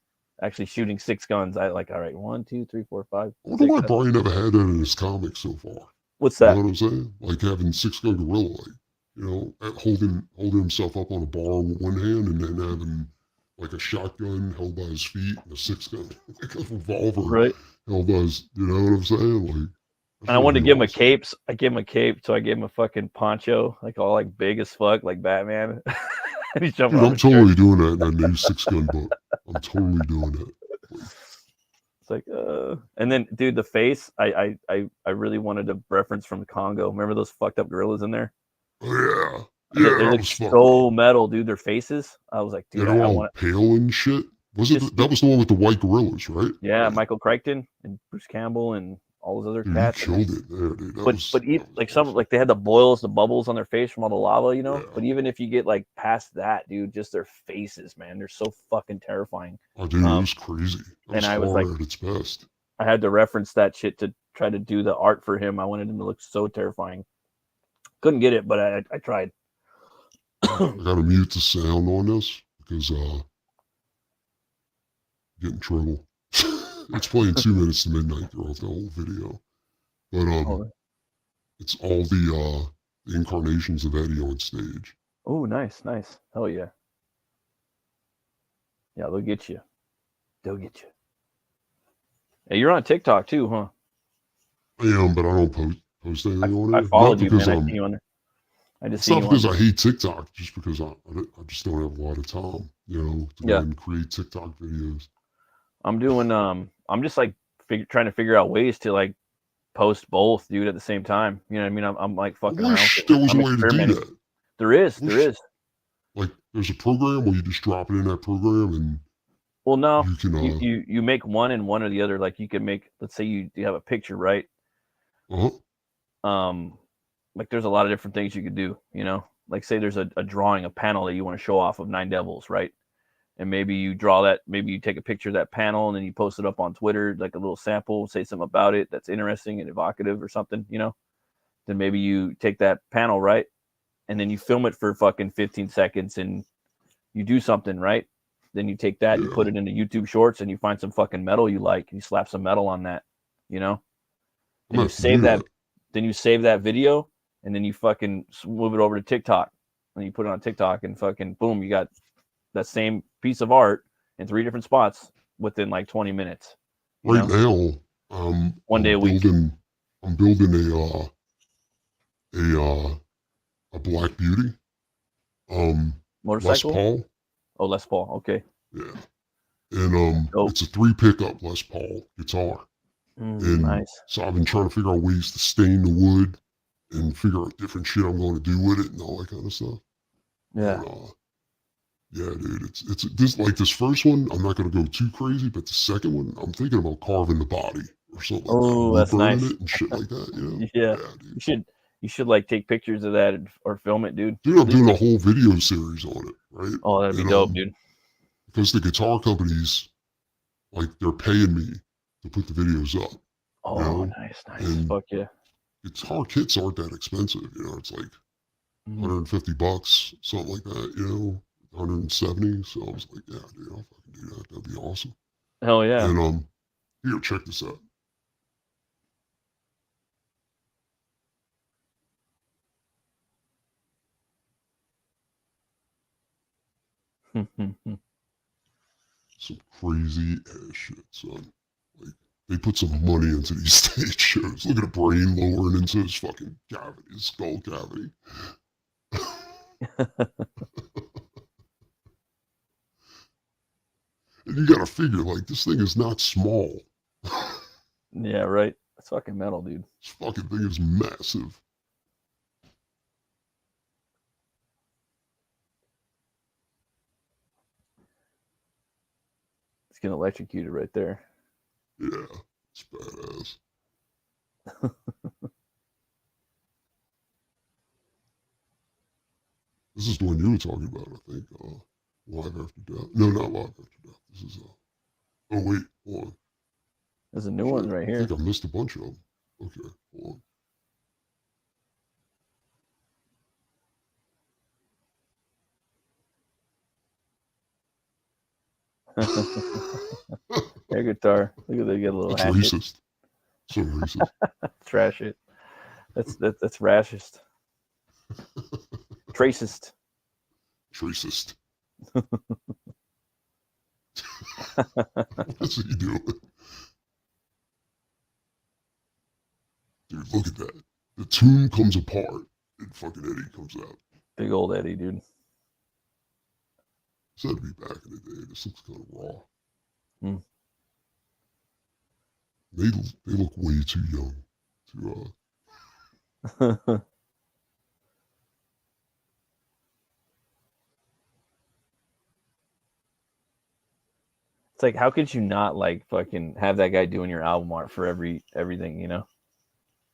actually shooting 6 guns. I like, all right, 1, 2, 3, 4, 5, I wonder 6. why Brian never had that in his comics so far. What's You know that? what I'm saying? Like having 6-gun gorilla, like, you know, holding himself up on a bar with one hand and then having like a shotgun held by his feet and a 6-gun, like a revolver Right. held by his, you know what I'm saying? Like, And I wanted to give him a cape. I gave him a cape, so I gave him a fucking poncho, like all like big as fuck, like Batman. And he's jumping Dude, on I'm the totally shirt. doing that in that new 6-gun book. I'm totally doing that. It's like, and then, dude, the face. I really wanted a reference from Congo. Remember those fucked up gorillas in there? Oh, yeah. And Yeah, they that look was fucked so up. metal, dude. Their faces. I was like, Yeah, dude, they're I all want pale and shit. Was it? That was the one with the white gorillas, right? Yeah, Michael Crichton and Bruce Campbell and all those other Dude, he cats. killed it there, dude. That But was like some awesome. like they had the boils, the bubbles on their face from all the lava, you know. Yeah. But even if you get like past that, dude, just their faces, man, they're so fucking terrifying. Oh, dude, it was crazy. That And was I was like, horror at its best. I had to reference that shit to try to do the art for him. I wanted him to look so terrifying. Couldn't get it, but I tried. I gotta mute the sound on this because get in trouble. It's playing 2 minutes to midnight throughout the whole video. But it's all the incarnations of Eddie on stage. Oh, nice. Hell yeah. Yeah, they'll get you. Hey, you're on TikTok too, huh? I am, but I don't post anything on I there. followed Not you, because man. I see you on there. I just it's see not you because on. I hate TikTok, just because I just don't have a lot of time, you know, to go and create TikTok videos. I'm doing I'm just like trying to figure out ways to like post both, dude, at the same time. You know what I mean? I'm like I fucking around. wish there was I'm a way to do experimenting. that. There is. Like, there's a program where you just drop it in that program and Well, no, you can you make one and one or the other. Like you can make, let's say you have a picture, right? Like there's a lot of different things you could do. You know, like say there's a drawing, a panel that you want to show off of Nine Devils, right? And maybe you draw that, maybe you take a picture of that panel and then you post it up on Twitter, like a little sample, say something about it that's interesting and evocative or something, you know. Then maybe you take that panel, right, and then you film it for fucking 15 seconds and you do something, right? Then you take that, you put it into YouTube Shorts, and you find some fucking metal you like, and you slap some metal on that, you know. Then you save that. Then you save that video, and then you fucking move it over to TikTok, and you put it on TikTok, and fucking boom, you got that same piece of art in 3 different spots within like 20 minutes. Right now, one day a week. I'm building a Black Beauty. Motorcycle? Les Paul. Oh, Les Paul. Okay. Yeah. And it's a 3 pickup Les Paul guitar. And Nice. so I've been trying to figure out ways to stain the wood and figure out different shit I'm going to do with it and all that kind of stuff. Yeah. And, yeah, dude, it's this, like this first one, I'm not going to go too crazy, but the second one, I'm thinking about carving the body or something like that. Oh, that's nice. It and shit like that, you know? Yeah. Dude. You should like take pictures of that or film it, dude. Dude, I'm doing a whole video series on it, right? Oh, that'd be dope, dude. Because the guitar companies, like, they're paying me to put the videos up. Oh, you know? nice. And fuck yeah. Guitar kits aren't that expensive, you know? It's like $150, something like that, you know? 170. So I was like, yeah, dude, I'll fucking do that. That'd be awesome. Hell yeah. And here, check this out. Some crazy ass shit, son. Like, they put some money into these stage shows. Look at a brain lowering into his fucking cavity, his skull cavity. And you gotta figure, like, this thing is not small. Yeah, right. It's fucking metal, dude. This fucking thing is massive. It's getting electrocuted right there. Yeah, it's badass. This is the one you were talking about, I think. Live After Death. No, not Live After Death. This is oh wait, hold on. There's a new one right I here. think I missed a bunch of them. Okay, hold on. Air guitar. Look at they get a little That's hatchet. racist. So racist. Trash it. That's racist. Tracist. Tracist. What's he doing? Dude, look at that. The tomb comes apart and fucking Eddie comes out. Big old Eddie, dude. This had to be back in the day. This looks kind of raw. Hmm. They look way too young to It's like, how could you not like fucking have that guy doing your album art for everything, you know?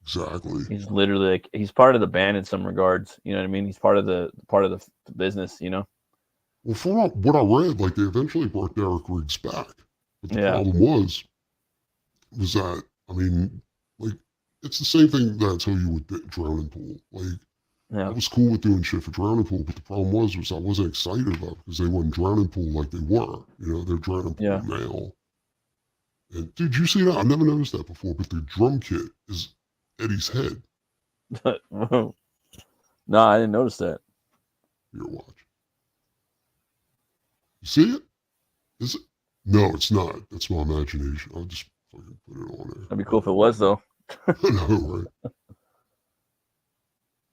exactly. He's literally like, he's part of the band in some regards. You know what I mean? He's part of the business, you know? Well, from what I read, like they eventually brought Derek Riggs back, but the Yeah. problem was that I mean, like it's the same thing that I tell you with Drowning Pool. Like I Yeah. was cool with doing shit for Drowning Pool, but the problem was I wasn't excited about it because they weren't Drowning Pool like they were. You know, they're Drowning Pool Yeah. now. And dude, you see that? I never noticed that before, but the drum kit is Eddie's head. No, I didn't notice that. Here, watch. You see it? Is it? No, it's not. That's my imagination. I'll just fucking put it on there. That'd be cool if it was, though. I know, right?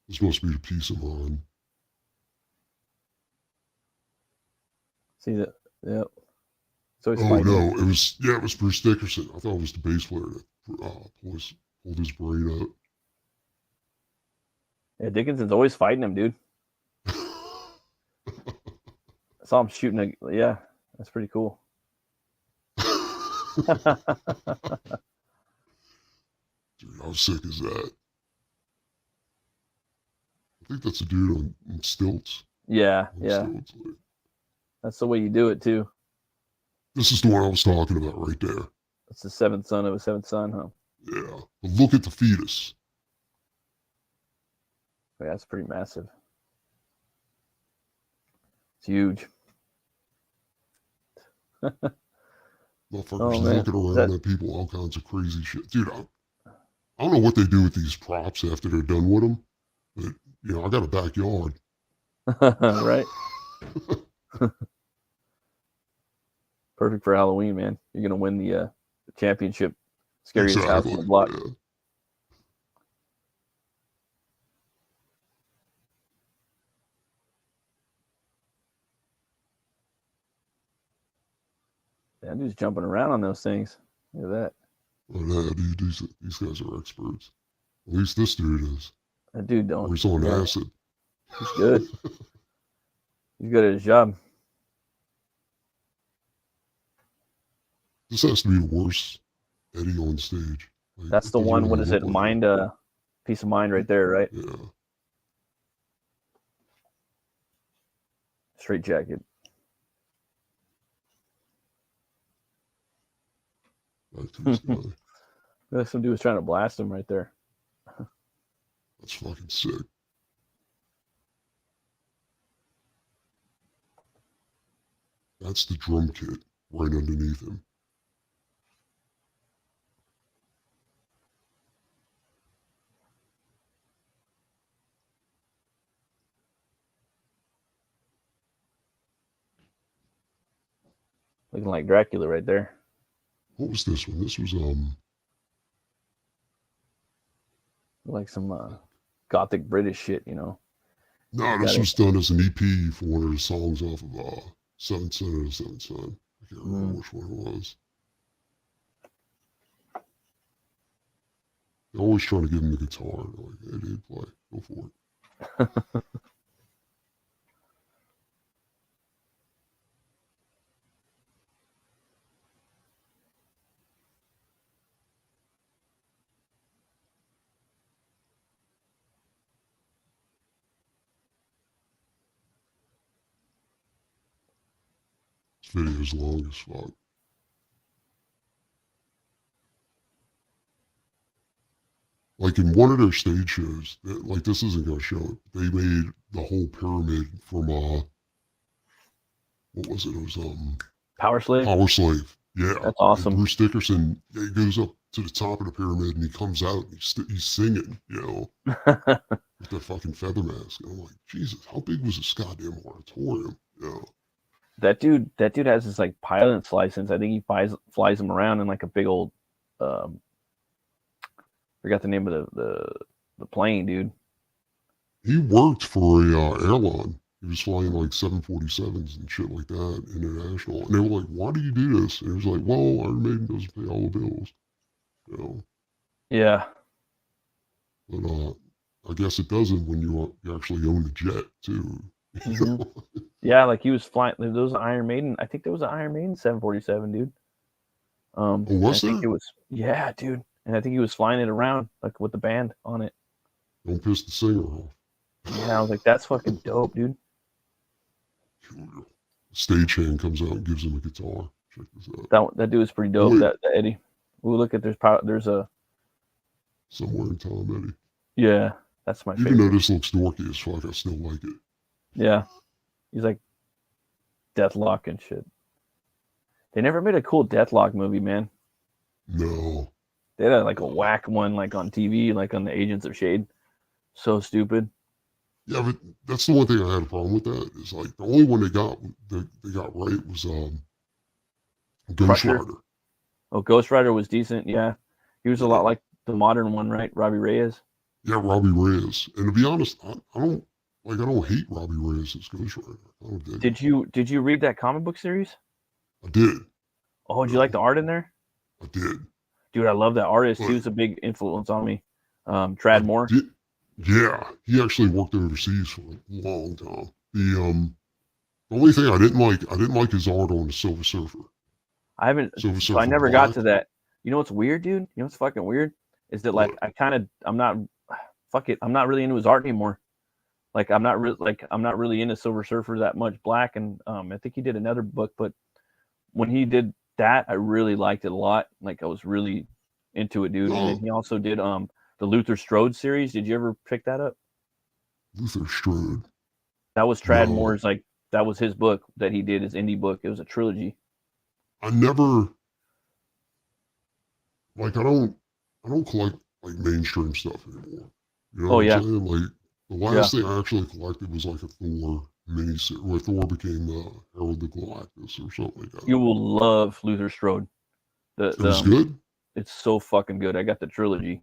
This must be the peace of mind. See that? Yep. So he's Oh fighting. no, it was Bruce Dickerson. I thought it was the bass player that pulled his brain out. Yeah, Dickinson's always fighting him, dude. I saw him shooting yeah, that's pretty cool. Dude, how sick is that? I think that's a dude on stilts. Yeah, On yeah. stilts, like. That's the way you do it too. This is the one I was talking about right there. That's the seventh son of a seventh son, huh? Yeah. But look at the fetus. Yeah, that's pretty massive. It's huge. Motherfuckers looking around at people, all kinds of crazy shit. Dude, I don't know what they do with these props after they're done with them, but, you know, I got a backyard. Right? Perfect for Halloween, man. You're going to win the championship. Scariest house on the block. Yeah. Yeah, dude's jumping around on those things. Look at that. Oh, no, dude, these guys are experts. At least this dude is. That dude don't. Or he's on acid. He's good. He's good at his job. This has to be the worst Eddie on stage. Like, that's the one. What is it? Mind, Piece of Mind right there, right? Yeah. Straight jacket. Some dude was trying to blast him right there. That's fucking sick. That's the drum kit right underneath him. Looking like Dracula right there. What was this one? This was like some gothic British shit, you know. No, this was done as an EP for one of the songs off of Seventh Son of the Seventh Son. I can't remember which one it was. They're always trying to give him the guitar. They're like, hey, dude, play. Go for it. Video's long as fuck. Like in one of their stage shows, like this isn't gonna show it. They made the whole pyramid from what was it? It was Power Slave. Power Slave. Yeah, That's awesome. And Bruce Dickinson, yeah, he goes up to the top of the pyramid and he comes out and he's singing, you know, with that fucking feather mask. And I'm like, Jesus, how big was this goddamn auditorium? Yeah. That dude has his like pilot's license. I think he flies him around in like a big old forgot the name of the plane, dude. He worked for a airline. He was flying like 747s and shit like that, international. And they were like, why do you do this? And he was like, well, Iron Maiden doesn't pay all the bills. You know? Yeah. But I guess it doesn't when you actually own the jet, too. Mm-hmm. Yeah, like he was flying. There was an Iron Maiden. I think there was an Iron Maiden 747, dude. Was there? I think it was, yeah, dude. And I think he was flying it around like with the band on it. Don't piss the singer off. Yeah, I was like, that's fucking dope, dude. Stagehand comes out and gives him a guitar. Check this out. That dude is pretty dope. That Eddie. We look at there's a somewhere in Tom Eddie. Yeah, that's my favorite. Even though this looks dorky as fuck, I still like it. Yeah, he's like Deathlock and shit. They never made a cool Deathlock movie, man. No. They had like a whack one, like on TV, like on the Agents of S.H.I.E.L.D. So stupid. Yeah, but that's the one thing I had a problem with that. Is like the only one they got right was Ghost Rider. Oh, Ghost Rider was decent. Yeah, he was a lot like the modern one, right? Robbie Reyes. Yeah, Robbie Reyes. And to be honest, I don't hate Robbie Reyes as Ghost Rider. I don't dig it. Did you read that comic book series? I did. Oh, did you like the art in there? I did. Dude, I love that artist. He was a big influence on me. Trad Moore. Yeah, he actually worked overseas for a long time. The only thing I didn't like his art on the Silver Surfer. So I never got to that. You know what's weird, dude? You know what's fucking weird? Is that like I'm not really into his art anymore. Like I'm not really into Silver Surfer that much. Black and I think he did another book, but when he did that, I really liked it a lot. Like I was really into it, dude. And then he also did the Luther Strode series. Did you ever pick that up? Luther Strode. That was Trad Moore's, like that was his book that he did, his indie book. It was a trilogy. I never I don't collect like mainstream stuff anymore. You know what I'm saying? Like the last thing I actually collected was like a Thor miniseries where Thor became Herald the Galactus or something like that. You will love Luther Strode. It was good? It's so fucking good. I got the trilogy.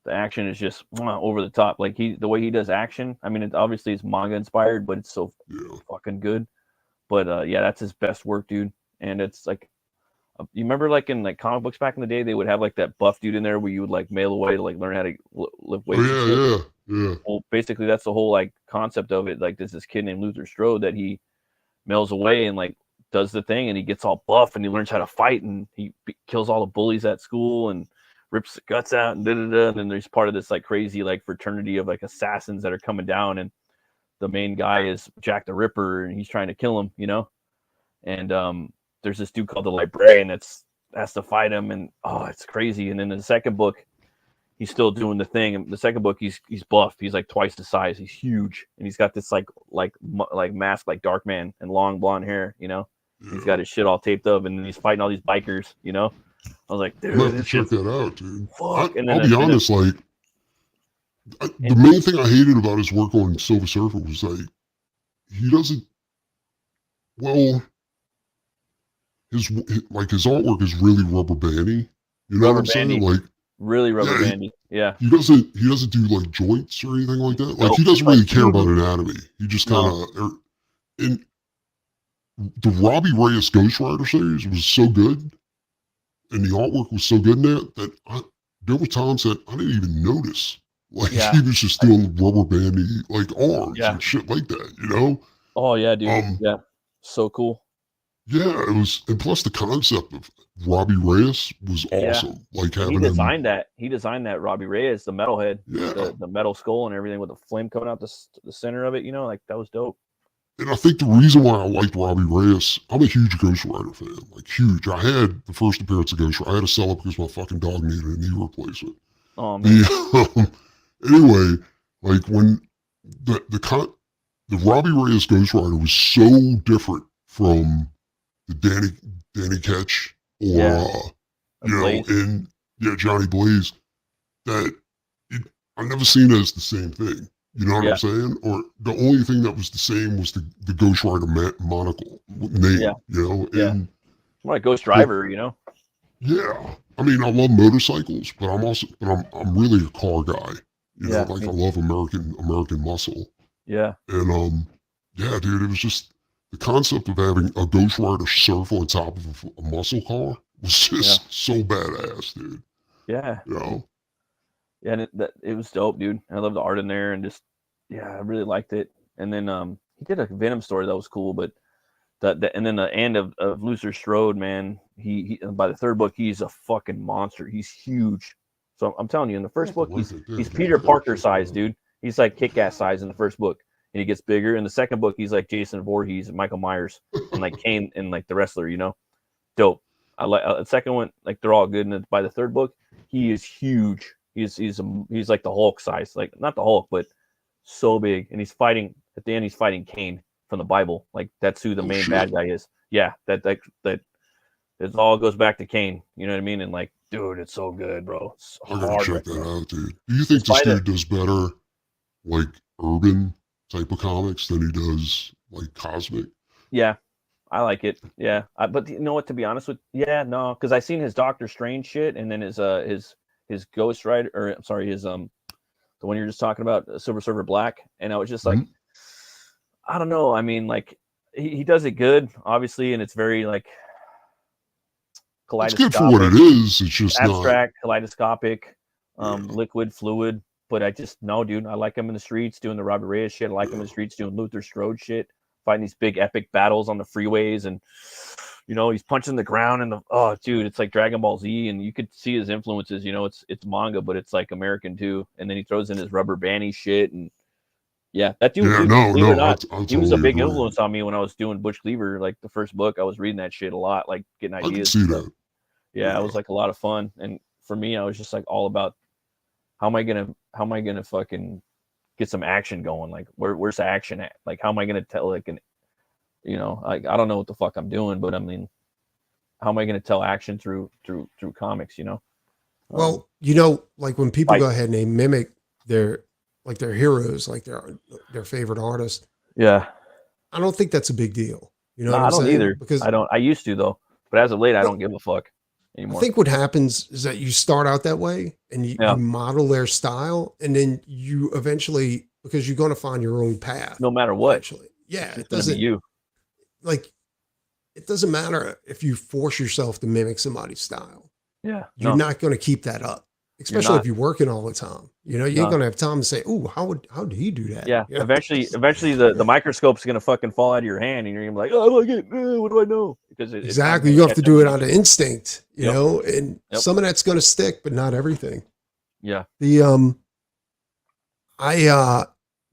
The action is just over the top. Like the way he does action. I mean, obviously it's manga inspired, but it's so fucking good. But yeah, that's his best work, dude. And it's like, you remember like in like comic books back in the day, they would have like that buff dude in there where you would like mail away to like learn how to lift weights. Yeah. Well, basically that's the whole like concept of it. Like there's this kid named Luther Strode that he mails away and like does the thing, and he gets all buff and he learns how to fight, and he kills all the bullies at school and rips the guts out and and then there's part of this like crazy like fraternity of like assassins that are coming down, and the main guy is Jack the Ripper and he's trying to kill him, you know. And there's this dude called the Librarian that's has to fight him, and it's crazy. And then in the second book, he's still doing the thing. And the second book, he's buff. He's like twice the size. He's huge, and he's got this like mask like Darkman and long blonde hair. You know, he's got his shit all taped up, and then he's fighting all these bikers. You know, I was like, dude, I'll have to check that out, dude. Fuck. I'll be honest, like the main thing I hated about his work on Silver Surfer was like he doesn't. Well, his artwork is really rubber bandy. You know what I'm saying? Like really rubber bandy. Yeah. He doesn't do like joints or anything like that. Like he doesn't really care about anatomy. He just kind of. And the Robbie Reyes Ghost Rider series was so good, and the artwork was so good in that there were times that I didn't even notice. Like he was just doing rubber bandy like arms and shit like that. You know? Oh yeah, dude. Yeah. So cool. Yeah, it was, and plus the concept of Robbie Reyes was awesome. Like having he designed that Robbie Reyes, the metalhead, the metal skull and everything with the flame coming out the center of it. You know, like that was dope. And I think the reason why I liked Robbie Reyes, I'm a huge Ghost Rider fan, like huge. I had the first appearance of Ghost Rider. I had to sell it because my fucking dog needed a knee replacement. Oh man. Anyway, like when the Robbie Reyes Ghost Rider was so different from the Danny Ketch or and Johnny Blaze that I never seen it as the same thing. You know what I'm saying? Or the only thing that was the same was the Ghost Rider monocle name. You know, and more like Ghost Driver. You know. Yeah, I mean, I love motorcycles, but I'm really a car guy. You know, like I love American muscle. Yeah. And yeah, dude, it was just the concept of having a Ghost Rider surf on top of a muscle car was just so badass, dude. Yeah. You know? Yeah, and it was dope, dude. I love the art in there, and just I really liked it. And then he did a Venom story that was cool, but and then the end of Luther Strode, man, he by the third book he's a fucking monster. He's huge. So I'm telling you, in the first book he's Peter Parker size, dude. He's like Kick-Ass size in the first book, and he gets bigger. In the second book, he's like Jason Voorhees and Michael Myers and like Kane and like the wrestler, you know, dope. I like the second one, like they're all good. And by the third book, he is huge. He's like the Hulk size, like not the Hulk, but so big. And he's fighting at the end. He's fighting Kane from the Bible. Like that's who the main bad guy is. Yeah, that it all goes back to Kane. You know what I mean? And like, dude, it's so good, bro. It's I gotta check that out, dude. Do you think this dude does better like urban type of comics than he does like cosmic? Yeah, I like it. Yeah, but you know what? To be honest with, no, because I seen his Doctor Strange shit, and then his Ghost Rider, or I'm sorry, his the one you're just talking about, Silver Surfer Black, and I was just like, I don't know. I mean, like he does it good, obviously, and it's very like kaleidoscopic. It's good for what it is. It's just abstract, kaleidoscopic, liquid, fluid. But I just no, dude. I like him in the streets doing the Robbie Reyes shit. I like him in the streets doing Luther Strode shit, fighting these big epic battles on the freeways, and you know he's punching the ground and dude, it's like Dragon Ball Z, and you could see his influences. You know, it's manga, but it's like American too. And then he throws in his rubber bandy shit, and that dude. He was a big influence on me when I was doing Butch Cleaver. Like the first book, I was reading that shit a lot, like getting ideas. I can see that. Yeah, it was like a lot of fun, and for me, I was just like all about how am I gonna fucking get some action going? Like where's the action at? Like how am I gonna tell like I don't know what the fuck I'm doing, but I mean, how am I gonna tell action through comics? You know. Well, like when people go ahead and they mimic their heroes, like their favorite artist. Yeah. I don't think that's a big deal. You know, I don't either. Because I used to though, but as of late, I don't give a fuck anymore. I think what happens is that you start out that way and you model their style, and then you eventually, because you're going to find your own path, no matter what. Actually, yeah, it doesn't. It doesn't matter if you force yourself to mimic somebody's style. Yeah, you're not going to keep that up, especially if you're working all the time. You know, you ain't going to have time to say, "Oh, how did he do that?" Yeah, you know? eventually, the microscope's going to fucking fall out of your hand, and you're going to be like, "Oh, I like it. What do I know?" Because exactly, you have to do it out of instinct, you know, and some of that's going to stick, but not everything. Yeah. The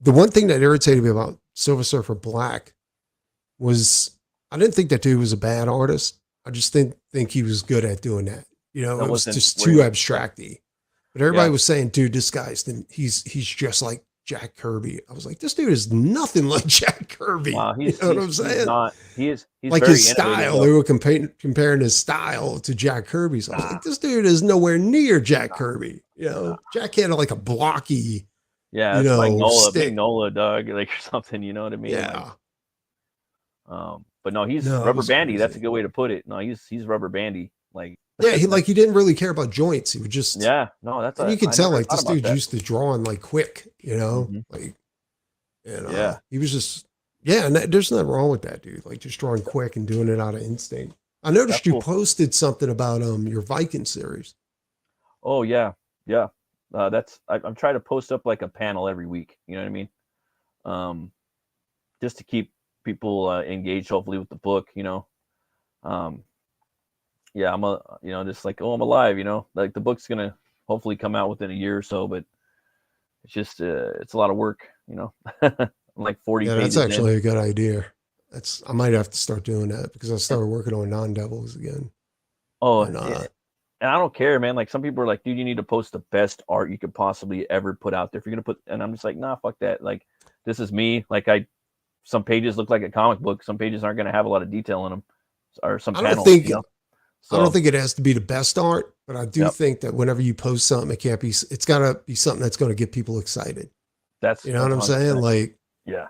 one thing that irritated me about Silver Surfer Black was I didn't think that dude was a bad artist. I just didn't think he was good at doing that. You know, it was just too abstracty. But everybody was saying, dude, this guy's he's just like Jack Kirby. I was like, this dude is nothing like Jack Kirby. Wow, you know what I'm saying? He's like very his style. They were comparing his style to Jack Kirby's. I was like, this dude is nowhere near Jack Kirby. You know, Jack had like a blocky. Yeah, it's like Nola, big Nola, dog, like or something. You know what I mean? Yeah. Like, but no, he's rubber bandy. That's a good way to put it. No, he's rubber bandy. Like he didn't really care about joints. He would just you could tell like this dude used to draw in like quick. You know, like he was just and there's nothing wrong with that, dude. Like just drawing quick and doing it out of instinct. I noticed you posted something about your Viking series. Oh yeah. I'm trying to post up like a panel every week. You know what I mean? Just to keep people engaged, hopefully with the book. You know, I'm just like I'm alive. You know, like the book's gonna hopefully come out within a year or so, but it's just it's a lot of work. You know, like 40 Yeah, pages. that's actually a good idea. I might have to start doing that because I started working on non-devils again. Oh, And and I don't care, man. Like some people are like, dude, you need to post the best art you could possibly ever put out there. If you're gonna put, and I'm just like, nah, fuck that. Like this is me. Like some pages look like a comic book. Some pages aren't gonna have a lot of detail in them, or some I don't panels. think You know? I don't think it has to be the best art, but I do Yep. think that whenever you post something, it's gotta be something that's going to get people excited. That's You know what I'm saying? Like, yeah.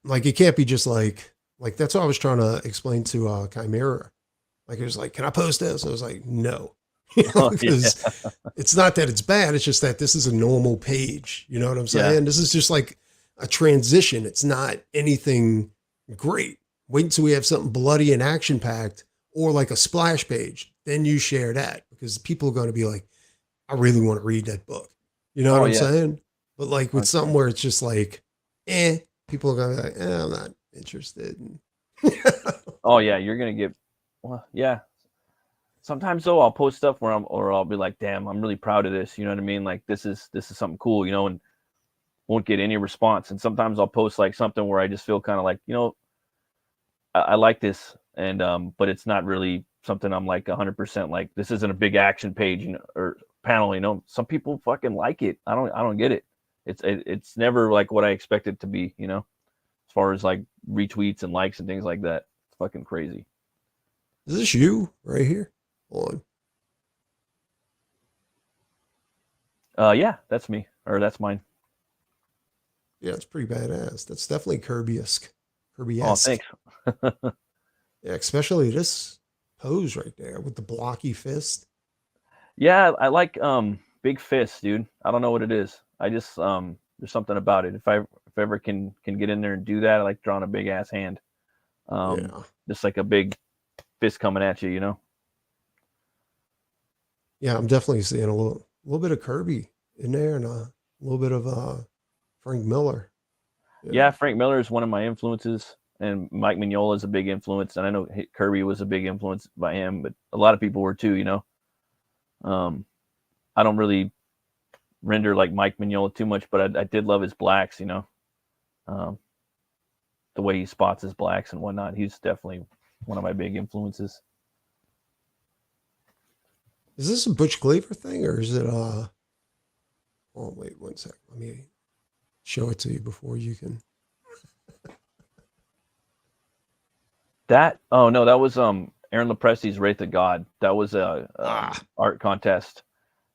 Like it can't be just like that's what I was trying to explain to Chimera. Like it was like, can I post this? I was like, no. Because it's not that it's bad, it's just that this is a normal page. You know what I'm saying? Yeah. This is just like a transition. It's not anything great. Wait until we have something bloody and action packed or like a splash page. Then you share that because people are going to be like, I really want to read that book. You know what I'm saying? But like with something where it's just like, people are going to be like, I'm not interested. Oh yeah, you're gonna get. Well, yeah. Sometimes though, I'll post stuff where I'll be like, damn, I'm really proud of this. You know what I mean? Like this is something cool, you know, and won't get any response. And sometimes I'll post like something where I just feel kind of like, you know, I like this, and but it's not really something I'm like 100% like. This isn't a big action page, you know, or panel. You know, some people fucking like it. I don't get it. It's never like what I expect it to be. You know, as far as like retweets and likes and things like that. It's fucking crazy. Is this you right here? Hold on. Yeah, that's me, or that's mine. Yeah, it's pretty badass. That's definitely Kirby-esque. Oh, thanks. Yeah, especially this pose right there with the blocky fist. Yeah, I like big fists, dude. I don't know what it is. I just there's something about it. If I ever can get in there and do that, I like drawing a big ass hand. Just like a big fist coming at you, you know. Yeah, I'm definitely seeing a little bit of Kirby in there and a little bit of Frank Miller. Yeah, Frank Miller is one of my influences, and Mike Mignola is a big influence, and I know Kirby was a big influence by him, but a lot of people were too, you know. I don't really render like Mike Mignola too much, but I did love his blacks, you know. The way he spots his blacks and whatnot, he's definitely one of my big influences. Is this a Butch Cleaver thing, or is it oh wait 1 sec, let me show it to you before you can. That no, that was Aaron Lopresti's Wraith of God. That was a art contest,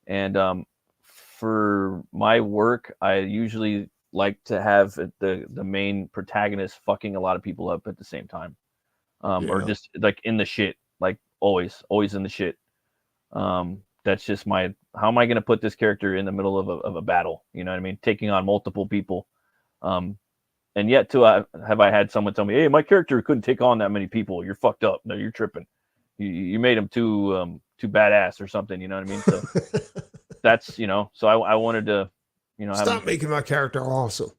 and for my work, I usually like to have the main protagonist fucking a lot of people up at the same time, or just like in the shit, like always in the shit. That's just how am I going to put this character in the middle of a battle? You know what I mean? Taking on multiple people. And yet too, have I had someone tell me, hey, my character couldn't take on that many people. You're fucked up. No, you're tripping. You made him too badass or something. You know what I mean? So that's, you know, so I wanted to, you know, stop making my character awesome.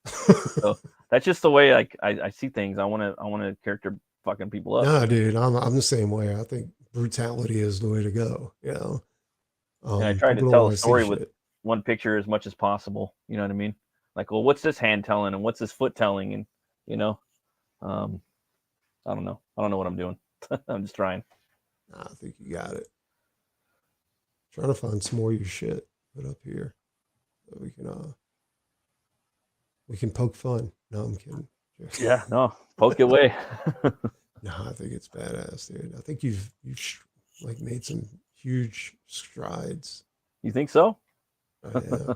So that's just the way I see things. I want a character fucking people up. No, dude, I'm the same way. I think brutality is the way to go. You know, and I tried to tell a story with one picture as much as possible. You know what I mean? Like, well, what's this hand telling and what's this foot telling? And, you know, I don't know. I don't know what I'm doing. I'm just trying. I think you got it. Trying to find some more of your shit. Put up here. So we can poke fun. No, I'm kidding. Yeah, no, poke away. No, I think it's badass, dude. I think you've like made some huge strides. You think so? Yeah.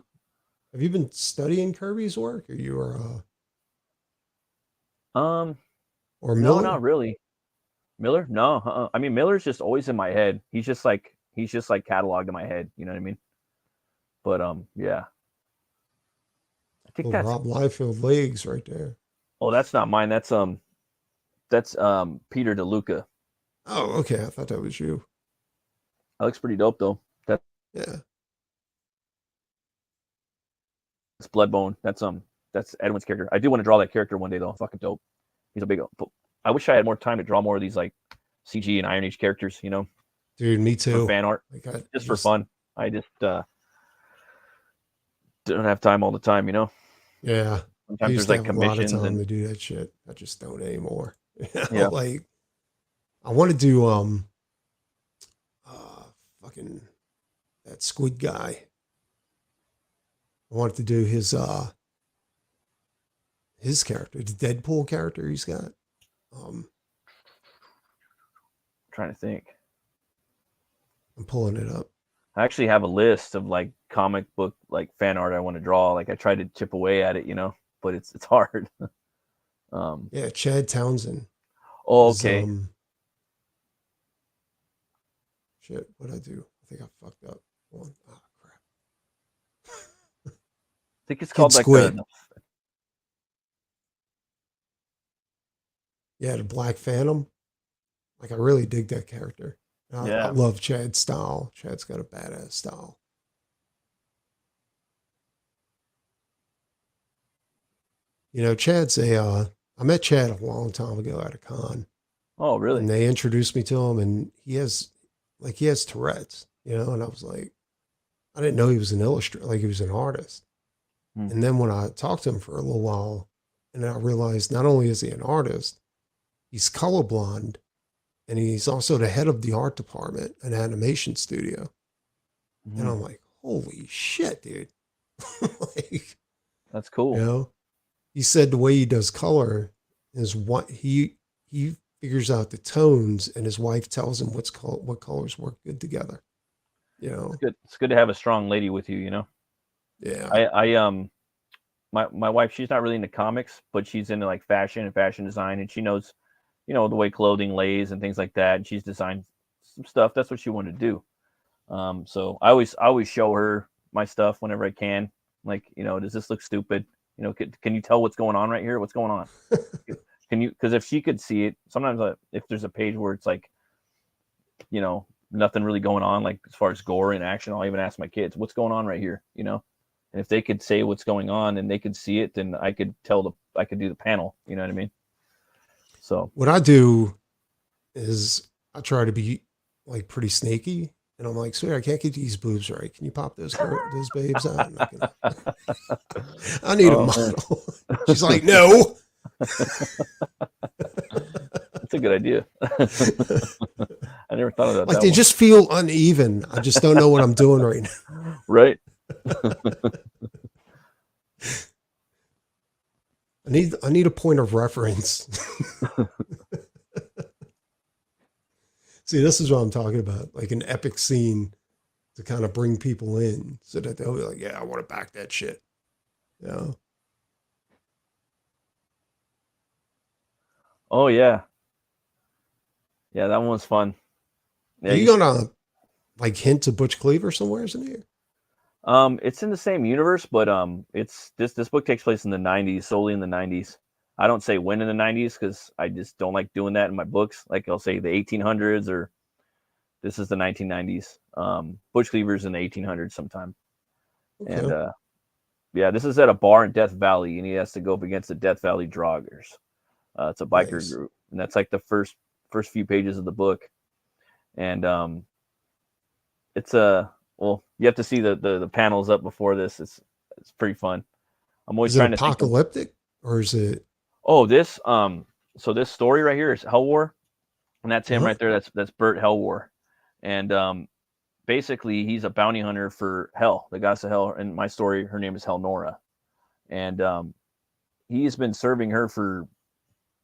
Have you been studying Kirby's work, or you are or Miller? No, not really. Miller? No. I mean, Miller's just always in my head. He's just like cataloged in my head. You know what I mean? But yeah. I think that's Rob Liefeld legs right there. Oh, that's not mine. That's Peter DeLuca. Oh, okay. I thought that was you. That looks pretty dope though. Yeah. It's Bloodbone. That's Edwin's character. I do want to draw that character one day though. Fucking dope. He's a big. I wish I had more time to draw more of these like CG and Iron Age characters. You know. Dude, me too. For fan art, just for fun. I just don't have time all the time. You know. Yeah, I Sometimes used there's to like have a lot of commissions time and to do that shit. I just don't anymore. yeah. Like I want to do fucking that squid guy. I wanted to do his character, the Deadpool character he's got. Trying to think. I'm pulling it up. I actually have a list of like comic book like fan art I want to draw. Like I try to chip away at it, but it's hard. Yeah, Chad Townsend. Oh, Is, okay. Shit, what'd I do? I think I fucked up. One. Oh, crap. I think it's Kid called like Squid. the Yeah, the Black Phantom. Like I really dig that character. I yeah. love Chad's style. Chad's got a badass style. Chad's I met Chad a long time ago at a con. Oh, really? And they introduced me to him, and he has Tourette's, and I was like, I didn't know he was an illustrator, like he was an artist. And then when I talked to him for a little while, and I realized not only is he an artist, he's colorblind, and he's also the head of the art department, an animation studio. And I'm like, holy shit, dude. Like, that's cool. He said the way he does color is what he figures out the tones, and his wife tells him what colors work good together. It's good. It's good to have a strong lady with you. Yeah. My wife, she's not really into comics, but she's into like fashion and fashion design, and she knows, the way clothing lays and things like that. And she's designed some stuff. That's what she wanted to do. So I always show her my stuff whenever I can. Like, does this look stupid? Can you tell what's going on right here? What's going on? Because if she could see it, sometimes if there's a page where it's like, nothing really going on, like as far as gore and action, I'll even ask my kids, what's going on right here? And if they could say what's going on and they could see it, then I could I could do the panel. You know what I mean? So what I do is I try to be like pretty sneaky. And I'm like, swear, I can't get these boobs right. Can you pop those babes out? I need a model. She's like, no. That's a good idea. I never thought of that. Like they just feel uneven. I just don't know what I'm doing right now. Right. I need a point of reference. See, this is what I'm talking about, like an epic scene to kind of bring people in so that they'll be like, yeah, I want to back that shit. Oh, yeah. Yeah, that one was fun. Yeah, Are you gonna like hint to Butch Cleaver somewhere in here? It's in the same universe, but it's this book takes place in the 90s, solely in the 90s. I don't say when in the 90s because I just don't like doing that in my books. Like I'll say the 1800s or this is the 1990s. Butch Cleaver's in the 1800s sometime. Okay. And yeah, this is at a bar in Death Valley, and he has to go up against the Death Valley Droggers. It's a biker group, and that's like the first few pages of the book. And it's well, you have to see the panels up before this. It's pretty fun. I'm always trying to think apocalyptic, or is it? Oh, this so this story right here is Hell War, and that's him right there. That's Bert Hell War, and basically he's a bounty hunter for Hell, the goddess of Hell. In my story, her name is Hell Nora, and he's been serving her for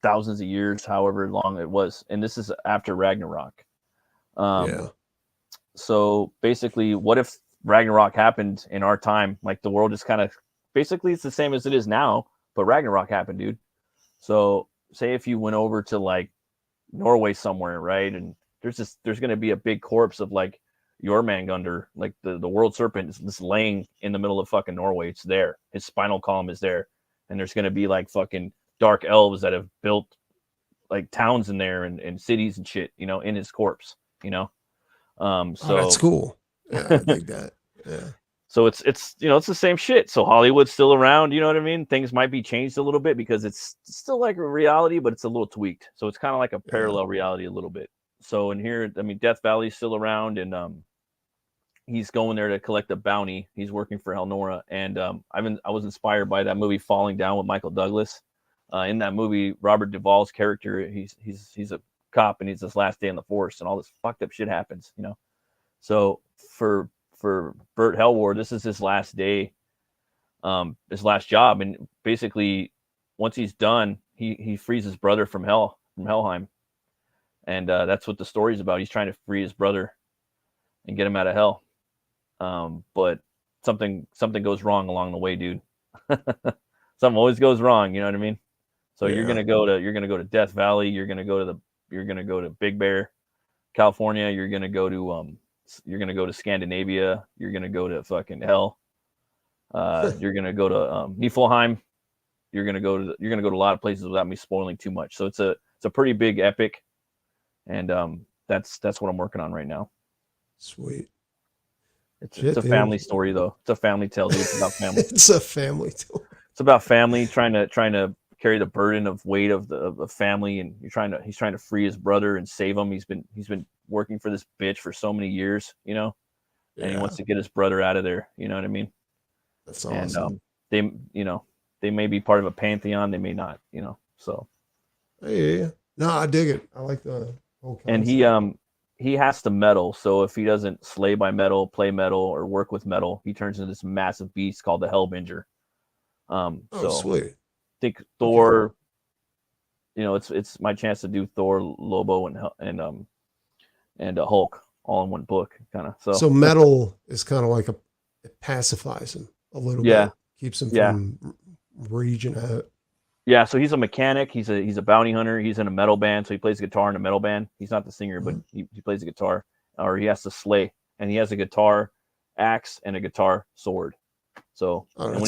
thousands of years, however long it was, and this is after Ragnarok. So basically, what if Ragnarok happened in our time? Like the world is kind of basically it's the same as it is now, but Ragnarok happened, dude. So say if you went over to like Norway somewhere, right? And there's going to be a big corpse of like Jormungandr, like the world serpent is just laying in the middle of fucking Norway. It's there. His spinal column is there. And there's going to be like fucking dark elves that have built like towns in there and cities and shit, in his corpse, So that's cool. Yeah, I think that. Yeah. So it's it's the same shit. So Hollywood's still around, you know what I mean? Things might be changed a little bit because it's still like a reality, but it's a little tweaked. So it's kind of like a parallel reality a little bit. So in here, I mean, Death Valley's still around, and he's going there to collect a bounty. He's working for Elnora, and I was inspired by that movie Falling Down with Michael Douglas. In that movie, Robert Duvall's character, he's a cop, and he's his last day on the force, and all this fucked up shit happens, you know. So for Burt Helward, this is his last day, his last job, and basically once he's done, he frees his brother from Helheim, and that's what the story's about. He's trying to free his brother and get him out of hell. But something goes wrong along the way, dude. Something always goes wrong, you know what I mean? So you're gonna go to Death Valley. You're gonna go to Big Bear, California. You're gonna go to Scandinavia. You're gonna go to fucking hell. You're gonna go to Niflheim. You're gonna go to a lot of places without me spoiling too much. So it's a pretty big epic, and that's what I'm working on right now. Sweet. It's a family story though. It's a family tale, dude. It's about family. It's a family tale. It's about family trying to carry the burden of weight of the family, and he's trying to free his brother and save him. He's been working for this bitch for so many years, you know, and he wants to get his brother out of there. You know what I mean? That's awesome. And they may be part of a pantheon, they may not, you know. So yeah. No, I dig it. I like the whole concept. And he has to meddle. So if he doesn't slay by metal, play metal, or work with metal, he turns into this massive beast called the Hellbinger. So sweet. I think Thor, you know, it's my chance to do Thor, Lobo, and Hulk all in one book, kind of. So metal is kind of like it pacifies him a little bit, keeps him from raging out. Yeah, so he's a mechanic. He's a bounty hunter. He's in a metal band, so he plays guitar in a metal band. He's not the singer, but he plays the guitar, or he has to slay, and he has a guitar axe and a guitar sword. So and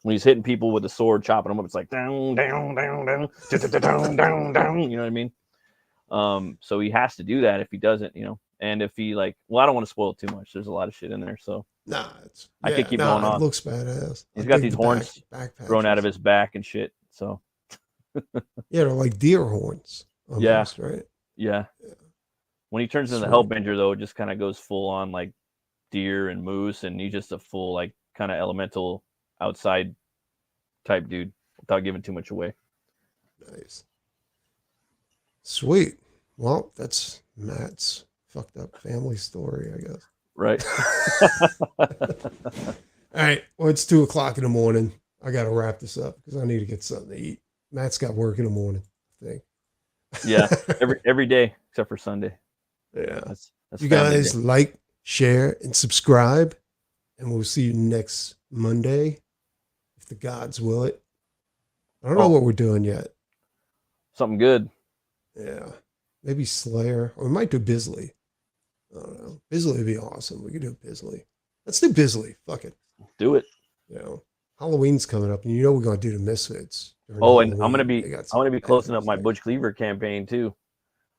when he's hitting people with the sword, chopping them up, it's like down, down, down, down, down, down, down. You know what I mean? So he has to do that. If he doesn't, you know, and if he I don't want to spoil it too much. There's a lot of shit in there, so I could keep going on. It looks badass. He's got these horns grown out of his back and shit. So they're like deer horns. Almost, right? Yeah. When he turns into the Hellbender, though, it just kind of goes full on like deer and moose, and he's just a full like kind of elemental outside type dude without giving too much away. Nice. Sweet. Well, that's Matt's fucked up family story, I guess. Right. All right. Well, it's 2:00 in the morning. I got to wrap this up because I need to get something to eat. Matt's got work in the morning, I think. Yeah. Every day except for Sunday. Yeah. That's you guys day. Like, share, and subscribe, and we'll see you next Monday, if the gods will it. I don't know what we're doing yet. Something good. Yeah. Maybe Slayer, or we might do Bisley. I don't know. Bisley would be awesome. We could do Bisley. Let's do Bisley. Fuck it. Do it. You know, Halloween's coming up, and you know we're going to do the Misfits. Oh, and I'm gonna be closing up my Butch Cleaver campaign too.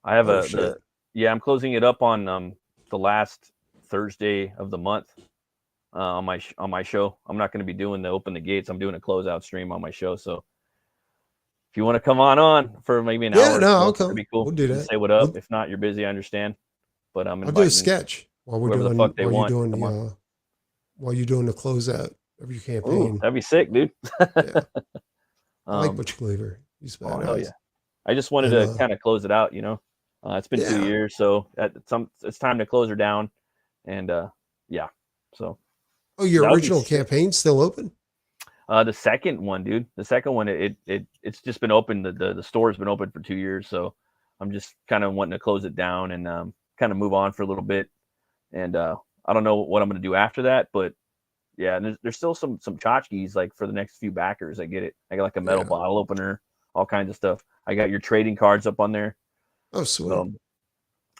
I have I'm closing it up on the last Thursday of the month on my show. I'm not going to be doing the open the gates. I'm doing a closeout stream on my show. So if you want to come on for maybe an hour, I'll come. That'd be cool. We'll do that. Say what up. If not, you're busy. I understand. But I'll do a sketch while we're doing the fuck they want. While you're doing the closeout of your campaign. Ooh, that'd be sick, dude. Yeah. I like Butch Cleaver. He's badass. Hell yeah. I just wanted to kind of close it out, you know. It's been 2 years, so it's time to close her down. And so. Oh, your original campaign's still open? The second one, dude. The second one, it's just been open. The store's been open for 2 years, so I'm just kind of wanting to close it down and kind of move on for a little bit. And I don't know what I'm going to do after that, but yeah, and there's still some tchotchkes like for the next few backers. I get it. I got like a metal bottle opener, all kinds of stuff. I got your trading cards up on there. Oh, sweet.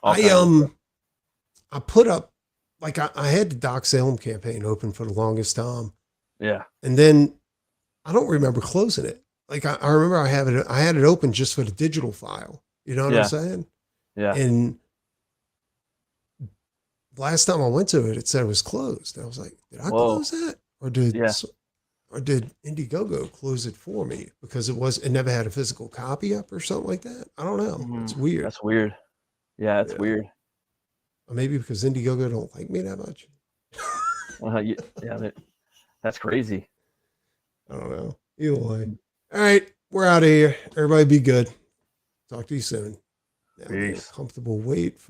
I put up, like I had the Doc Salem campaign open for the longest time. Yeah. And then I don't remember closing it. Like I remember I had it open just for the digital file. You know what I'm saying? Yeah. And last time I went to it, it said it was closed. I was like, did I close that? Or did Indiegogo close it for me because it never had a physical copy up or something like that? I don't know. It's weird. That's weird. Yeah, it's weird. Or maybe because Indiegogo don't like me that much. Yeah, that's crazy. I don't know. Either way. All right, we're out of here. Everybody be good. Talk to you soon. Now we need a Peace. comfortable wait for